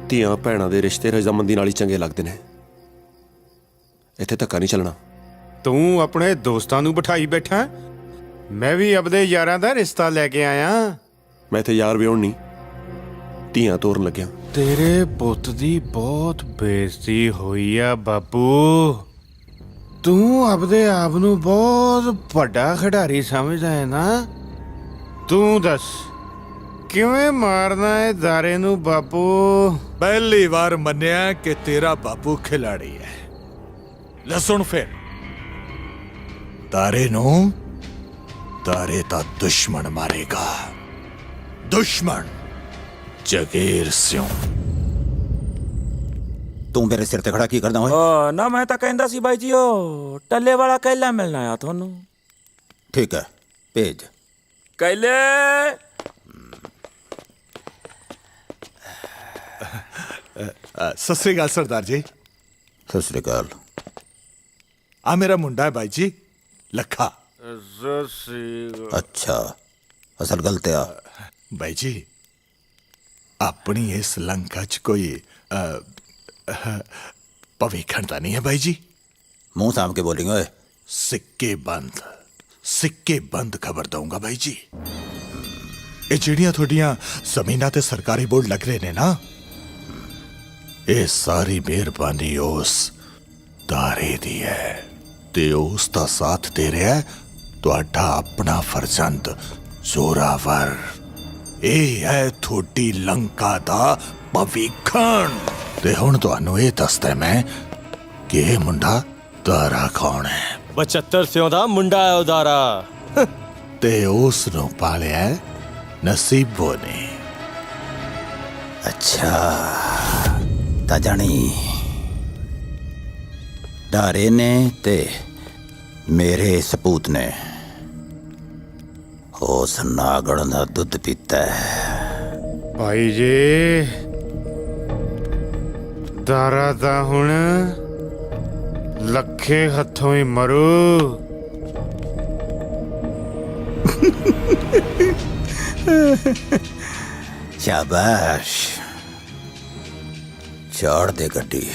ਧੀਆਂ ਭੈਣਾਂ ਦੇ ਰਿਸ਼ਤੇ ਰਜ਼ਾਮੰਦੀ ਨਾਲ ਹੀ ਚੰਗੇ ਲੱਗਦੇ ਨੇ। ਇੱਥੇ ਧੱਕਾ ਨਹੀਂ ਚੱਲਣਾ। ਤੂੰ ਆਪਣੇ ਦੋਸਤਾਂ ਨੂੰ ਬਿਠਾਈ ਬੈਠਾ, ਮੈਂ ਵੀ ਆਪਦੇ ਯਾਰਾਂ ਦਾ ਰਿਸ਼ਤਾ ਲੈ ਕੇ ਆਇਆ। ਮੈਂ ਇੱਥੇ ਯਾਰ ਵਿਆਹੁਣ ਨਹੀਂ, ਧੀਆਂ ਤੋਰਨ ਲੱਗਿਆ। ਤੇਰੇ ਪੁੱਤ ਦੀ ਬਹੁਤ ਬੇਇੱਜ਼ਤੀ ਹੋਈ ਆ ਬਾਪੂ। ਤੂੰ ਆਪਦੇ ਆਪ ਨੂੰ ਬਹੁਤ ਵੱਡਾ ਖਿਡਾਰੀ ਸਮਝਦਾ ਹੈ ਨਾ। ਤੂੰ ਦੱਸ ਕਿਵੇਂ ਮਾਰਨਾ ਹੈ ਦਾਰੇ ਨੂੰ ਬਾਪੂ? ਪਹਿਲੀ ਵਾਰ ਮੰਨਿਆ ਕਿ ਤੇਰਾ ਬਾਪੂ ਖਿਲਾੜੀ ਹੈ। ਲੈ ਸੁਣ ਫਿਰ, ਤਾਰੇ ਨੂੰ ਤਾਰੇ ਦਾ ਦੁਸ਼ਮਣ ਮਾਰੇਗਾ। ਦੁਸ਼ਮਣ ਜਗੀਰ ਸਿੰਘ। ਤੂੰ ਮੇਰੇ ਸਿਰ ਤੇ ਖੜਾ ਕੀ ਕਰਦਾ ਓਏ? ਨਾ ਮੈਂ ਤਾਂ ਕਹਿੰਦਾ ਸੀ ਬਾਈ ਜੀ ਉਹ ਟੱਲੇ ਵਾਲਾ ਕੈਲਾ ਮਿਲਣਾ ਆ ਤੁਹਾਨੂੰ। ਠੀਕ ਹੈ, ਭੇਜ। ਕੈਲੇ ਸਤਿ ਸ੍ਰੀ ਅਕਾਲ ਸਰਦਾਰ ਜੀ। ਸਤਿ ਸ੍ਰੀ ਅਕਾਲ। ਆ ਮੇਰਾ ਮੁੰਡਾ ਹੈ ਬਾਈ ਜੀ, ਲੱਖਾ। ਅੱਛਾ, ਅਸਲ ਗੱਲ ਤੇ ਆ ਬਾਈ ਜੀ, ਆਪਣੀ ਇਸ ਲੰਕਾ 'ਚ ਕੋਈ ਭਵਿੱਖਣ ਤਾਂ ਨਹੀਂ ਹੈ ਬਾਈ ਜੀ? ਮੂੰਹ ਸਾਂਭ ਕੇ ਬੋਲਿੰਗ ਓਏ। ਸਿੱਕੇ ਬੰਦ ਖਬਰ ਦਊਂਗਾ ਬਾਈ ਜੀ। ਇਹ ਜਿਹੜੀਆਂ ਤੁਹਾਡੀਆਂ ਜ਼ਮੀਨਾਂ ਤੇ ਸਰਕਾਰੀ ਬੋਰਡ ਲੱਗ ਰਹੇ ਨੇ ਨਾ, ਇਹ ਸਾਰੀ ਮਿਹਰਬਾਨੀ ਉਸ ਦਾਰੇ ਦੀ ਹੈ ਤੇ ਉਸ ਦਾ ਸਾਥ ਦੇ ਰਿਹਾ ਤੁਹਾਡਾ ਆਪਣਾ ਫਰਜ਼ੰਦ ਜ਼ੋਰਾਵਰ। ਇਹ ਹੈ ਤੁਹਾਡੀ ਲੰਕਾ ਦਾ ਭਵਿੱਖਣ। ਤੇ ਹੁਣ ਤੁਹਾਨੂੰ ਇਹ ਦੱਸਦਾ ਮੈਂ ਕਿ ਇਹ ਮੁੰਡਾ ਦਾਰਾ ਕੌਣ ਹੈ। 75 ਸਿਉਂ ਦਾ ਮੁੰਡਾ ਹੈ ਉਹ ਦਾਰਾ। ਤੇ ਉਸ ਨੂੰ ਪਾਲਿਆ ਨਸੀਬੋ ਨੇ। ਅੱਛਾ, ਤਾਂ ਜਾਣੀ ਦਾਰੇ ਨੇ ਤੇ ਮੇਰੇ ਸਪੂਤ ਨੇ ਉਸ ਨਾਗੜ ਦਾ ਦੁੱਧ ਪੀਤਾ ਹੈ। ਭਾਈ ਜੀ, ਦਾਰਾ ਤਾਂ ਹੁਣ ਲੱਖੇ ਹੱਥੋਂ ਹੀ ਮਰੂ। ਸ਼ਾਬਾਸ਼, ਚਾੜ ਦੇ ਗੱਡੀ।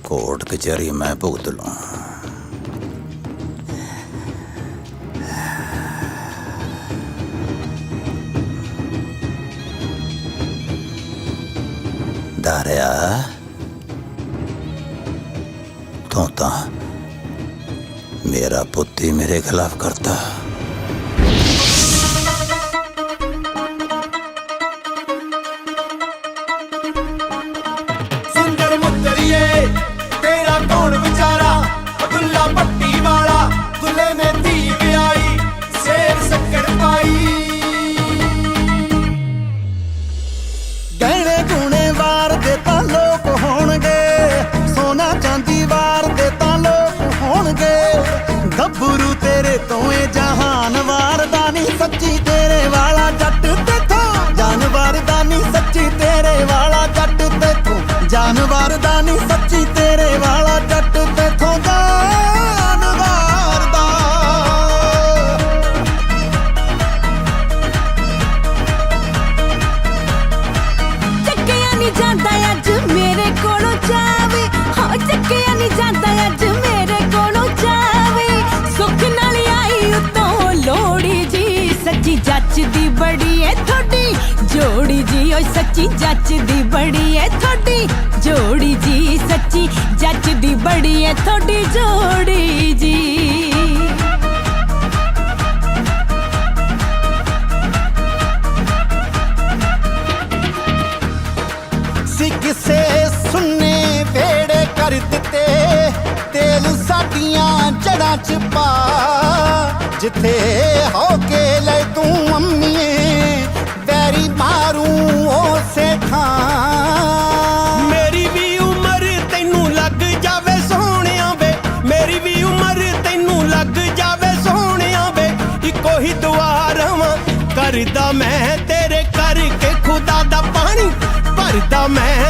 ਕੋਰਟ ਕਚਹਿਰੀ ਮੈਂ ਭੁਗਤ ਲੂੰ। ਦਾਰਿਆ, ਤੂੰ ਤਾਂ ਮੇਰਾ ਪੁੱਤ ਹੀ ਮੇਰੇ ਖਿਲਾਫ ਕਰਤਾ। ਸੁੰਦਰ ਮੁੱਤਰੀਏ ਤੇਰਾ ਕੌਣ ਵਿਚਾਰਾ, ਦੁੱਲਾ ਪੱਟੀ ਵਾਲਾ ਦੁੱਲੇ ਨੇ ਧੀ ਵਿਆਹੀ, ਸੇਰ ਸ਼ੱਕਰ ਪਾਈ। ਗਹਿਣੇ ਗੁਣੇ ਵਾਰ ਦੇ ਤਾਂ ਲੋਕ ਹੋਣਗੇ, ਸੋਨਾ ਚਾਂਦੀ ਵਾਰ ਦੇ ਤਾਂ ਲੋਕ ਹੋਣਗੇ। ਗੱਭਰੂ ਤੇਰੇ ਤੋਂ ਇਹ ਜਹਾਨ ਵਾਰਦਾ ਨਹੀਂ, ਸੱਚੀ ਤੇਰੇ ਵਾਲਾ ਜੱਟ ਤੇਥੋਂ ਜਾਨਵਰ ਦਾ ਨਹੀਂ, ਸੱਚੀ ਤੇਰੇ ਵਾਲਾ ਜੱਟ ਤੇਥੋਂ ਜਾਨਵਰ ਦਾ ਨਹੀਂ, ਸੱਚੀ ਤੇਰੇ ਵਾਲਾ ਜੱਟ ਤੇਥੋਂ ਜਾਨਵਰ ਦਾ। ਚੱਕਿਆ ਨਹੀਂ ਜਾਂਦਾ ਅੱਜ ਮੇਰੇ ਕੋਲੋਂ ਜਾਵੇ, ਹਾਂ ਚੱਕਿਆ ਨਹੀਂ ਜਾਂਦਾ ਅੱਜ ਮੇਰੇ ਕੋਲੋਂ ਜਾਵੇ। ਸੁੱਖ ਨਾਲ ਆਈ ਉਤੋਂ ਲੋੜੀ ਜੀ, ਸੱਚੀ ਜੱਚਦੀ ਬੜੀ ਏ ਤੁਹਾਡੀ ਜੋੜੀ ਜੀ। ਓਏ ਸੱਚੀ ਜੱਚਦੀ ਬੜੀ ਏ ਤੁਹਾਡੀ ਜੋੜੀ ਜੀ, ਸੱਚੀ ਜੱਚਦੀ ਬੜੀ ਏ ਤੁਹਾਡੀ ਜੋੜੀ ਜੀ। ਕਿਸੇ ਸੁੰਨੇ ਵੇੜੇ ਕਰ ਦਿੱਤੇ, ਤੇਲ ਸਾਡੀਆਂ ਜੜਾਂ ਚ ਪਾ। ਜਿੱਥੇ ਹੋ ਕੇ ਲੈ ਤੂੰ ਅੰਮੀਏ, ਵੈਰੀ ਮਾਰੂ ਉਸੇ ਥਾਂ। ਮੇਰੀ ਵੀ ਉਮਰ ਤੈਨੂੰ ਲੱਗ ਜਾਵੇ ਸੋਹਣਿਆ ਵੇ, ਮੇਰੀ ਵੀ ਉਮਰ ਤੈਨੂੰ ਲੱਗ ਜਾਵੇ ਸੋਹਣਿਆ ਵੇ। ਇੱਕੋ ਹੀ ਦੁਆ ਰਵਾਂ ਕਰਦਾ ਮੈਂ ਤੇਰੇ ਕਰਕੇ, ਖੁਦਾ ਦਾ ਪਾਣੀ ਭਰਦਾ ਮੈਂ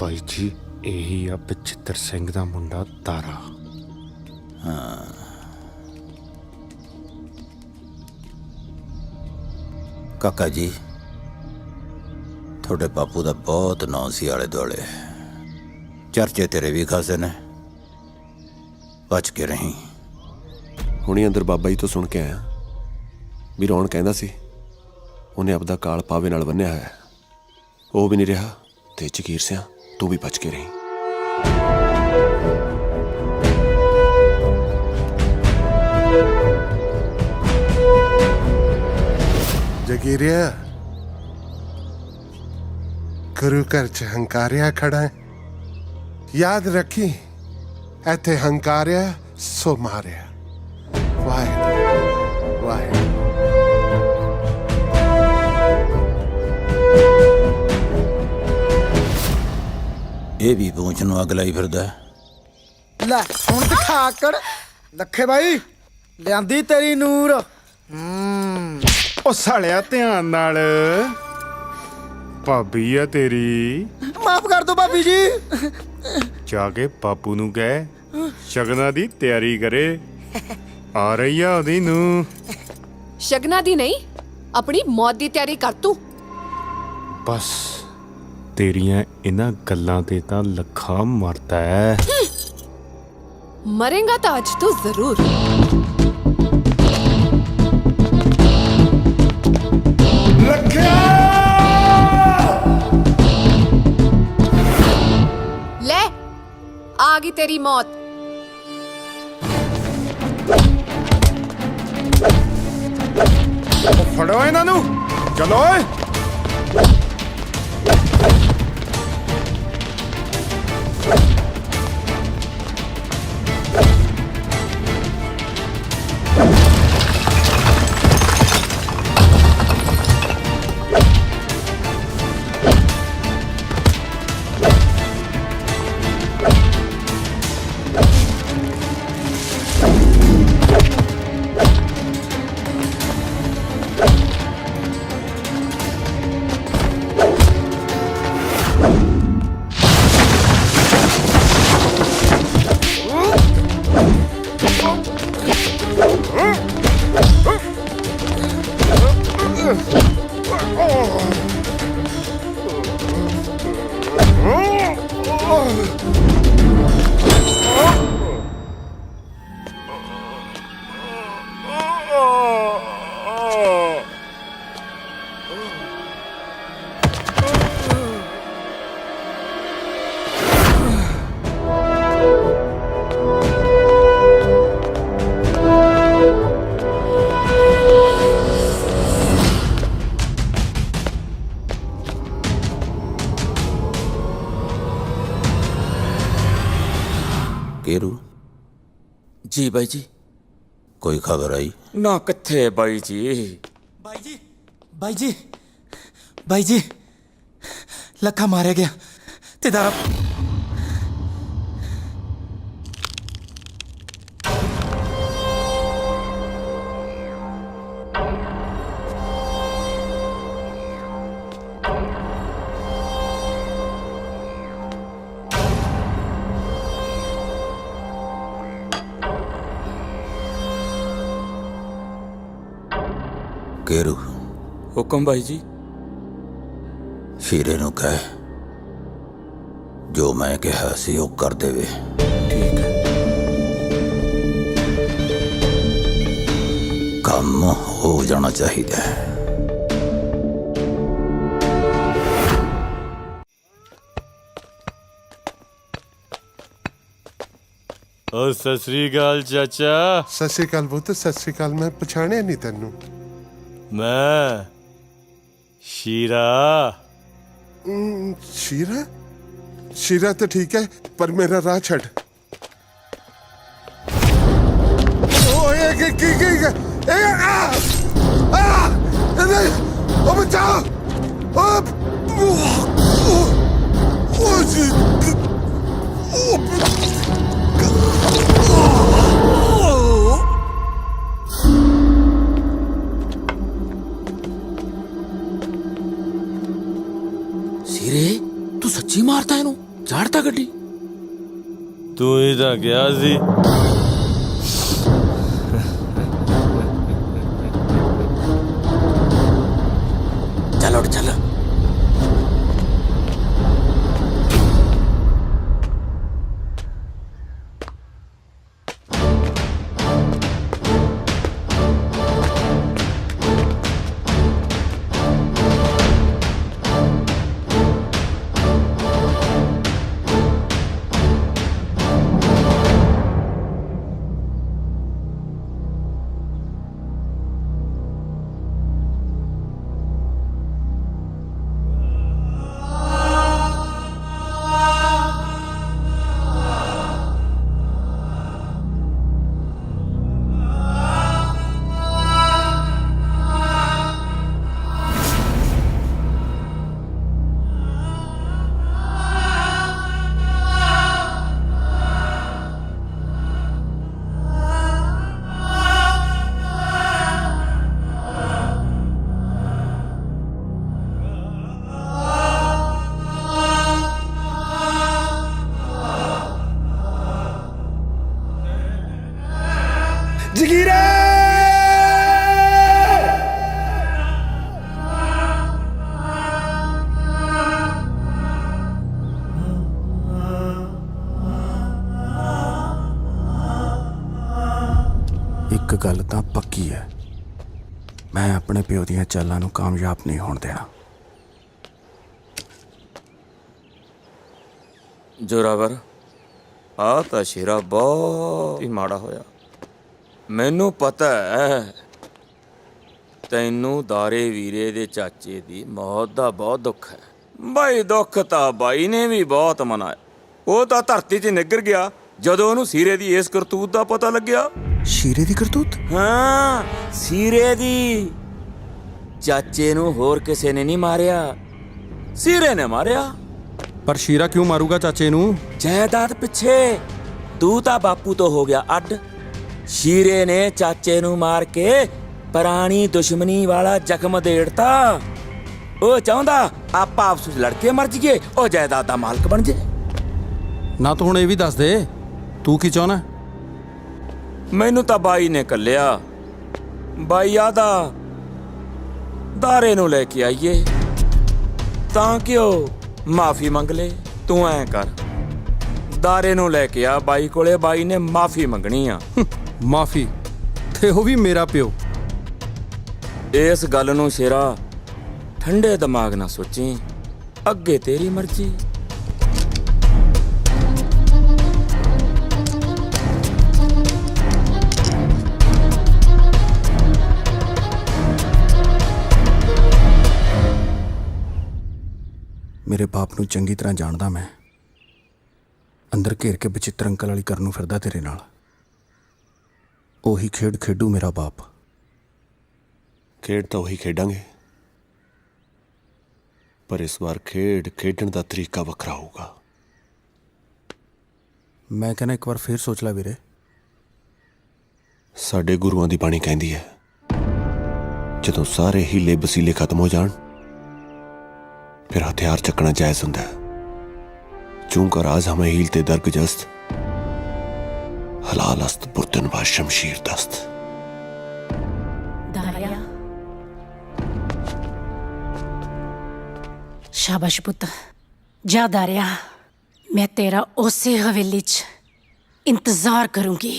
ਭਾਈ ਜੀ ਇਹੀ ਆ ਬਚਿੱਤਰ ਸਿੰਘ ਦਾ ਮੁੰਡਾ ਤਾਰਾ। ਹਾਂ, ਕਾਕਾ ਜੀ ਤੁਹਾਡੇ ਬਾਪੂ ਦਾ ਬਹੁਤ ਨਾਂ ਸੀ ਆਲੇ ਦੁਆਲੇ, ਚਰਚੇ ਤੇਰੇ ਵੀ ਖਾਸੇ ਨੇ, ਬਚ ਕੇ ਰਹੀਂ। ਹੁਣੀ ਅੰਦਰ ਬਾਬਾ ਜੀ ਤੋਂ ਸੁਣ ਕੇ ਆਇਆ ਵੀ ਰੌਣ ਕਹਿੰਦਾ ਸੀ ਉਹਨੇ ਆਪਦਾ ਕਾਲ ਪਾਵੇ ਨਾਲ ਬੰਨਿਆ ਹੋਇਆ ਹੈ। ਉਹ ਵੀ ਨਹੀਂ ਰਿਹਾ ਤੇ ਜਗੀਰ ਸਿਆਂ ਤੂੰ ਵੀ ਬਚ ਕੇ ਰਹੀਂ। ਜਗੀਰਿਆ ਗੁਰੂ ਘਰ ਚ ਹੰਕਾਰਿਆ ਖੜਾ ਹੈ, ਯਾਦ ਰੱਖੀ ਇੱਥੇ ਹੰਕਾਰਿਆ ਸੋ ਮਾਰਿਆ। ਵਾਹਿਗੁਰੂ ਵਾਹਿਗੁਰੂ। ਇਹ ਵੀ ਪੂੰਛ ਨੂੰ ਅੱਗ ਲਾਈ ਫਿਰਦਾ। ਲੈ ਹੁਣ ਦਿਖਾ ਆਕੜ ਲੱਖੇ ਬਾਈ, ਲਿਆਂਦੀ ਤੇਰੀ ਨੂਰ। ਉਹ ਸਾਲਿਆ ਧਿਆਨ ਨਾਲ, ਭਾਬੀ ਆ ਤੇਰੀ। ਮਾਫ ਕਰ ਦੋ ਭਾਬੀ ਜੀ। ਜਾ ਕੇ ਬਾਪੂ ਨੂੰ ਕਹਿ ਸ਼ਗਨਾਂ ਦੀ ਤਿਆਰੀ ਕਰੇ, ਆ ਰਹੀ ਆ ਉਹਦੀ ਨੂੰ। ਸ਼ਗਨਾਂ ਦੀ ਨਹੀਂ, ਆਪਣੀ ਮੌਤ ਦੀ ਤਿਆਰੀ ਕਰ ਤੂੰ। ਬਸ ਤੇਰੀਆਂ ਇਹਨਾਂ ਗੱਲਾਂ ਤੇ ਤਾਂ ਲੱਖਾ ਮਰਦਾ ਹੈ। मरेगा तो आज तो जरूर। ले आ गई तेरी मौत। फड़ो इन्हां नू, चलो ओए। केरू जी बाई जी। कोई खबर आई? ना किथे बाई जी। ਬਾਈ ਜੀ ਬਾਈ ਜੀ ਬਾਈ ਜੀ, ਲੱਖਾ ਮਾਰਿਆ ਗਿਆ ਤੇ ਦਾਰਾ। केरू हुक्म भाई जी। शीरे नू कह जो मैं कहा सी वो कर देवे। ठीक है। काम हो जाना चाहिए। ओ सत श्री अकाल चाचा। सत श्री अकाल पुੱਤ, सत श्री अकाल। मैं पछाणिया नहीं तेनू। मैं शीरा। शीरा? शीरा तो ठीक है, पर मेरा राह छड़। बचाओ। सीरे तू सच्ची मारता है नू? ਚਾੜਤਾ ਗੱਡੀ? ਤੂੰ ਹੀ ਤਾਂ ਕਿਹਾ ਸੀ। ਚੱਲ ਉੱਠ ਚੱਲ। ਜਗੀਰੇ ਇੱਕ ਗੱਲ ਤਾਂ ਪੱਕੀ ਹੈ, ਮੈਂ ਆਪਣੇ ਪਿਓ ਦੀਆਂ ਚਾਲਾਂ ਨੂੰ ਕਾਮਯਾਬ ਨਹੀਂ ਹੋਣ ਦੇਣਾ। ਜੋਰਾਵਰ, ਆ ਤਾਂ ਸ਼ੇਰਾ ਬਹੁਤ ਹੀ ਮਾੜਾ ਹੋਇਆ। ਮੈਨੂੰ ਪਤਾ ਹੈ ਤੈਨੂੰ ਦਾਰੇ ਵੀਰੇ ਦੇ ਚਾਚੇ ਦੀ ਮੌਤ ਦਾ ਬਹੁਤ ਦੁੱਖ ਹੈ। ਬਾਈ ਦੁੱਖ ਤਾਂ ਬਾਈ ਨੇ ਵੀ ਬਹੁਤ ਮਨਾਇਆ। ਉਹ ਤਾਂ ਧਰਤੀ 'ਚ ਨਿੱਗਰ ਗਿਆ ਜਦੋਂ ਉਹਨੂੰ ਸੀਰੇ ਦੀ ਇਸ ਕਰਤੂਤ ਦਾ ਪਤਾ ਲੱਗਿਆ। ਸ਼ੀਰੇ ਦੀ ਕਰਤੂਤ? ਹਾਂ, ਸੀਰੇ ਦੀ। ਚਾਚੇ ਨੂੰ ਹੋਰ ਕਿਸੇ ਨੇ ਨਹੀਂ ਮਾਰਿਆ, ਸੀਰੇ ਨੇ ਮਾਰਿਆ। ਪਰ ਸ਼ੀਰਾ ਕਿਉਂ ਮਾਰੂਗਾ ਚਾਚੇ ਨੂੰ? ਜਾਇਦਾਦ ਪਿੱਛੇ। ਤੂੰ ਤਾਂ ਬਾਪੂ ਤੋਂ ਹੋ ਗਿਆ ਅੱਡ। ਸ਼ੀਰੇ ਨੇ ਚਾਚੇ ਨੂੰ ਮਾਰ ਕੇ ਪੁਰਾਣੀ ਦੁਸ਼ਮਣੀ ਵਾਲਾ ਜ਼ਖਮ ਦੇੜਤਾ। ਉਹ ਚਾਹੁੰਦਾ ਆਪਾਂ ਆਪਸ ਵਿੱਚ ਲੜ ਕੇ ਮਰ ਜਾਈਏ, ਉਹ ਜਾਇਦਾਦ ਦਾ ਮਾਲਕ ਬਣ ਜੇ। ਨਾ ਤੂੰ ਹੁਣ ਇਹ ਵੀ ਦੱਸ ਦੇ, ਤੂੰ ਕੀ ਚਾਹੁੰਦਾ? ਮੈਨੂੰ ਤਾਂ ਬਾਈ ਨੇ ਕੱਲਿਆ। ਬਾਈ ਆਦਾ ਦਾਰੇ ਨੂੰ ਲੈ ਕੇ ਆਈਏ ਤਾਂ ਕਿ ਉਹ ਮਾਫੀ ਮੰਗ ਲੈ। ਤੂੰ ਐਂ ਕਰ, ਦਾਰੇ ਨੂੰ ਲੈ ਕੇ ਆ ਬਾਈ ਕੋਲੇ, ਬਾਈ ਨੇ ਮਾਫੀ ਮੰਗਣੀ ਆ। ਮਾਫੀ? ਤੇ ਉਹ ਵੀ ਮੇਰਾ ਪਿਓ। ਇਸ ਗੱਲ ਨੂੰ ਸ਼ੇਰਾ ਠੰਡੇ ਦਿਮਾਗ ਨਾਲ ਸੋਚੀ, ਅੱਗੇ ਤੇਰੀ ਮਰਜ਼ੀ। ਮੇਰੇ ਬਾਪ ਨੂੰ ਚੰਗੀ ਤਰ੍ਹਾਂ ਜਾਣਦਾ ਮੈਂ। ਅੰਦਰ ਘੇਰ ਕੇ ਬਚਿੱਤਰ ਅੰਕਲ ਵਾਲੀ ਕਰਨ ਨੂੰ ਫਿਰਦਾ ਤੇਰੇ ਨਾਲ। ਉਹੀ ਖੇਡ ਖੇਡੂ ਮੇਰਾ ਬਾਪ। ਖੇਡ ਤਾਂ ਉਹੀ ਖੇਡਾਂਗੇ, ਪਰ ਇਸ ਵਾਰ ਖੇਡ ਖੇਡਣ ਦਾ ਤਰੀਕਾ ਵੱਖਰਾ ਹੋਊਗਾ। ਮੈਂ ਕਹਿੰਦਾ ਇੱਕ ਵਾਰ ਫੇਰ ਸੋਚ ਲੈ ਵੀਰੇ। ਸਾਡੇ ਗੁਰੂਆਂ ਦੀ ਬਾਣੀ ਕਹਿੰਦੀ ਹੈ, ਜਦੋਂ ਸਾਰੇ ਹੀਲੇ ਵਸੀਲੇ ਖਤਮ ਹੋ ਜਾਣ ਫਿਰ ਹਥਿਆਰ ਚੱਕਣਾ ਜਾਇਜ਼ ਹੁੰਦਾ ਹੈ। ਚੂੰਕਰ आज हमें हीलते दरगजस्त हलाल अस्त बुर्तन व शमशीर दस्त। ਦਾਰਿਆ, ਸ਼ਾਬਾਸ਼ ਪੁੱਤ, ਜਾ ਦਾਰਿਆ। ਮੈਂ ਤੇਰਾ ਉਸੇ ਹਵੇਲੀ 'ਚ ਇੰਤਜ਼ਾਰ ਕਰੂੰਗੀ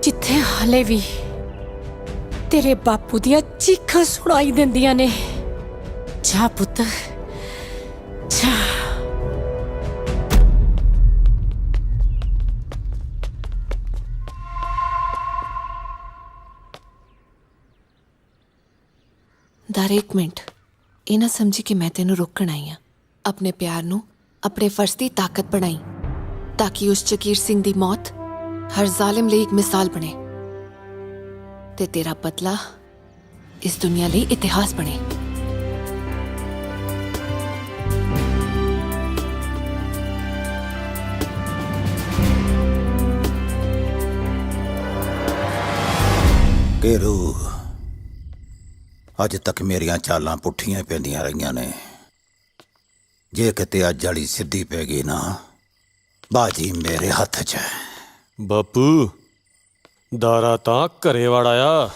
ਜਿੱਥੇ ਹਾਲੇ ਵੀ ਤੇਰੇ ਬਾਪੂ ਦੀਆਂ ਚੀਖਾਂ ਸੁਣਾਈ ਦਿੰਦੀਆਂ ਨੇ। ਜਾ ਪੁੱਤ, ਜਾ। ਦਾਰੇ, ਇੱਕ ਮਿੰਟ। ਇਹ ਨਾ ਸਮਝੀ ਕਿ ਮੈਂ ਤੈਨੂੰ ਰੋਕਣ ਆਈ ਹਾਂ। ਆਪਣੇ ਪਿਆਰ ਨੂੰ ਆਪਣੇ ਫਰਜ਼ ਦੀ ਤਾਕਤ ਬਣਾਈ ਤਾਂ ਕਿ ਉਸ ਜਗੀਰ ਸਿੰਘ ਦੀ ਮੌਤ ਹਰ ਜ਼ਾਲਿਮ ਲਈ ਇੱਕ ਮਿਸਾਲ ਬਣੇ ਤੇ ਤੇਰਾ ਬਦਲਾ ਇਸ ਦੁਨੀਆ ਲਈ ਇਤਿਹਾਸ ਬਣੇ। केरू, अज तक मेरियां चालां पुठियां पैंदियां रहियां ने, ਜੇ ਕਿਤੇ ਅੱਜ ਵਾਲੀ ਸਿੱਧੀ ਪੈ ਗਈ ਨਾ, ਬਾਜੀ ਮੇਰੇ ਹੱਥ 'ਚ ਹੈ। ਬਾਪੂ ਦਾਰਾ ਤਾਂ ਘਰੇ ਵੜ ਆਇਆ,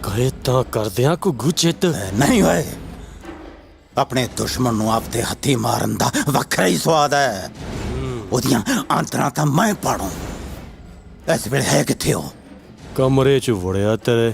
ਕਹੇ ਤਾਂ ਕਰਦਿਆਂ ਘੁੱਗੂ ਚਿੱਤ ਨਹੀਂ ਹੋਏ। ਆਪਣੇ ਦੁਸ਼ਮਣ ਨੂੰ ਆਪਦੇ ਹੱਥੀ ਮਾਰਨ ਦਾ ਵੱਖਰਾ ਹੀ ਸਵਾਦ ਹੈ। ਉਹਦੀਆਂ ਆਂਤਰਾਂ ਤਾਂ ਮੈਂ ਪਾੜੂ। ਇਸ ਵੇਲੇ ਹੈ ਕਿੱਥੇ ਹੋ? ਕਮਰੇ 'ਚ ਵੜਿਆ ਤੇਰੇ।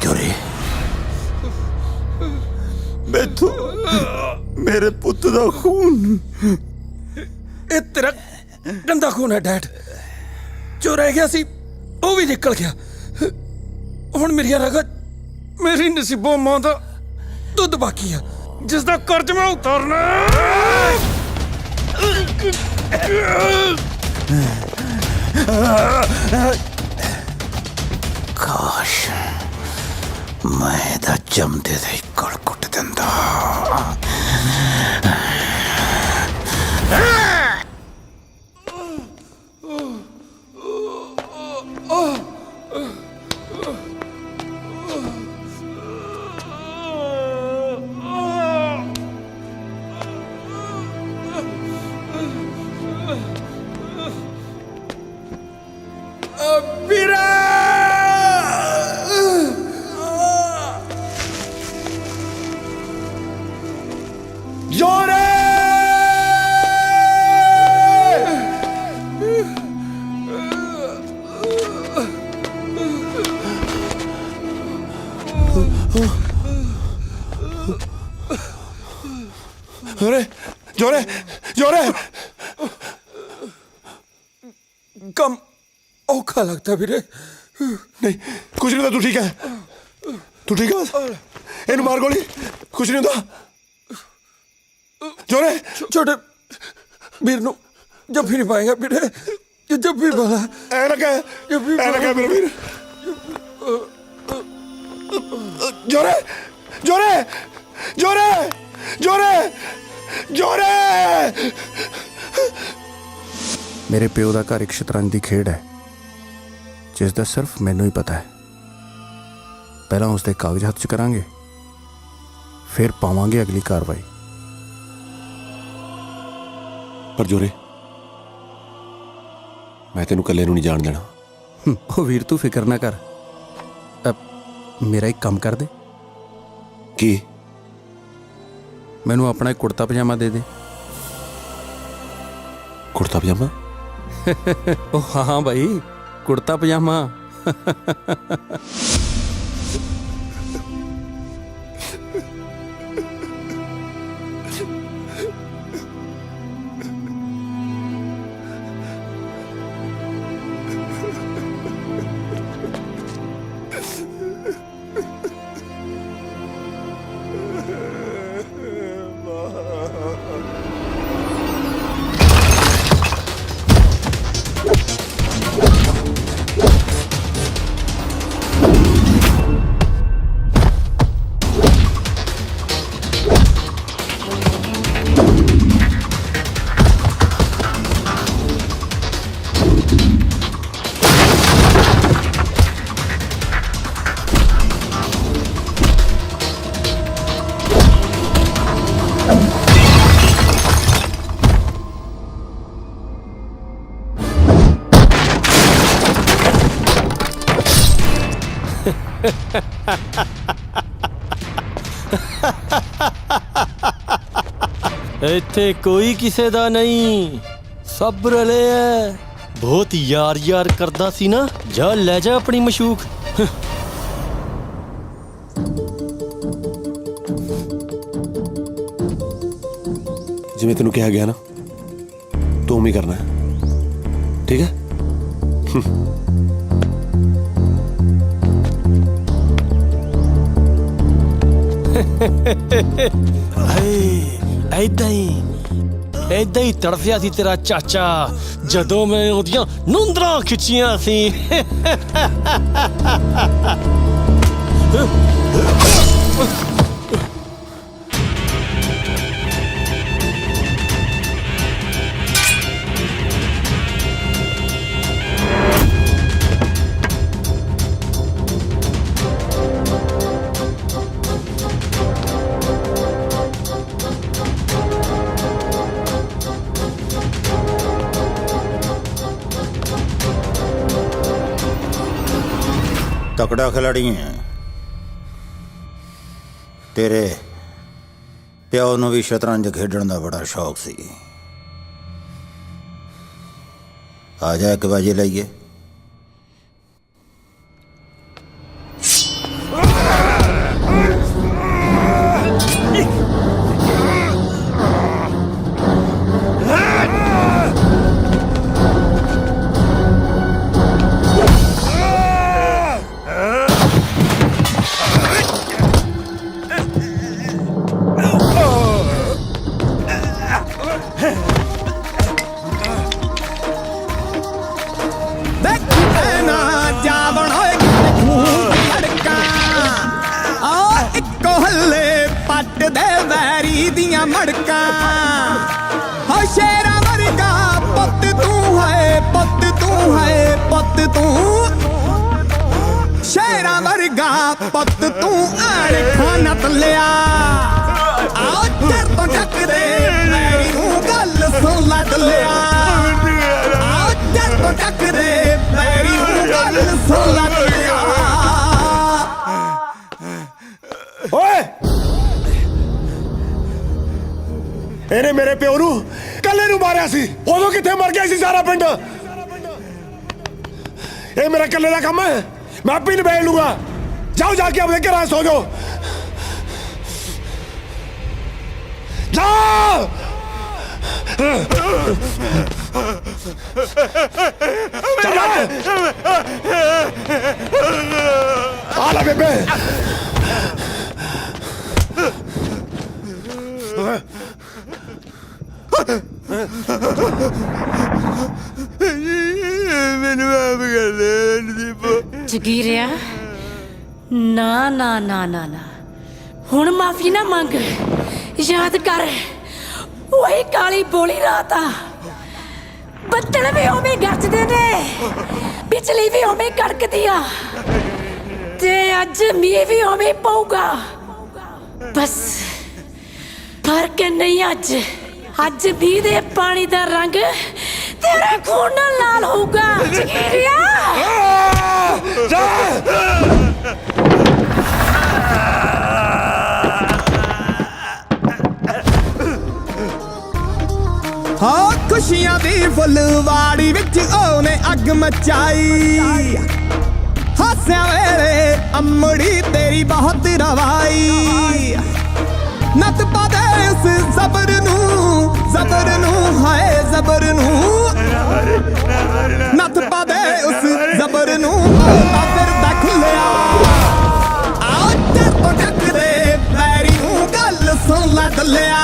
ਜੋਰੇ, ਮੈਥੋਂ ਮੇਰੇ ਪੁੱਤ ਦਾ ਖੂਨ, ਇਹ ਤੇਰਾ ਗੰਦਾ ਖੂਨ ਹੈ ਡੈਡ। ਜੋ ਰਹਿ ਗਿਆ ਸੀ ਉਹ ਵੀ ਨਿਕਲ ਗਿਆ। ਹੁਣ ਮੇਰੀਆਂ ਰਗਾਂ, ਮੇਰੀ ਨਸੀਬੋਂ ਮਾਂ ਦਾ ਦੁੱਧ ਬਾਕੀ ਆ, ਜਿਸ ਦਾ ਕਰਜ਼ ਮੈਂ ਉਤਾਰਨਾ। ਕਾਸ਼ ਮੈਂ ਇਹਦਾ ਜੰਮਦੇ ਦੇ ਗਲ ਕੁੱਟ ਦਿੰਦਾ। ਜੋਰੇ ਜੋਰੇ ਜੋਰੇ, ਕੰਮ ਔਖਾ ਲੱਗਦਾ ਵੀਰੇ। ਨਹੀਂ ਕੁਝ ਨਹੀਂ ਹੁੰਦਾ, ਤੂੰ ਠੀਕ ਹੈ? ਤੂੰ ਠੀਕ ਹੈ? ਇਹਨੂੰ ਮਾਰ ਗੋਲੀ, ਕੁਝ ਨਹੀਂ ਹੁੰਦਾ। ਜੋਰੇ ਛੋਟੇ ਵੀਰ ਨੂੰ ਜੱਫੀ ਨਹੀਂ ਪਾਏਗਾ ਵੀਰੇ, ਜੱਫੀ ਵਾਲਾ ਐ ਨਾ ਕਹਿ, ਐ ਨਾ ਕਹਿ ਮੇਰਾ ਵੀਰ। ਜੋਰੇ ਜੋਰੇ ਜੋਰੇ ਜੋਰੇ ਜੋਰੇ। ਮੇਰੇ ਪਿਓ ਦਾ ਘਰ ਇੱਕ ਸ਼ਤਰੰਜ ਦੀ ਖੇਡ ਹੈ, ਜਿਸ ਦਾ ਸਿਰਫ ਮੈਨੂੰ ਹੀ ਪਤਾ ਹੈ। ਪਹਿਲਾਂ ਉਸ ਦੇ ਕਾਗਜ਼ ਹੱਥ 'ਚ ਕਰਾਂਗੇ, ਫਿਰ ਪਾਵਾਂਗੇ ਅਗਲੀ ਕਾਰਵਾਈ। ਪਰ ਜੋਰੇ, ਮੈਂ ਤੈਨੂੰ ਇਕੱਲੇ ਨੂੰ ਨਹੀਂ ਜਾਣ ਦੇਣਾ। ਉਹ ਵੀਰ ਤੂੰ ਫਿਕਰ ਨਾ ਕਰ, ਮੇਰਾ ਇੱਕ ਕੰਮ ਕਰ ਦੇ। ਕੀ? ਮੈਨੂੰ ਆਪਣਾ ਇੱਕ ਕੁੜਤਾ ਪਜਾਮਾ ਦੇ ਦੇ। ਕੁੜਤਾ ਪਜਾਮਾ? ਉਹ ਹਾਂ ਭਾਈ, ਕੁੜਤਾ ਪਜਾਮਾ। ਇੱਥੇ ਕੋਈ ਕਿਸੇ ਦਾ ਨਹੀਂ, ਸਭ ਰਲੇ ਐ। ਬਹੁਤ ਯਾਰ ਯਾਰ ਕਰਦਾ ਸੀ ਨਾ, ਜਾ ਲੈ ਜਾ ਆਪਣੀ ਮਸ਼ੂਕ। ਜਿਵੇਂ ਤੈਨੂੰ ਕਿਹਾ ਗਿਆ ਨਾ, ਤੂੰ ਵੀ ਕਰਨਾ ਹੈ, ਠੀਕ ਹੈ? ਏਦਾਂ ਹੀ ਤੜਫਿਆ ਸੀ ਤੇਰਾ ਚਾਚਾ ਜਦੋਂ ਮੈਂ ਉਹਦੀਆਂ ਨੁੰਦਰਾਂ ਖਿੱਚੀਆਂ ਸੀ। तकड़ा खिलाड़ी है तेरे प्यो ਨੂੰ ਵੀ ਸ਼ਤਰੰਜ ਖੇਡਣ ਦਾ ਬੜਾ ਸ਼ੌਕ ਸੀ। ਆ ਜਾ ਇੱਕ ਬਾਜੀ ਲਈਏ। ਪੁੱਤ ਤੂੰ ਆੜ ਖਾਨਾ ਤਲਿਆ ਆਓ ਚਰ ਤੋਂ ਟੱਕਦੇ ਮੇਰੀ ਨੂੰ ਗੱਲ ਸੁਣ ਲੈ ਦਲਿਆ ਆਓ ਚਰ ਤੋਂ ਟੱਕਦੇ ਮੇਰੀ ਨੂੰ ਗੱਲ ਸੁਣ ਲੈ ਦਲਿਆ। ਓਏ ਇਹਨੇ ਮੇਰੇ ਪਿਓ ਨੂੰ ਕੱਲੇ ਨੂੰ ਮਾਰਿਆ ਸੀ, ਉਦੋਂ ਕਿੱਥੇ ਮਰ ਗਿਆ ਸੀ ਸਾਰਾ ਪਿੰਡ। ਇਹ ਮੇਰਾ ਕੱਲੇ ਦਾ ਕੰਮ ਹੈ, ਮੈਂ ਆਪੇ ਨਿਬੇੜ ਲੂੰਗਾ। जाओ जाके अपने घर सो जाओ, जाओ। आला बेबे मैनू माफ कर दे ਜਗੀਰਿਆ ਨਾ ਨਾ ਨਾ ਨਾ ਨਾ ਹੁਣ ਮਾਫੀ ਨਾ ਮੰਗ। ਯਾਦ ਕਰ ਉਹੀ ਕਾਲੀ ਬੋਲੀ ਰਾਤ ਆ, ਬੱਦਲ ਵੀ ਉਵੇਂ ਗਰਜਦੇ ਨੇ, ਬਿਜਲੀ ਵੀ ਉਵੇਂ ਕੜਕਦੀ ਆ, ਤੇ ਅੱਜ ਮੀਂਹ ਵੀ ਉਵੇਂ ਪਊਗਾ। ਬਸ ਫਰਕ ਨਹੀਂ ਅੱਜ ਮੀਂਹ ਦੇ ਪਾਣੀ ਦਾ ਰੰਗ ਤੇਰੇ ਖੂਨ ਨਾਲ ਲਾਲ ਹੋਊਗਾ। ਜਗੀਰਿਆ ਹਾਂ ਖੁਸ਼ੀਆਂ ਦੀ ਫੁੱਲਵਾੜੀ ਵਿੱਚ ਉਹਨੇ ਅੱਗ ਮਚਾਈ, ਹਾਸਿਆਂ ਵੇਲੇ ਅੰਮੜੀ ਤੇਰੀ ਬਹੁਤ ਰਵਾਈ। ਨੱਤ ਪਾ ਦੇ ਉਸ ਜ਼ਬਰ ਨੂੰ ਹਾਏ ਜ਼ਬਰ ਨੂੰ, ਨੱਤ ਪਾ ਦੇ ਉਸ ਜ਼ਬਰ ਨੂੰ ਤਾਂ ਫਿਰਦਾ ਖੁੱਲਿਆ। ਆਓ ਚਰ ਤੋਂ ਟੱਕਦੇ ਪੈਰੀ ਨੂੰ ਗੱਲ ਸੁਣ ਲੈ ਦਲਿਆ,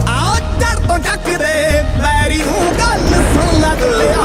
ਆਓ ਚਰ ਤੋਂ ਟੱਕਦੇ ਪੈਰੀ ਨੂੰ ਗੱਲ ਸੁਣ ਲੈ ਦਲਿਆ।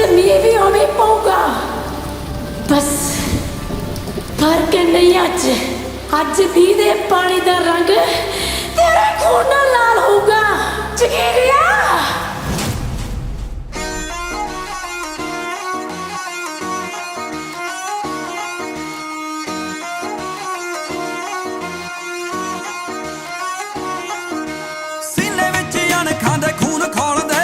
ਮੀਂਹ ਵੀ ਉਵੇਂ ਪਊਗਾ ਬਸ ਫਰਕ ਨਹੀਂ ਅੱਜ ਮੀਂਹ ਦੇ ਪਾਣੀ ਦਾ ਰੰਗ ਤੇਰੇ ਖੂਨ ਨਾਲ ਲਾਲ ਹੋਊਗਾ ਚਕੀਰਿਆ ਸੀਨੇ ਵਿੱਚ ਅਣਖਾਂ ਦੇ ਖੂਨ ਖੋਲਦੇ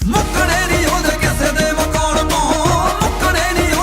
ਮੁੱਕਣੇ ਨਹੀਂ ਉਹਦੇ ਕਿਸੇ ਦੇ ਮਕਾਨ ਤੋਂ ਮੁੱਕਣੇ ਨਹੀਂ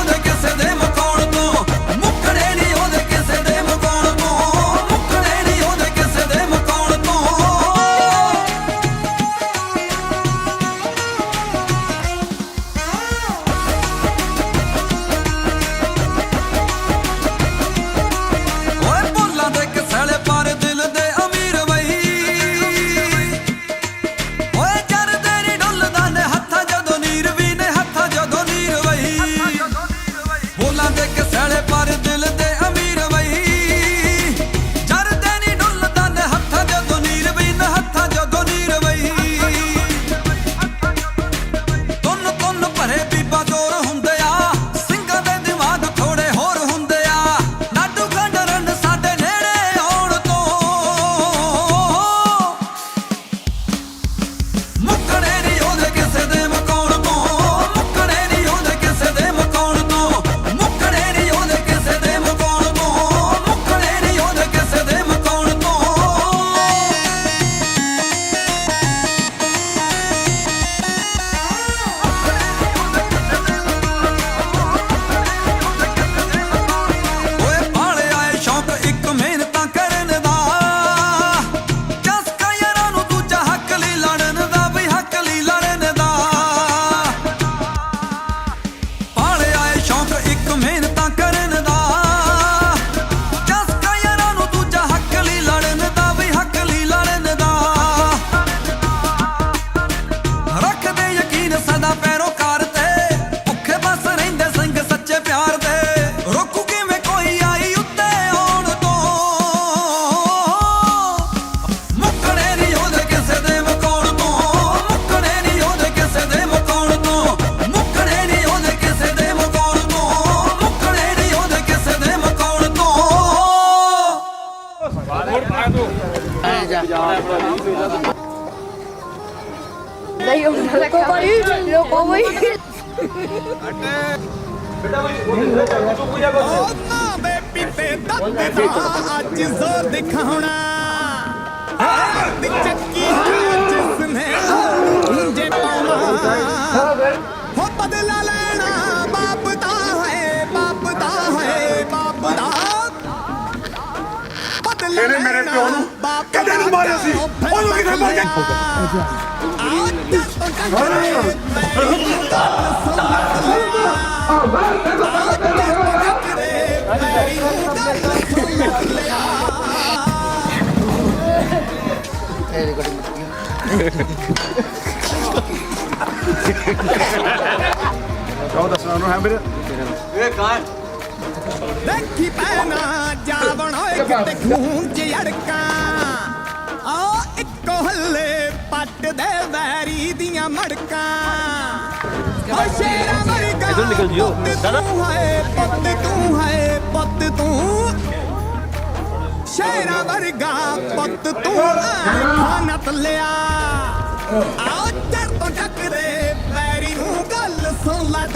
रोको भाई रोको भाई ਅੱਜ ਜ਼ੋਰ ਦਿਖਾਉਣਾ ਚੱਕੀ ਜਿਸਨੇ ਜੇ ਪਾਉਣਾ ਹੋ ਬਦਲਾ ਲੈਣਾ ਬਾਪ ਦਾ ਹੈ ਬਾਪ ਦਾ ਹੈ ਬਾਪ ਦਾ ਬਦਲਾ ਇਹਨੇ ਮੇਰੇ ਪਿਓ ਨੂੰ ਕਦੇ ਨੂੰ ਮਾਰਿਆ ਸੀ ਉਹਨੂੰ ਕਿੱਥੇ ਮਾਰਿਆ ਕਹੋ ਦੱਸਣਾ ਉਹਨੂੰ ਹੈ ਮੇਰੇ ਇਹ ਕਾਂ ਦੇਖੀ ਪੈਣਾ ਜਾਵਣ ਹੋਏ ਕਿਤੇ ਖੂਨ ਚ ਅੜਕਾਂ ਆ ਇੱਕੋ ਹੱਲੇ ਪੱਟ ਦੇ ਵੈਰੀ ਦੀਆਂ ਮੜਕਾਂ ਓ ਸ਼ੇਰਾਂ ਵਰਗਾ ਇਧਰ ਨਿਕਲ ਜਿਓ ਦਾਦਾ ਪੁੱਤ ਤੂੰ ਹੈ ਪੁੱਤ ਤੂੰ ਸ਼ੇਰਾਂ ਵਰਗਾ ਪੁੱਤ ਤੂੰ ਖਾਨਤ ਲਿਆ ਆਓ ਚੜ ਤੋਂ ਟੱਕਰੇ ਵੈਰੀ ਨੂੰ ਗੱਲ ਸੁਣ ਲੈ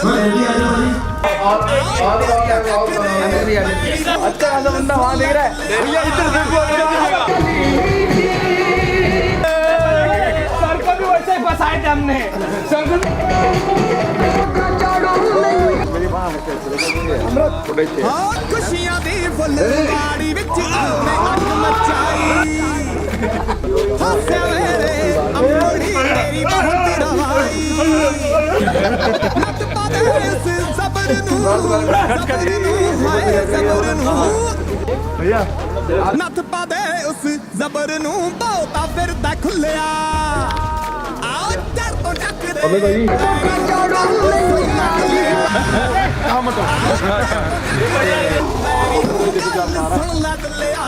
अच्छा खासा बंदा वहाँ देख रहा है भैया इधर देखो सर को भी वैसे ही फंसाए थे हमने ਖੁਸ਼ੀਆਂ ਦੀ ਫੁੱਲਵਾੜੀ ਵਿੱਚ ਉਹਨੇ ਅੱਗ ਮਚਾਈ ਹਾਸੇ ਵੇਲੇ ਅੰਬੜੀ ਤੇਰੀ ਬਹੁਤ ਰਵਾਈ ਨੱਟ ਪਾਦੇ ਇਸ ਜ਼ਬਰ ਨੂੰ ਹਾਏ ਜ਼ਬਰ ਨੂੰ ਭਈਆ ਨੱਥ ਪਾਦੇ ਉਸ ਜ਼ਬਰ ਨੂੰ ਬਹੁਤਾ ਫਿਰਦਾ ਖੁੱਲਿਆ ਆਓ ਚੜ ਤੋਂ ਟੱਕਰੇ ਅਬੇ ਭਾਈ ਕੰਮ ਤੋਂ ਸੁਣ ਲੈ ਲਿਆ